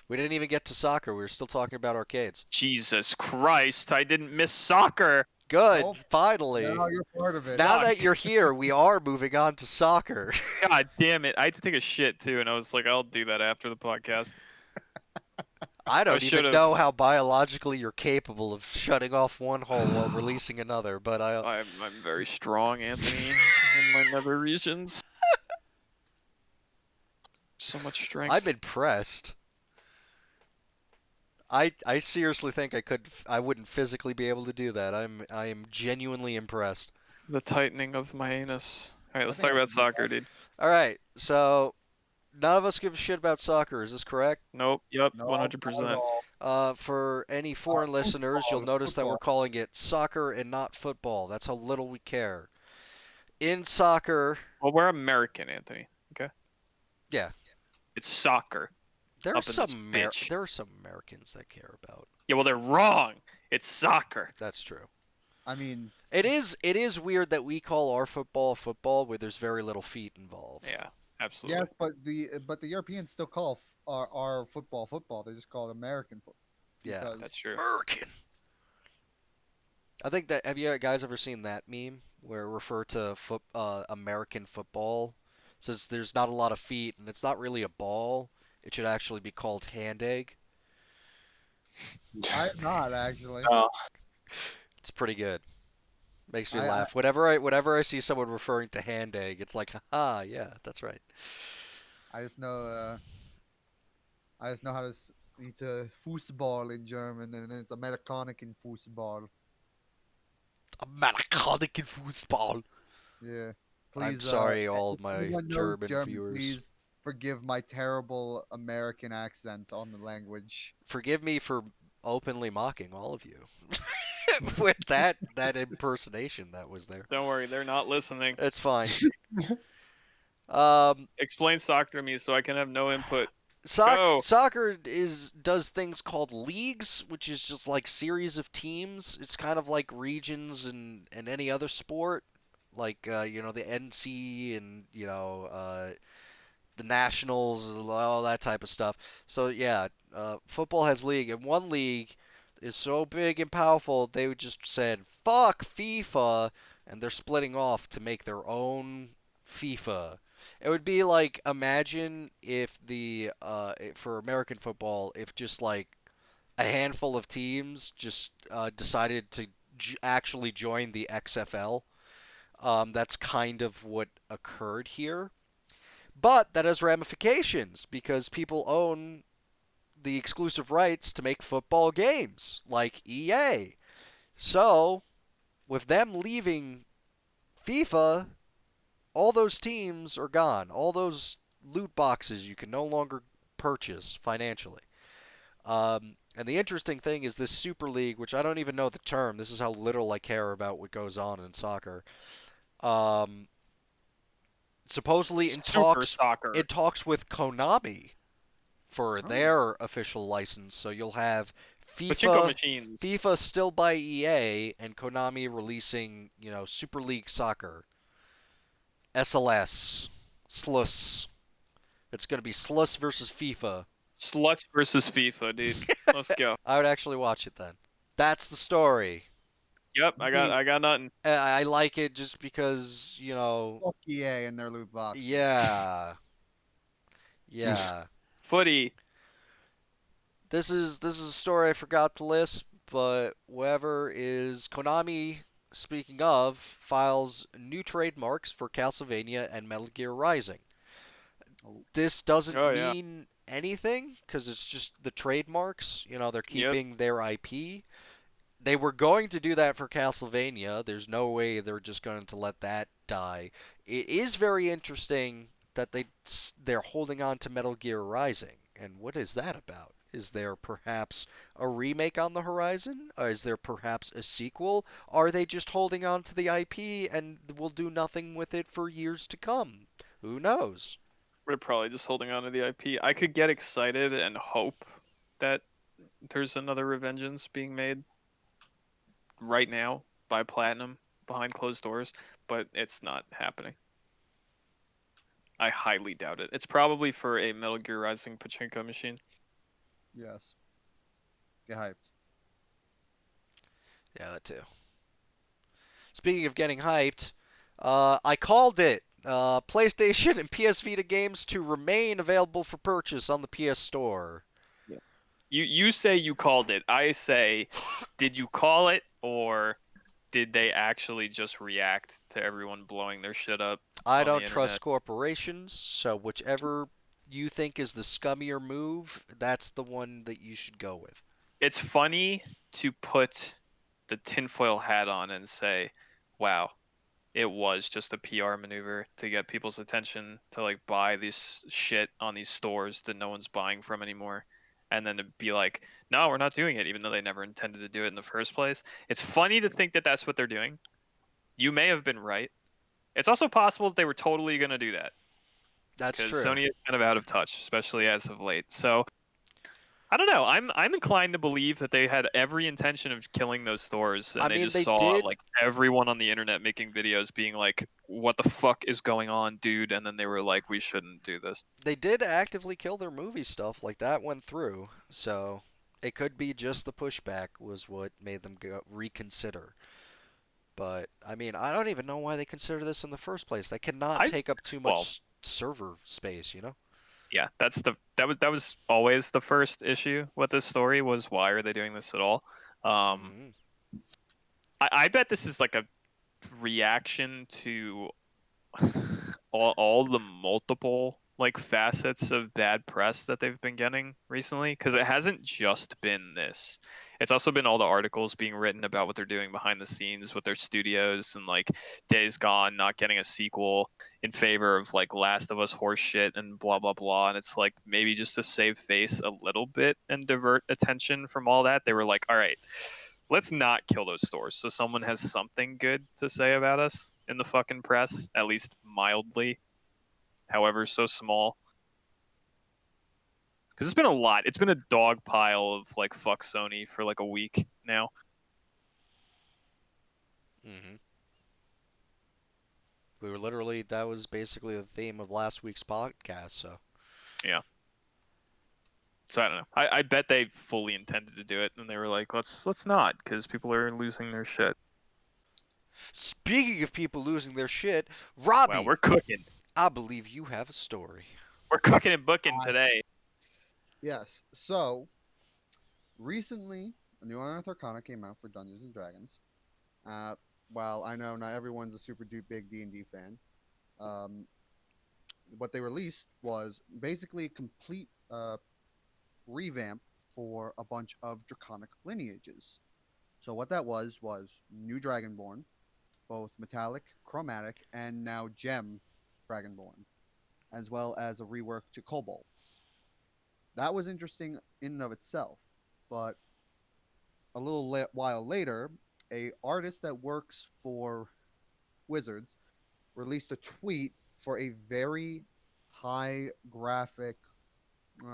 We didn't even get to soccer. We were still talking about arcades. Jesus Christ, I didn't miss soccer. Good, Nope. finally. Now you're part of it. Now God. that you're here, we are moving on to soccer. God damn it. I had to take a shit too, and I was like, I'll do that after the podcast. I don't even should've. know how biologically you're capable of shutting off one hole while releasing another, but I'm very strong, Anthony, in my nether regions. So much strength. I'm impressed. I seriously think I wouldn't physically be able to do that. I am genuinely impressed. The tightening of my anus. All right, let's think talk I about can do soccer, dude. All right, so none of us give a shit about soccer. Is this correct? Nope. Yep. No, not at 100%. all. For any foreign listeners, you'll notice that we're Football. calling it soccer and not football. That's how little we care. In soccer, Well, we're American, Anthony. Okay. yeah, It's soccer. there are Up in this some bitch. there are some Americans that care about. Yeah, well, they're wrong. It's soccer. That's true. I mean, It is weird that we call our football where there's very little feet involved. Yeah, absolutely. yes, but the Europeans still call our football. They just call it American football. Yeah, Because That's true. American. I think that have you guys ever seen that meme where it refer to American football? Since there's not a lot of feet and it's not really a ball, it should actually be called hand egg. I'm not actually. Oh, It's pretty good. Makes me I- laugh. Whenever I see someone referring to hand egg, it's like, haha, yeah, that's right. I just know. I just know how to. It's a football in German, and then it's Amerikanik football. Amerikanische Fußball. Yeah. I'm Please. sorry, all if my anyone knows German viewers. Please forgive my terrible American accent on the language. Forgive me for openly mocking all of you with that impersonation that was there. Don't worry, they're not listening. It's fine. Explain soccer to me so I can have no input. Go. Soccer does things called leagues, which is just like series of teams. It's kind of like regions and any other sport, like the NC and the Nationals, all that type of stuff. So yeah, football has league, and one league is so big and powerful they just said fuck FIFA, and they're splitting off to make their own FIFA. It would be like, imagine if for American football, if just like a handful of teams just decided to actually join the XFL. That's kind of what occurred here. But that has ramifications because people own the exclusive rights to make football games, like EA. So, with them leaving FIFA, all those teams are gone. All those loot boxes you can no longer purchase financially. And the interesting thing is this Super League, which I don't even know the term. This is how little I care about what goes on in soccer. Um, supposedly Super soccer. it talks with Konami for Oh. their official license. So you'll have Pachinko FIFA machines. FIFA still by EA and Konami releasing, Super League Soccer. SLS. SLUS. It's going to be SLUS versus FIFA. Sluts versus FIFA, dude. Let's go. I would actually watch it then. That's the story. Yep, I got nothing. I like it just because, Fuck EA and their loot boxes. yeah. Yeah. Footy. This is a story I forgot to list, but whatever is Konami, speaking of, files new trademarks for Castlevania and Metal Gear Rising. This doesn't Oh yeah. mean anything because it's just the trademarks. They're Yep. keeping their IP. They were going to do that for Castlevania. There's no way they're just going to let that die. It is very interesting that they're holding on to Metal Gear Rising. And what is that about? Is there perhaps a remake on the horizon? Or is there perhaps a sequel? Are they just holding on to the IP and will do nothing with it for years to come? Who knows? We're probably just holding on to the IP. I could get excited and hope that there's another Revengeance being made right now by Platinum behind closed doors, but it's not happening. I highly doubt it. It's probably for a Metal Gear Rising pachinko machine. Yes. Get hyped. Yeah, that too. Speaking of getting hyped, I called it. PlayStation and PS Vita games to remain available for purchase on the PS Store. Yeah. You say you called it. I say, did you call it or did they actually just react to everyone blowing their shit up I on the don't trust internet? corporations, so whichever you think is the scummier move, that's the one that you should go with. It's funny to put the tinfoil hat on and say, wow, it was just a PR maneuver to get people's attention to like buy this shit on these stores that no one's buying from anymore. And then to be like, no, we're not doing it, even though they never intended to do it in the first place. It's funny to think that that's what they're doing. You may have been right. It's also possible that they were totally going to do that That's because true. Sony is kind of out of touch, especially as of late. So I don't know. I'm inclined to believe that they had every intention of killing those stores, I and they mean, just they saw did like everyone on the internet making videos being like, "What the fuck is going on, dude?" And then they were like, "We shouldn't do this." they did actively kill their movie stuff, like that went through. So it could be just the pushback was what made them reconsider. But I mean, I don't even know why they consider this in the first place. They cannot I take up too well, much server space. yeah, that was always the first issue with this story was why are they doing this at all? Um, Hmm. I bet this is like a reaction to all the multiple like facets of bad press that they've been getting recently because it hasn't just been this. It's also been all the articles being written about what they're doing behind the scenes with their studios and like Days Gone not getting a sequel in favor of like Last of Us horse shit and blah blah blah. And it's like maybe just to save face a little bit and divert attention from all that, they were like, all right, let's not kill those stores so someone has something good to say about us in the fucking press, at least mildly, however so small. Because it's been a lot. It's been a dog pile of like fuck Sony for like a week now. Hmm. We were literally that was basically the theme of last week's podcast. So Yeah. So I don't know. I bet they fully intended to do it, and they were like, let's not, because people are losing their shit. speaking of people losing their shit, Wow, Robbie, we're cooking. I believe you have a story. We're cooking and booking today. Yes. So recently, a new Unearthed Arcana came out for Dungeons and Dragons. While I know not everyone's a super big D&D fan, um, what they released was basically a complete revamp for a bunch of draconic lineages. So what that was new Dragonborn, both metallic, chromatic, and now gem Dragonborn, as well as a rework to kobolds. That was interesting in and of itself, but a while later, a artist that works for Wizards released a tweet for a very high graphic,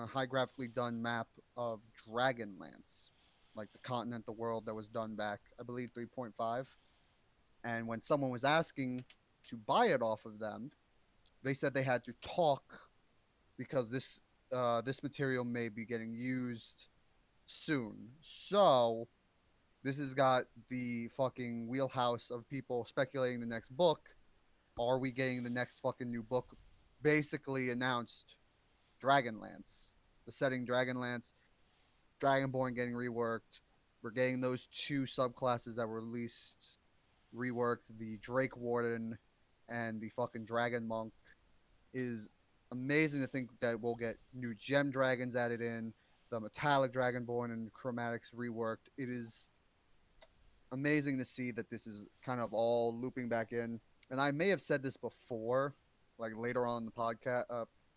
high graphically done map of Dragonlance, like the continent, the world that was done back, I believe, 3.5. And when someone was asking to buy it off of them, they said they had to talk because this material may be getting used soon. So this has got the fucking wheelhouse of people speculating the next book. Are we getting the next fucking new book? Basically announced Dragonlance, the setting Dragonlance, Dragonborn getting reworked. We're getting those two subclasses that were released reworked. The Drake Warden and the fucking Dragon Monk is amazing to think that we'll get new gem dragons added in, the metallic Dragonborn and chromatics reworked. It is amazing to see that this is kind of all looping back in. And I may have said this before, like later on in the podcast,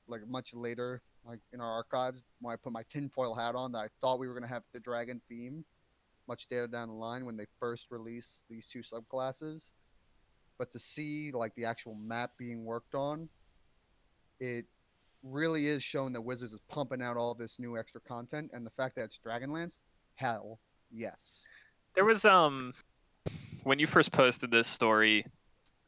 like much later, like in our archives, when I put my tinfoil hat on, that I thought we were gonna have the dragon theme much later down the line when they first released these two subclasses. But to see like the actual map being worked on, it really is showing that Wizards is pumping out all this new extra content, and the fact that it's Dragonlance, hell yes. There was when you first posted this story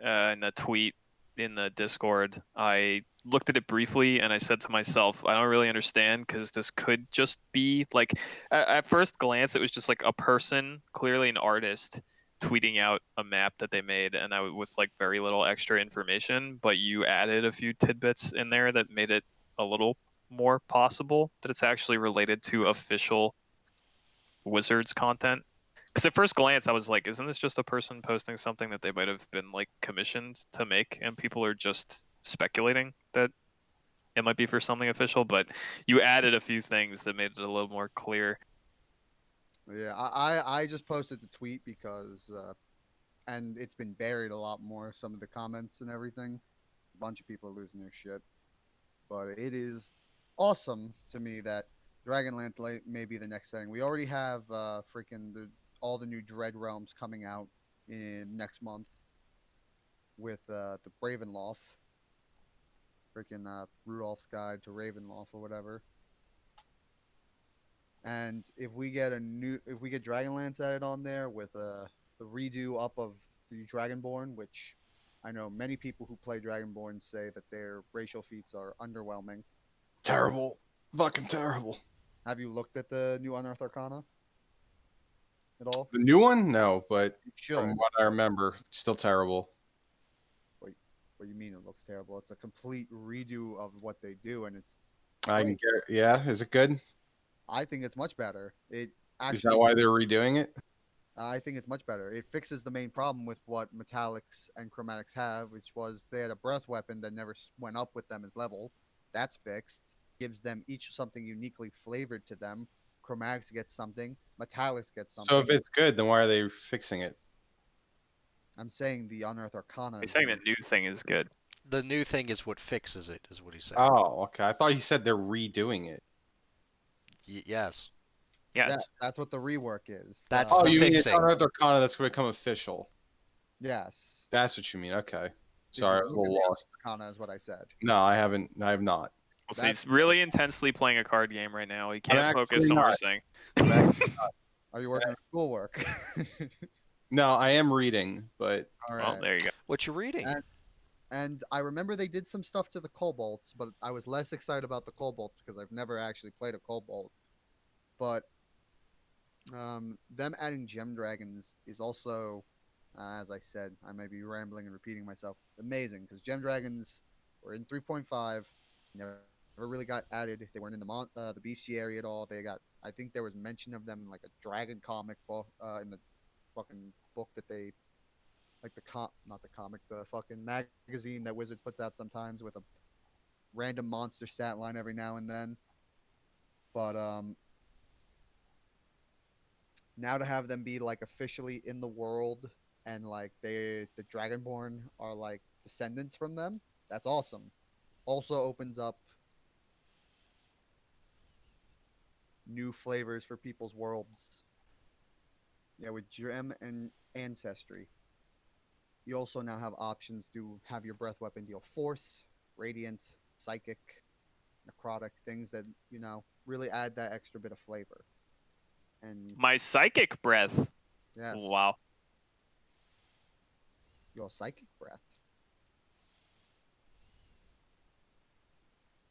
in a tweet in the Discord, I looked at it briefly and I said to myself, I don't really understand because this could just be like, at first glance, it was just like a person, clearly an artist, tweeting out a map that they made, and I with like very little extra information. But you added a few tidbits in there that made it a little more possible that it's actually related to official Wizards content. Because at first glance, I was like, isn't this just a person posting something that they might have been like commissioned to make, and people are just speculating that it might be for something official? But you added a few things that made it a little more clear. Yeah, I just posted the tweet because and it's been buried a lot more. Some of the comments and everything, a bunch of people are losing their shit. But it is awesome to me that Dragonlance may be the next setting. We already have freaking all the new Dread realms coming out in next month with the Ravenloft, freaking Rudolph's Guide to Ravenloft or whatever. And if we get Dragonlance added on there with the redo up of the Dragonborn, which I know many people who play Dragonborn say that their racial feats are underwhelming. Terrible. Fucking terrible. Have you looked at the new Unearthed Arcana at all? The new one? No, but You from should. what I remember, it's still terrible. What, what you mean it looks terrible? It's a complete redo of what they do, and it's I can great. get it. Yeah, is it good? I think it's much better. It Is that actually why they're redoing it? I think it's much better. It fixes the main problem with what metallics and chromatics have, which was they had a breath weapon that never went up with them as level. That's fixed. Gives them each something uniquely flavored to them. Chromatics get something. Metallics get So if something. it's good, then why are they fixing it? I'm saying the Unearthed Arcana He's is the saying new. the new thing is good. The new thing is what fixes it, is what he's saying. Oh, okay. I thought you said they're redoing it. Yes, Yeah, Yes. that's what the rework is. that's Oh, the you mean it's fixing. on Earth Arcana that's going to become official? Yes. That's what you mean. Okay. Did Sorry, you I was a look at little the lost. Arcana? Is what I said. No, I haven't. I have not. Well, see, That's he's really intensely playing a card game right now. He I'm can't actually focus on what we're not. saying. I'm actually, Are you working on schoolwork? no, I am reading, but All Well, right. there you go. What you reading? And I remember they did some stuff to the Kobolds, but I was less excited about the Kobolds because I've never actually played a Kobold. But them adding gem dragons is also, as I said, I may be rambling and repeating myself, amazing because gem dragons were in 3.5, never really got added. They weren't in the bestiary at all. They got, I think there was mention of them in like a dragon comic book, in the fucking book that they like not the comic, the fucking magazine that Wizards puts out sometimes with a random monster stat line every now and then. But now to have them be like officially in the world and like the Dragonborn are like descendants from them, that's awesome. Also opens up new flavors for people's worlds. Yeah, with Gem and Ancestry. You also now have options to have your breath weapon deal force, radiant, psychic, necrotic, things that, really add that extra bit of flavor. And My psychic breath. yes, Wow. your psychic breath.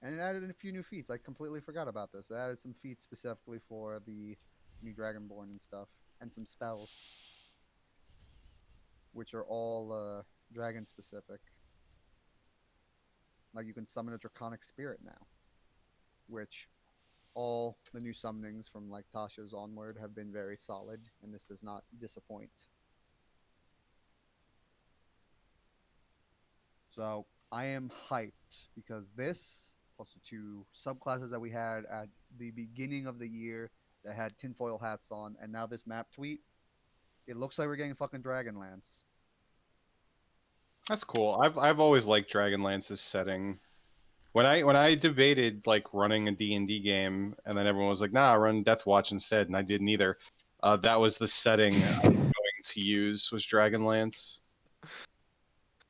And it added in a few new feats. I completely forgot about this. It added some feats specifically for the new Dragonborn and stuff, and some spells, which are all dragon specific. Like you can summon a draconic spirit now, which all the new summonings from like Tasha's onward have been very solid, and this does not disappoint. So I am hyped because this, plus the two subclasses that we had at the beginning of the year that had tinfoil hats on, and now this map tweet, it looks like we're getting fucking Dragonlance. That's cool. I've always liked Dragonlance's setting. When I debated like running a D&D game, and then everyone was like, "Nah, run Death Watch instead," and I didn't either. That was the setting I was going to use, was Dragonlance.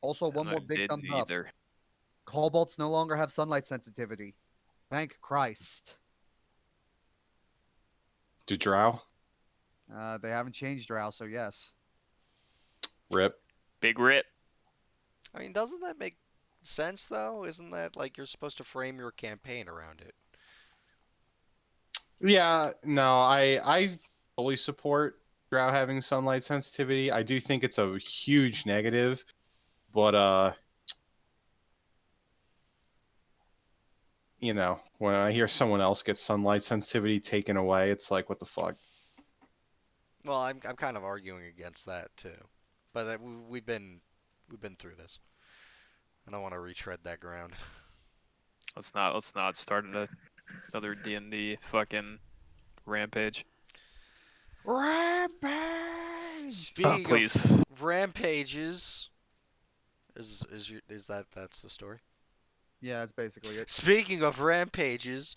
Also, one And I more big didn't thumbs up. either. Cobalts no longer have sunlight sensitivity. Thank Christ. Do Drow? They haven't changed Drow, so yes. Rip. Big rip. I mean, doesn't that make sense though? Isn't that like you're supposed to frame your campaign around it? Yeah, no, I fully support Drow having sunlight sensitivity. I do think it's a huge negative, but when I hear someone else get sunlight sensitivity taken away, it's like, what the fuck? Well, I'm kind of arguing against that too, but we've been through this. I don't want to retread that ground. Let's not start another D&D fucking rampage. Rampage! Speaking Please. of rampages, that's the story? Yeah, that's basically it. Speaking of rampages,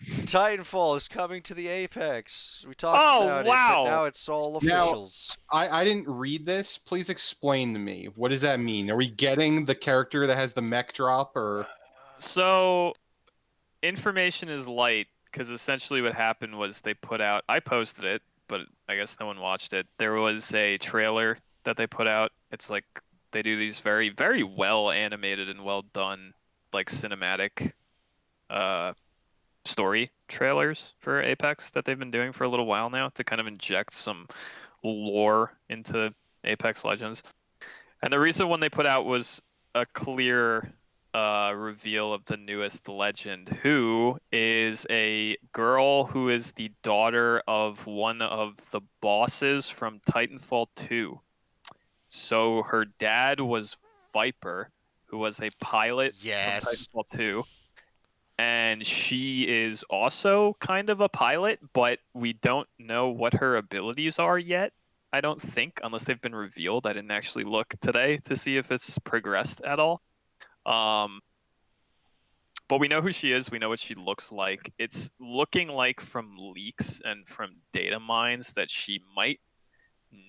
Titanfall is coming to the Apex. We talked Oh, about it, but wow. now it's all Now, officials. I didn't read this. Please explain to me. What does that mean? Are we getting the character that has the mech drop, or So, information is light, because essentially what happened was they put out, I posted it, but I guess no one watched it. There was a trailer that they put out. It's like they do these very, very well animated and well done, like cinematic story trailers for Apex that they've been doing for a little while now to kind of inject some lore into Apex Legends. And the recent one they put out was a clear reveal of the newest legend, who is a girl who is the daughter of one of the bosses from Titanfall 2. So her dad was Viper, who was a pilot from Yes. Titanfall 2. And she is also kind of a pilot, but we don't know what her abilities are yet. I don't think, unless they've been revealed. I didn't actually look today to see if it's progressed at all. But we know who she is. We know what she looks like. It's looking like from leaks and from data mines that she might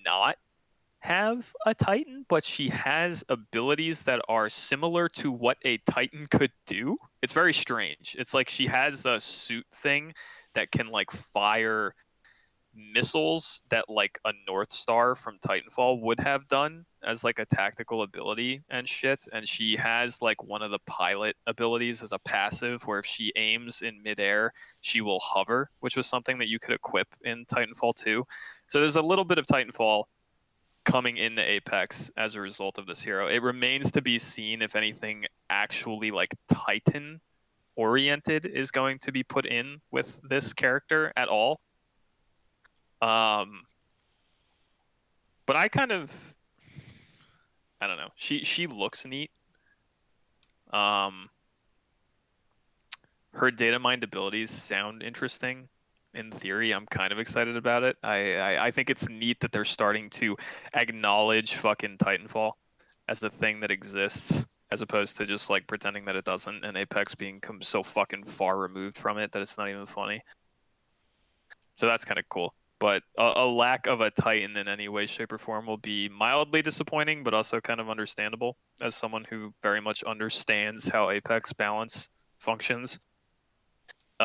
not have a Titan, but she has abilities that are similar to what a Titan could do. It's very strange. It's like she has a suit thing that can like fire missiles that like a North Star from Titanfall would have done as like a tactical ability and shit. And she has like one of the pilot abilities as a passive where if she aims in midair, she will hover, which was something that you could equip in Titanfall 2. So there's a little bit of Titanfall coming into Apex as a result of this hero. It remains to be seen if anything actually like Titan oriented is going to be put in with this character at all. But I don't know. She looks neat. Her data mined abilities sound interesting. In theory, I'm kind of excited about it. I think it's neat that they're starting to acknowledge fucking Titanfall as the thing that exists, as opposed to just like pretending that it doesn't, and Apex being so fucking far removed from it that it's not even funny. So that's kind of cool. But a lack of a Titan in any way, shape, or form will be mildly disappointing, but also kind of understandable as someone who very much understands how Apex balance functions. So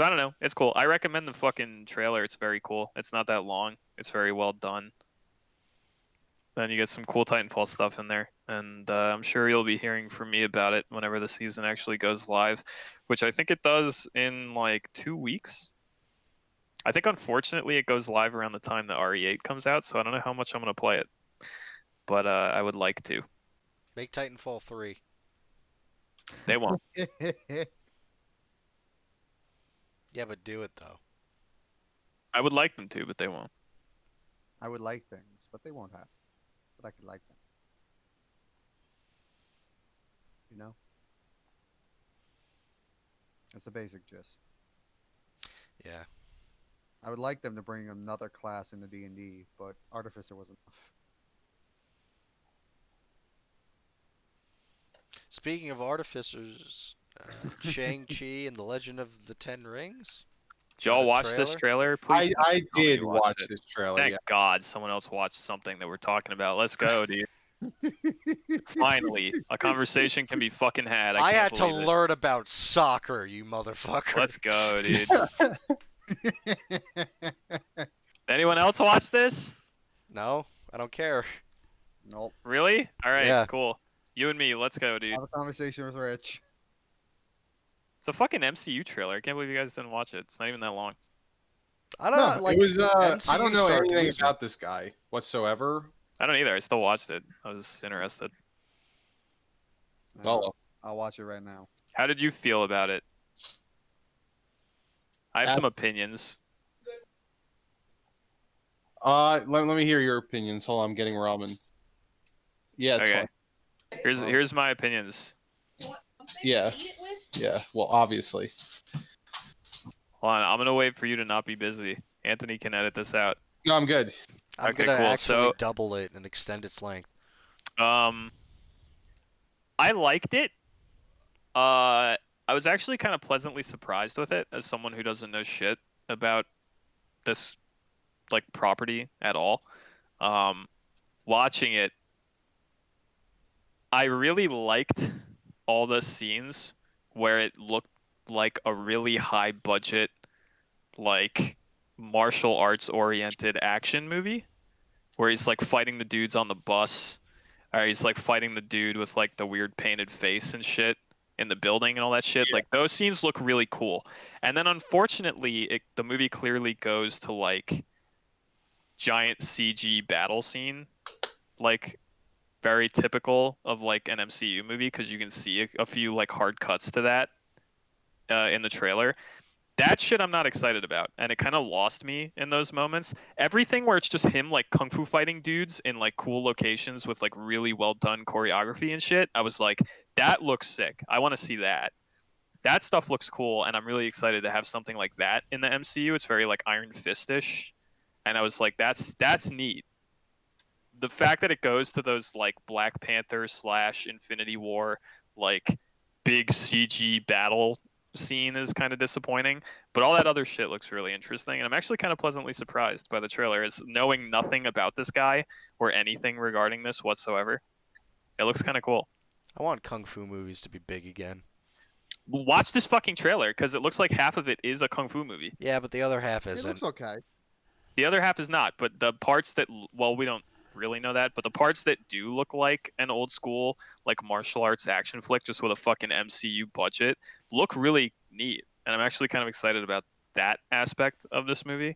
I don't know. It's cool. I recommend the fucking trailer. It's very cool. It's not that long. It's very well done. Then you get some cool Titanfall stuff in there, and I'm sure you'll be hearing from me about it whenever the season actually goes live, which I think it does in like 2 weeks. I think unfortunately it goes live around the time that RE8 comes out, so I don't know how much I'm gonna play it, but I would like to. Make Titanfall 3. They won't. Yeah, but do it though. I would like them to, but they won't. I would like things, but they won't happen. But I could like them. You know? That's the basic gist. Yeah. I would like them to bring another class into D&D, but Artificer was enough. Speaking of artificers, Shang-Chi and the Legend of the Ten Rings. Did y'all Got a watch this trailer? trailer? Please. I tell me did you watched watch it. this trailer. Thank Yeah. God someone else watched something that we're talking about. Let's go, dude. Finally, a conversation can be fucking had. I can't had to believe it. learn about soccer, you motherfucker. Let's go, dude. Anyone else watch this? No, I don't care. Nope. Really? All right, Yeah. cool. You and me, let's go, dude. Have a conversation with Rich. It's a fucking MCU trailer. I can't believe you guys didn't watch it. It's not even that long. I don't No, know. Like it was. I MCU don't know started to anything lose me. about this guy whatsoever. I don't either. I still watched it. I was interested. Oh, I'll watch it right now. How did you feel about it? I have As- some opinions. let me hear your opinions. Hold on, I'm getting ramen. Yeah, it's Okay. fine. Here's my opinions. Yeah. Yeah. Well, obviously. Hold on, I'm gonna wait for you to not be busy. Anthony can edit this out. No, I'm good. I'm Okay, gonna cool. actually So, double it and extend its length. I liked it. I was actually kind of pleasantly surprised with it as someone who doesn't know shit about this like property at all. Watching it, I really liked all the scenes where it looked like a really high budget, like martial arts oriented action movie where he's like fighting the dudes on the bus, or he's like fighting the dude with like the weird painted face and shit in the building and all that shit. Like those scenes look really cool. And then unfortunately, the movie clearly goes to like giant CG battle scene, like very typical of like an MCU movie because you can see a few like hard cuts to that in the trailer. That shit I'm not excited about, and it kind of lost me in those moments. Everything where it's just him like kung fu fighting dudes in like cool locations with like really well done choreography and shit, I was like, that looks sick. I want to see that. That stuff looks cool, and I'm really excited to have something like that in the MCU. It's very like Iron Fistish, and I was like, that's neat. The fact that it goes to those like Black Panther / Infinity War like big CG battle scene is kind of disappointing, but all that other shit looks really interesting, and I'm actually kind of pleasantly surprised by the trailer, is knowing nothing about this guy or anything regarding this whatsoever. It looks kind of cool. I want kung fu movies to be big again. Watch this fucking trailer because it looks like half of it is a kung fu movie. Yeah, but the other half It isn't. looks okay. The other half is not, but the parts that, well, we don't really know that, but the parts that do look like an old school like martial arts action flick just with a fucking MCU budget look really neat, and I'm actually kind of excited about that aspect of this movie.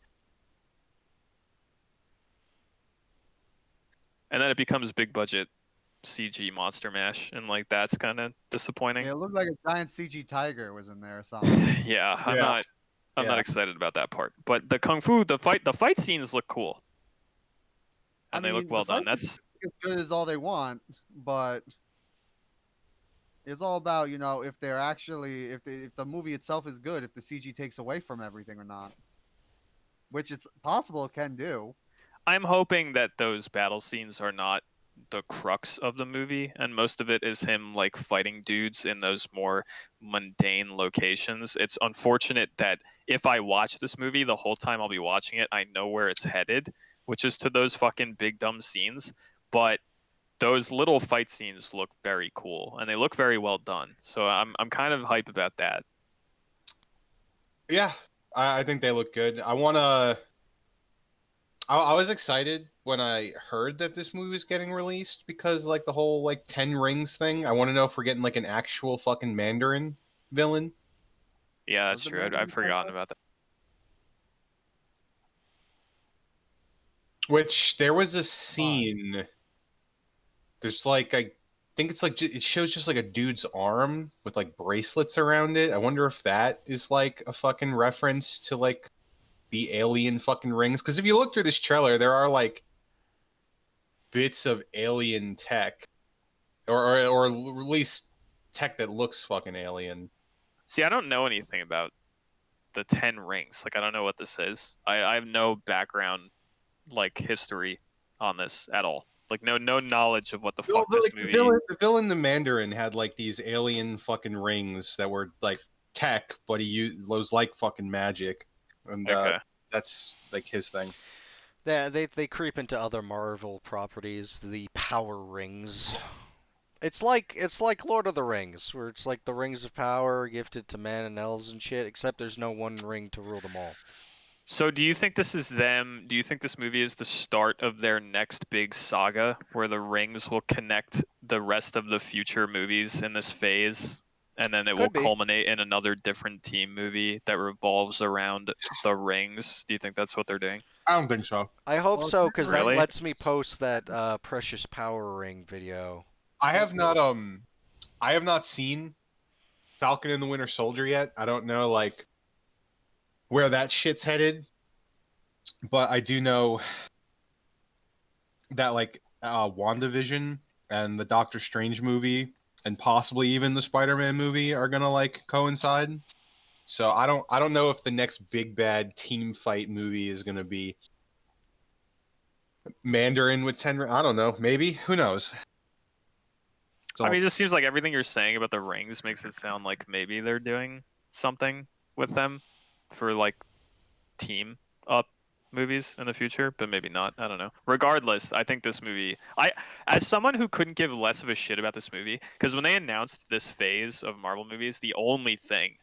And then it becomes big budget CG monster mash, and like that's kind of disappointing. Yeah, it looked like a giant CG tiger was in there or something. Yeah, I'm Yeah. not excited about that part. But the kung fu, the fight scenes look cool, and they look well the done. fight is That's as good as all they want, but It's all about, if they're actually if the movie itself is good, if the CG takes away from everything or not, which it's possible it can do. I'm hoping that those battle scenes are not the crux of the movie, and most of it is him like fighting dudes in those more mundane locations. It's unfortunate that if I watch this movie, the whole time I'll be watching it, I know where it's headed, which is to those fucking big dumb scenes. But those little fight scenes look very cool and they look very well done. So I'm kind of hype about that. Yeah, I think they look good. I was excited when I heard that this movie was getting released because like the whole like 10 rings thing. I want to know if we're getting like an actual fucking Mandarin villain. Yeah, Was that's the true. I've Mandarin forgotten about that. Which there was a fine? scene. There's like I think it's like it shows just like a dude's arm with like bracelets around it. I wonder if that is like a fucking reference to like the alien fucking rings. Because if you look through this trailer, there are like bits of alien tech, or at least tech that looks fucking alien. See, I don't know anything about the 10 rings. Like I don't know what this is. I have no background like history on this at all. Like no knowledge of what the Well, fuck this like movie. the villain, the Mandarin had like these alien fucking rings that were like tech, but he used those like fucking magic, and Okay. that's like his thing. They creep into other Marvel properties, the power rings. It's like Lord of the Rings, where it's like the rings of power gifted to man and elves and shit, except there's no one ring to rule them all. So do you think this is them? Do you think this movie is the start of their next big saga where the rings will connect the rest of the future movies in this phase? And then it will Could be. culminate in another different team movie that revolves around the rings. Do you think that's what they're doing? I don't think so. I hope Well, so, because that Really? lets me post that precious power ring video. I have not I have not seen Falcon and the Winter Soldier yet. I don't know like where that shit's headed, but I do know that like WandaVision and the Doctor Strange movie and possibly even the Spider-Man movie are gonna like coincide. So I don't know if the next big bad team fight movie is gonna be Mandarin with 10. I don't know. Maybe. Who knows? It's I all. mean, it just seems like everything you're saying about the rings makes it sound like maybe they're doing something with them for like team up movies in the future, but maybe not. I don't know. Regardless, I think this movie, as someone who couldn't give less of a shit about this movie, because when they announced this phase of Marvel movies, the only thing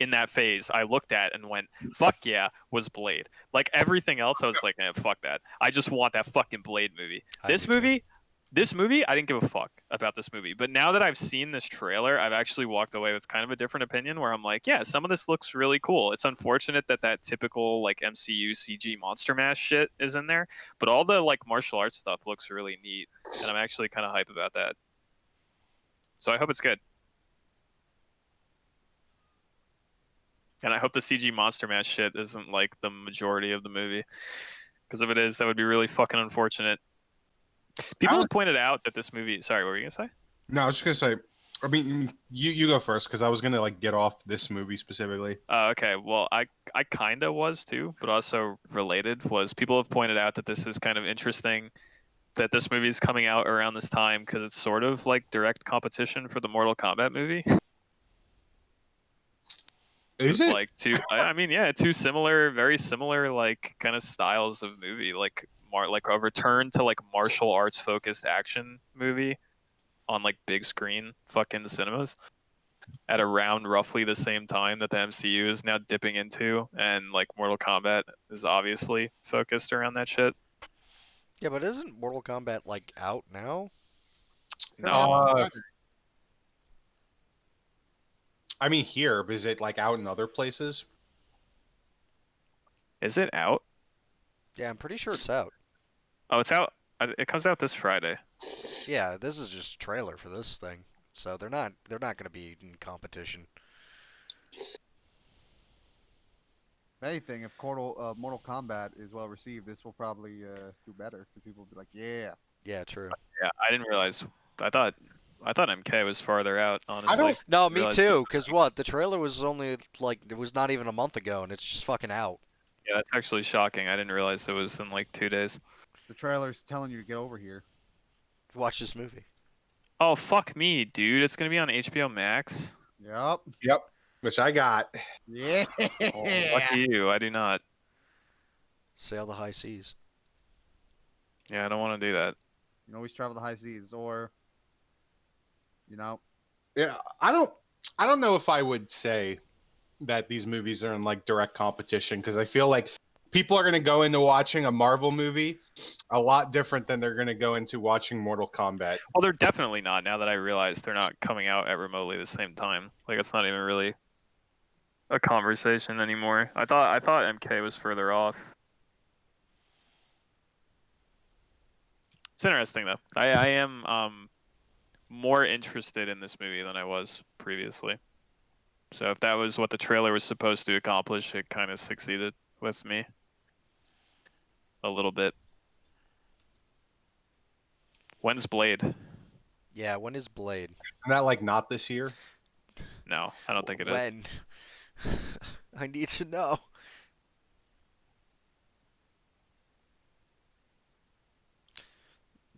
in that phase I looked at and went, fuck yeah, was Blade. Like everything else, I was like, fuck that. I just want that fucking Blade movie. I This do too. movie, this movie, I didn't give a fuck about this movie. But now that I've seen this trailer, I've actually walked away with kind of a different opinion where I'm like, yeah, some of this looks really cool. It's unfortunate that that typical like MCU CG monster mash shit is in there, but all the like martial arts stuff looks really neat, and I'm actually kind of hype about that. So I hope it's good. And I hope the CG monster mash shit isn't like the majority of the movie. Because if it is, that would be really fucking unfortunate. I People was, have pointed out that this movie. Sorry, what were you gonna say? no, I was just gonna say. I mean, you go first because I was gonna like get off this movie specifically. Okay. Well, I kind of was too, but also related was people have pointed out that this is kind of interesting that this movie is coming out around this time because it's sort of like direct competition for the Mortal Kombat movie. Is It's it? like two. I mean, yeah, two similar, very similar, like kind of styles of movie, like a return to like martial arts focused action movie on like big screen fucking cinemas at around roughly the same time that the MCU is now dipping into, and like Mortal Kombat is obviously focused around that shit. Yeah, but isn't Mortal Kombat like out now? Coming out No, Uh, Friday. I mean here, but is it like out in other places? is it out? Yeah, I'm pretty sure it's out. Oh, it's out. It comes out this Friday. Yeah, this is just a trailer for this thing. So they're not going to be in competition. If anything, if Mortal Kombat is well received, this will probably do better because people will be like, yeah. Yeah, true. Yeah, I didn't realize. I thought I thought MK was farther out, honestly. don't- No, Didn't me realize it too. was this Cause what? The trailer was only like it was not even a month ago, and it's just fucking out. Yeah, that's actually shocking. I didn't realize it was in like 2 days. The trailer's telling you to get over here. Watch this movie. Oh, fuck me, dude. It's gonna be on HBO Max. Yep. Yep, which I got. Yeah. Oh, lucky you. I do not. Sail the high seas. Yeah, I don't want to do that. You can always travel the high seas, or you know, Yeah, I don't know if I would say that these movies are in like direct competition because I feel like people are going to go into watching a Marvel movie a lot different than they're going to go into watching Mortal Kombat. Well, they're definitely not. Now that I realize they're not coming out at remotely the same time. Like it's not even really a conversation anymore. I thought MK was further off. It's interesting though. I am more interested in this movie than I was previously. So if that was what the trailer was supposed to accomplish, it kind of succeeded with me a little bit. When's Blade? Yeah, when is Blade? Isn't that like not this year? No, I don't think it is. When? I need to know.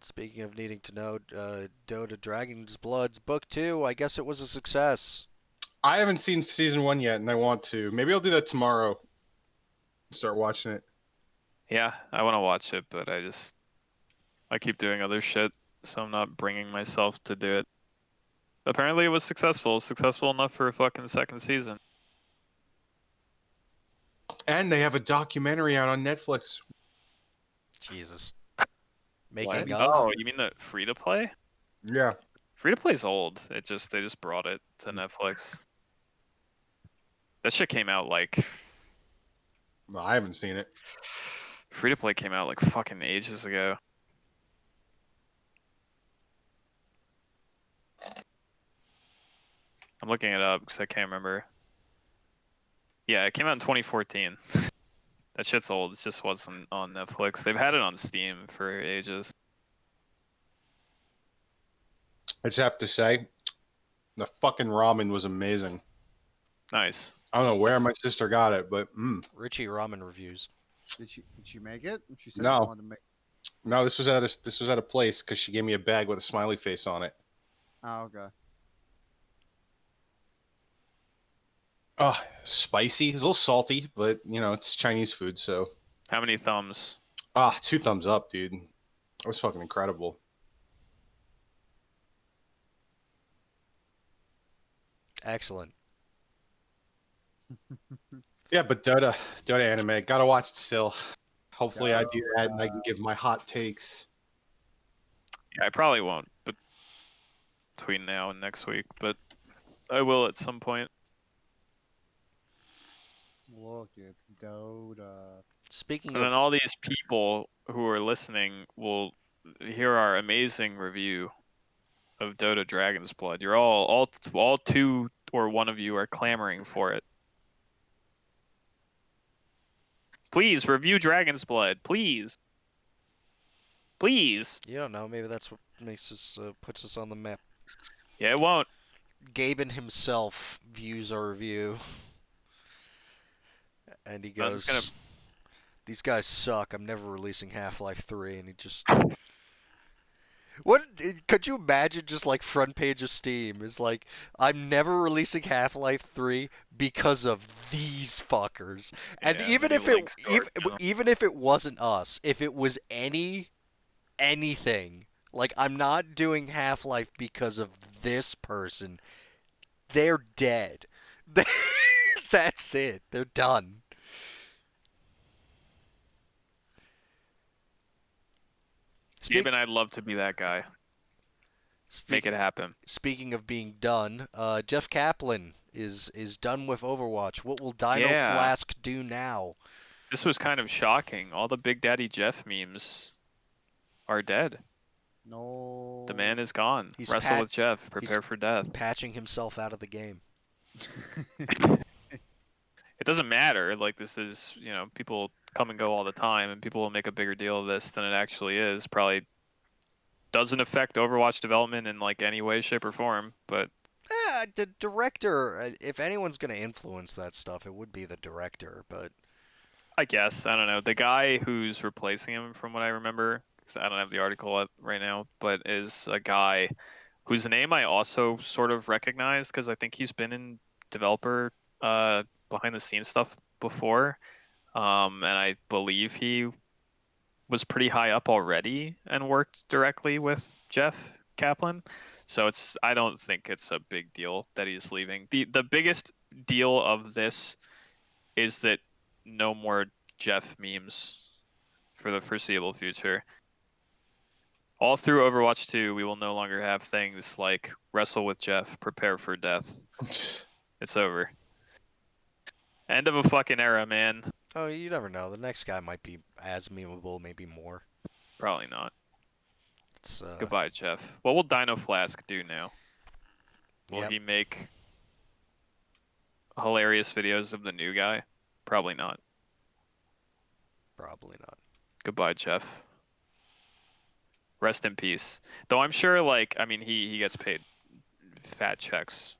Speaking of needing to know, Dota Dragon's Blood's book 2, I guess it was a success. I haven't seen season 1 yet, and I want to. Maybe I'll do that tomorrow. Start watching it. Yeah, I want to watch it, but I keep doing other shit, so I'm not bringing myself to do it. Apparently it was successful enough for a fucking second season. And they have a documentary out on Netflix. Jesus. What? Making of? Oh, you mean the free to play? Yeah. Free to play's old. They just brought it to Netflix. That shit came out like Well, I haven't seen it. free to play came out like fucking ages ago. I'm looking it up because I can't remember. Yeah, it came out in 2014. That shit's old. It just wasn't on Netflix. They've had it on Steam for ages. I just have to say, the fucking ramen was amazing. Nice. I don't know where my sister got it, but Richie Ramen reviews. did she make it? She said No. she wanted to make. no, this was at a place because she gave me a bag with a smiley face on it. Oh, okay. Oh, spicy. It's a little salty, but you know it's Chinese food, so How many thumbs? 2 thumbs up, dude. It was fucking incredible. Excellent. Yeah, but Dota anime, gotta watch it still. Hopefully, I do that and I can give my hot takes. Yeah, I probably won't, but between now and next week, but I will at some point. Look, it's Dota. Speaking And then of all these people who are listening will hear our amazing review of Dota Dragon's Blood. You're all two or one of you are clamoring for it. Please review Dragon's Blood, please. Please. you don't know, maybe that's what makes us puts us on the map. Yeah, it won't. Gaben himself views our review, and he Nothing's goes, "These guys suck. I'm never releasing Half-Life 3." And he just, what could you imagine? Just like front page of Steam is like, "I'm never releasing Half-Life 3 because of these fuckers." And Yeah, even then if he it links to our channel. even if it wasn't us, if it was anything, like I'm not doing Half-Life because of this person. They're dead. That's it. They're done. Speak, Gaben, I'd love to be that guy. Make speak, it happen. speaking of being done, Jeff Kaplan is done with Overwatch. What will Dino Yeah. Flask do now? This was kind of shocking. All the Big Daddy Jeff memes are dead. No. The man is gone. He's Wrestle with Jeff. Prepare for death. Patching himself out of the game. It doesn't matter. Like this is, people come and go all the time, and people will make a bigger deal of this than it actually is. Probably doesn't affect Overwatch development in like any way, shape, or form. But The director, if anyone's gonna influence that stuff, it would be the director. But I guess I don't know. The guy who's replacing him, from what I remember, 'cause I don't have the article up right now, but is a guy whose name I also sort of recognized because I think he's been in developer behind the scenes stuff before. And I believe he was pretty high up already and worked directly with Jeff Kaplan. So I don't think it's a big deal that he's leaving. The biggest deal of this is that no more Jeff memes for the foreseeable future. All through Overwatch 2, we will no longer have things like wrestle with Jeff, prepare for death. It's over. End of a fucking era, man. oh, you never know. The next guy might be as memeable, maybe more. Probably not. It's Goodbye, Jeff. What will Dinoflask do now? Will yep, he make hilarious videos of the new guy? Probably not. probably not. Goodbye, Jeff. Rest in peace. Though I'm sure, like, I mean, he gets paid fat checks,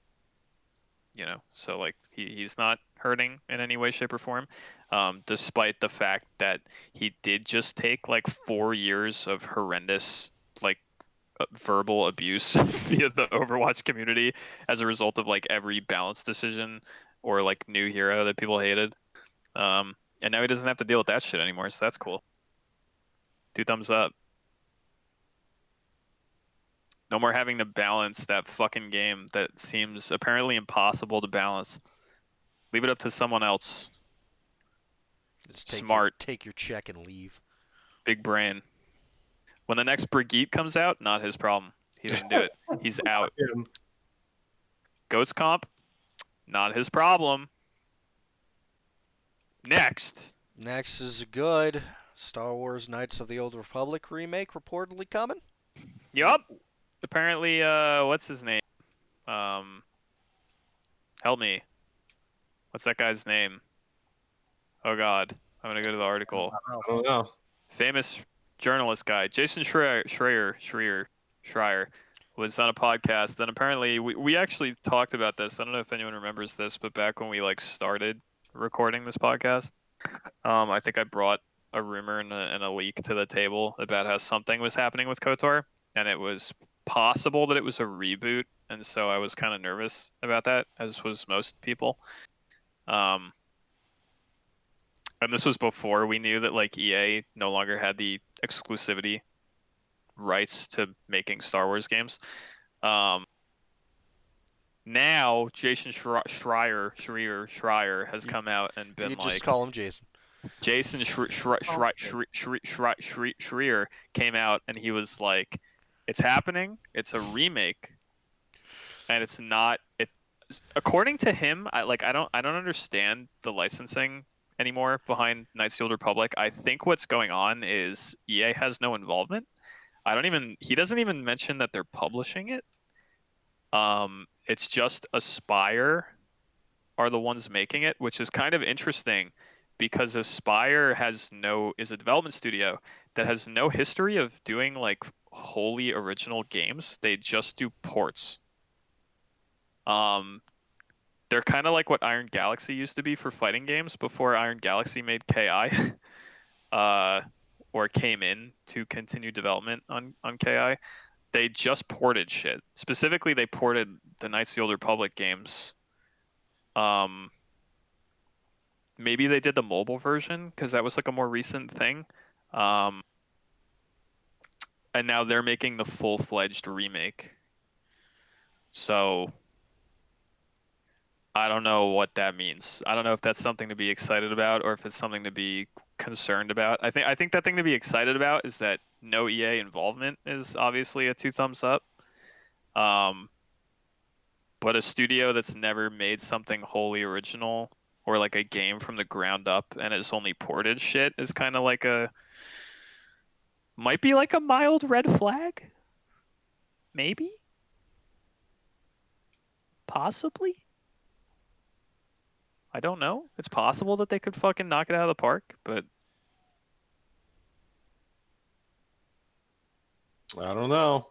you know, so like he's not hurting in any way, shape, or form. Despite the fact that he did just take like 4 years of horrendous, like, verbal abuse via the Overwatch community as a result of like every balance decision or like new hero that people hated. And now he doesn't have to deal with that shit anymore, so that's cool. 2 thumbs up. No more having to balance that fucking game that seems apparently impossible to balance. Leave it up to someone else. Just Smart, take your check and leave. big brain. When the next Brigitte comes out, not his problem. He didn't do it. He's out. Him. Goats comp, not his problem. Next. Next is a good Star Wars Knights of the Old Republic remake reportedly coming. Yup. Apparently, what's his name? Help me. What's that guy's name? Oh God, I'm gonna go to the article. I don't know. Famous journalist guy, Jason Schreier was on a podcast. Then apparently, we actually talked about this. I don't know if anyone remembers this, but back when we like started recording this podcast, I think I brought a rumor and a leak to the table about how something was happening with KotOR, and it was possible that it was a reboot, and so I was kind of nervous about that, as was most people. And this was before we knew that like EA no longer had the exclusivity rights to making Star Wars games. Now Jason Schreier has come out and You been could just like, call him Jason. Jason Schreier came out and he was like, it's happening. It's a remake, and it's not. It according to him, I don't understand the licensing anymore behind Knights of the Old Republic. I think what's going on is EA has no involvement. He doesn't even mention that they're publishing it. It's just Aspire are the ones making it, which is kind of interesting because Aspire is a development studio that has no history of doing like wholly original games. They just do ports. They're kind of like what Iron Galaxy used to be for fighting games before Iron Galaxy made KI, or came in to continue development on KI. They just ported shit. Specifically, they ported the Knights of the Old Republic games. Maybe they did the mobile version because that was like a more recent thing. And now they're making the full-fledged remake. So I don't know what that means. I don't know if that's something to be excited about or if it's something to be concerned about. I think that thing to be excited about is that no EA involvement is obviously a 2 thumbs up. But a studio that's never made something wholly original or like a game from the ground up and has only ported shit is kind of like might be like a mild red flag. Maybe. Possibly. I don't know. It's possible that they could fucking knock it out of the park, but I don't know.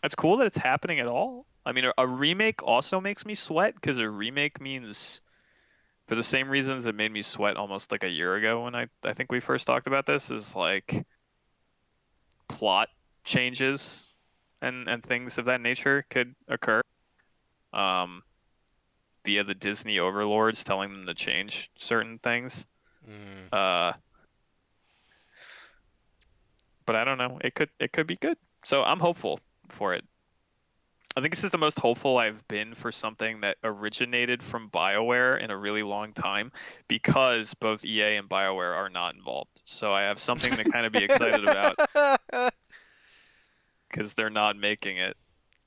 It's cool that it's happening at all. I mean, a remake also makes me sweat because a remake means, for the same reasons it made me sweat almost like a year ago when I think we first talked about this, is like plot changes and things of that nature could occur. Um, via the Disney overlords telling them to change certain things. Mm. Uh, but I don't know. It could be good. So I'm hopeful for it. I think this is the most hopeful I've been for something that originated from BioWare in a really long time, because both EA and BioWare are not involved. So I have something to kind of be excited about because they're not making it.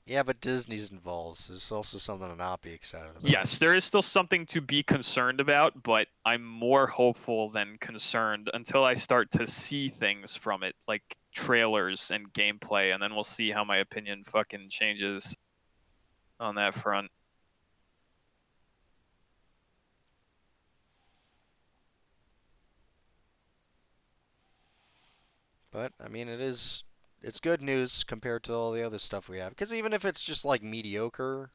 Yeah, but Disney's involved, so there's also something to not be excited about. Yes, there is still something to be concerned about, but I'm more hopeful than concerned until I start to see things from it, like trailers and gameplay, and then we'll see how my opinion fucking changes on that front. But I mean, it's good news compared to all the other stuff we have. Because even if it's just like mediocre,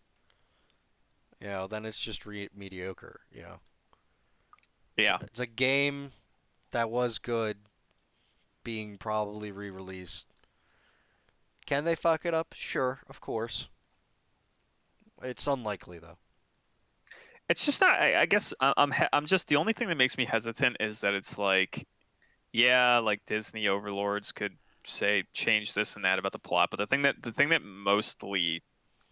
then it's just mediocre. Yeah. It's a game that was good being probably re-released. Can they fuck it up? Sure, of course. It's unlikely though. It's just not. I guess I'm just, the only thing that makes me hesitant is that it's like, yeah, like Disney overlords could say change this and that about the plot, but the thing that mostly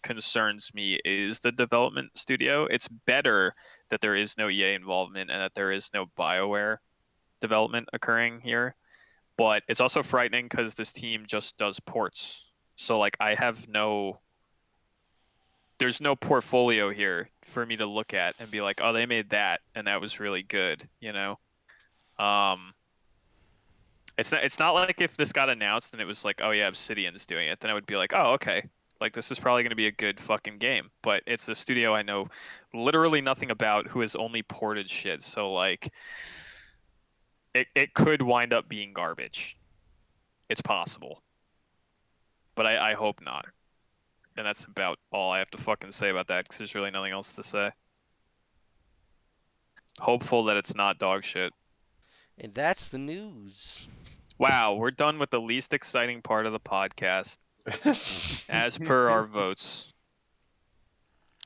concerns me is the development studio. It's better that there is no EA involvement and that there is no BioWare development occurring here, but it's also frightening because this team just does ports. So like there's no portfolio here for me to look at and be like, oh, they made that and that was really good, you know? Um, it's not like if this got announced and it was like, oh yeah, Obsidian's doing it, then I would be like, oh, okay. Like this is probably going to be a good fucking game. But it's a studio I know literally nothing about, who has only ported shit. So like it could wind up being garbage. It's possible. But I hope not. And that's about all I have to fucking say about that, because there's really nothing else to say. Hopeful that it's not dog shit. And that's the news. Wow, we're done with the least exciting part of the podcast, as per our votes.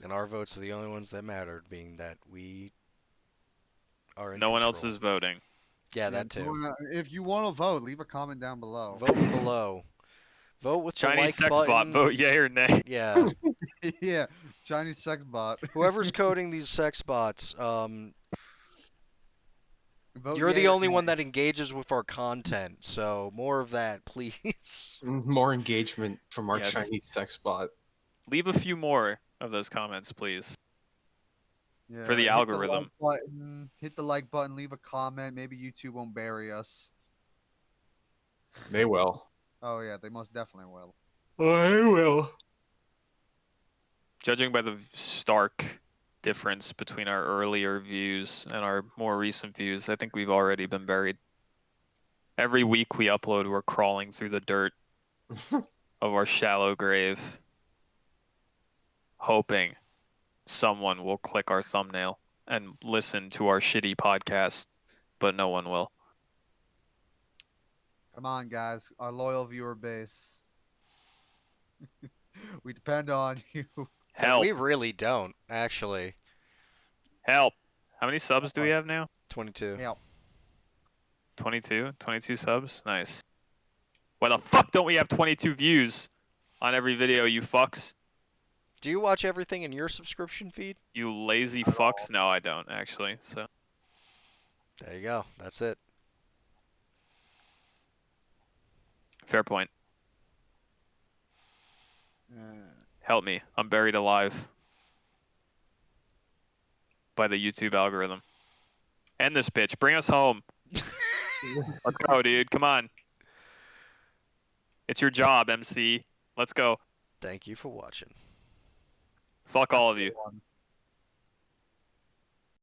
And our votes are the only ones that mattered, being that we are in No one else control. is voting. Yeah, that too. If you want to vote, leave a comment down below. Vote below. Vote with the Chinese like sex bot, button. vote yay or nay. Yeah. Yeah, Chinese sex bot. Whoever's coding these sex bots, Vote you're yay the or only one nay. that engages with our content, so more of that, please. More engagement from our Yes. Chinese sex bot. Leave a few more of those comments, please. Yeah, For the hit algorithm. hit the like button, leave a comment. Maybe YouTube won't bury us. They will. Oh yeah, they most definitely will. I will. Judging by the stark difference between our earlier views and our more recent views, I think we've already been buried. Every week we upload, we're crawling through the dirt of our shallow grave, hoping someone will click our thumbnail and listen to our shitty podcast, but no one will. Come on, guys, our loyal viewer base. We depend on you. Help. We really don't, actually. Help. How many subs do we have now? 22. Help. 22? 22 subs? Nice. Why the fuck don't we have 22 views on every video, you fucks? Do you watch everything in your subscription feed? You lazy fucks? No, I don't, actually. So There you go. That's it. fair point. Uh, Help me. I'm buried alive by the YouTube algorithm. End this bitch. Bring us home. Let's go, dude. Come on. It's your job, MC. Let's go. Thank you for watching. Fuck all of you.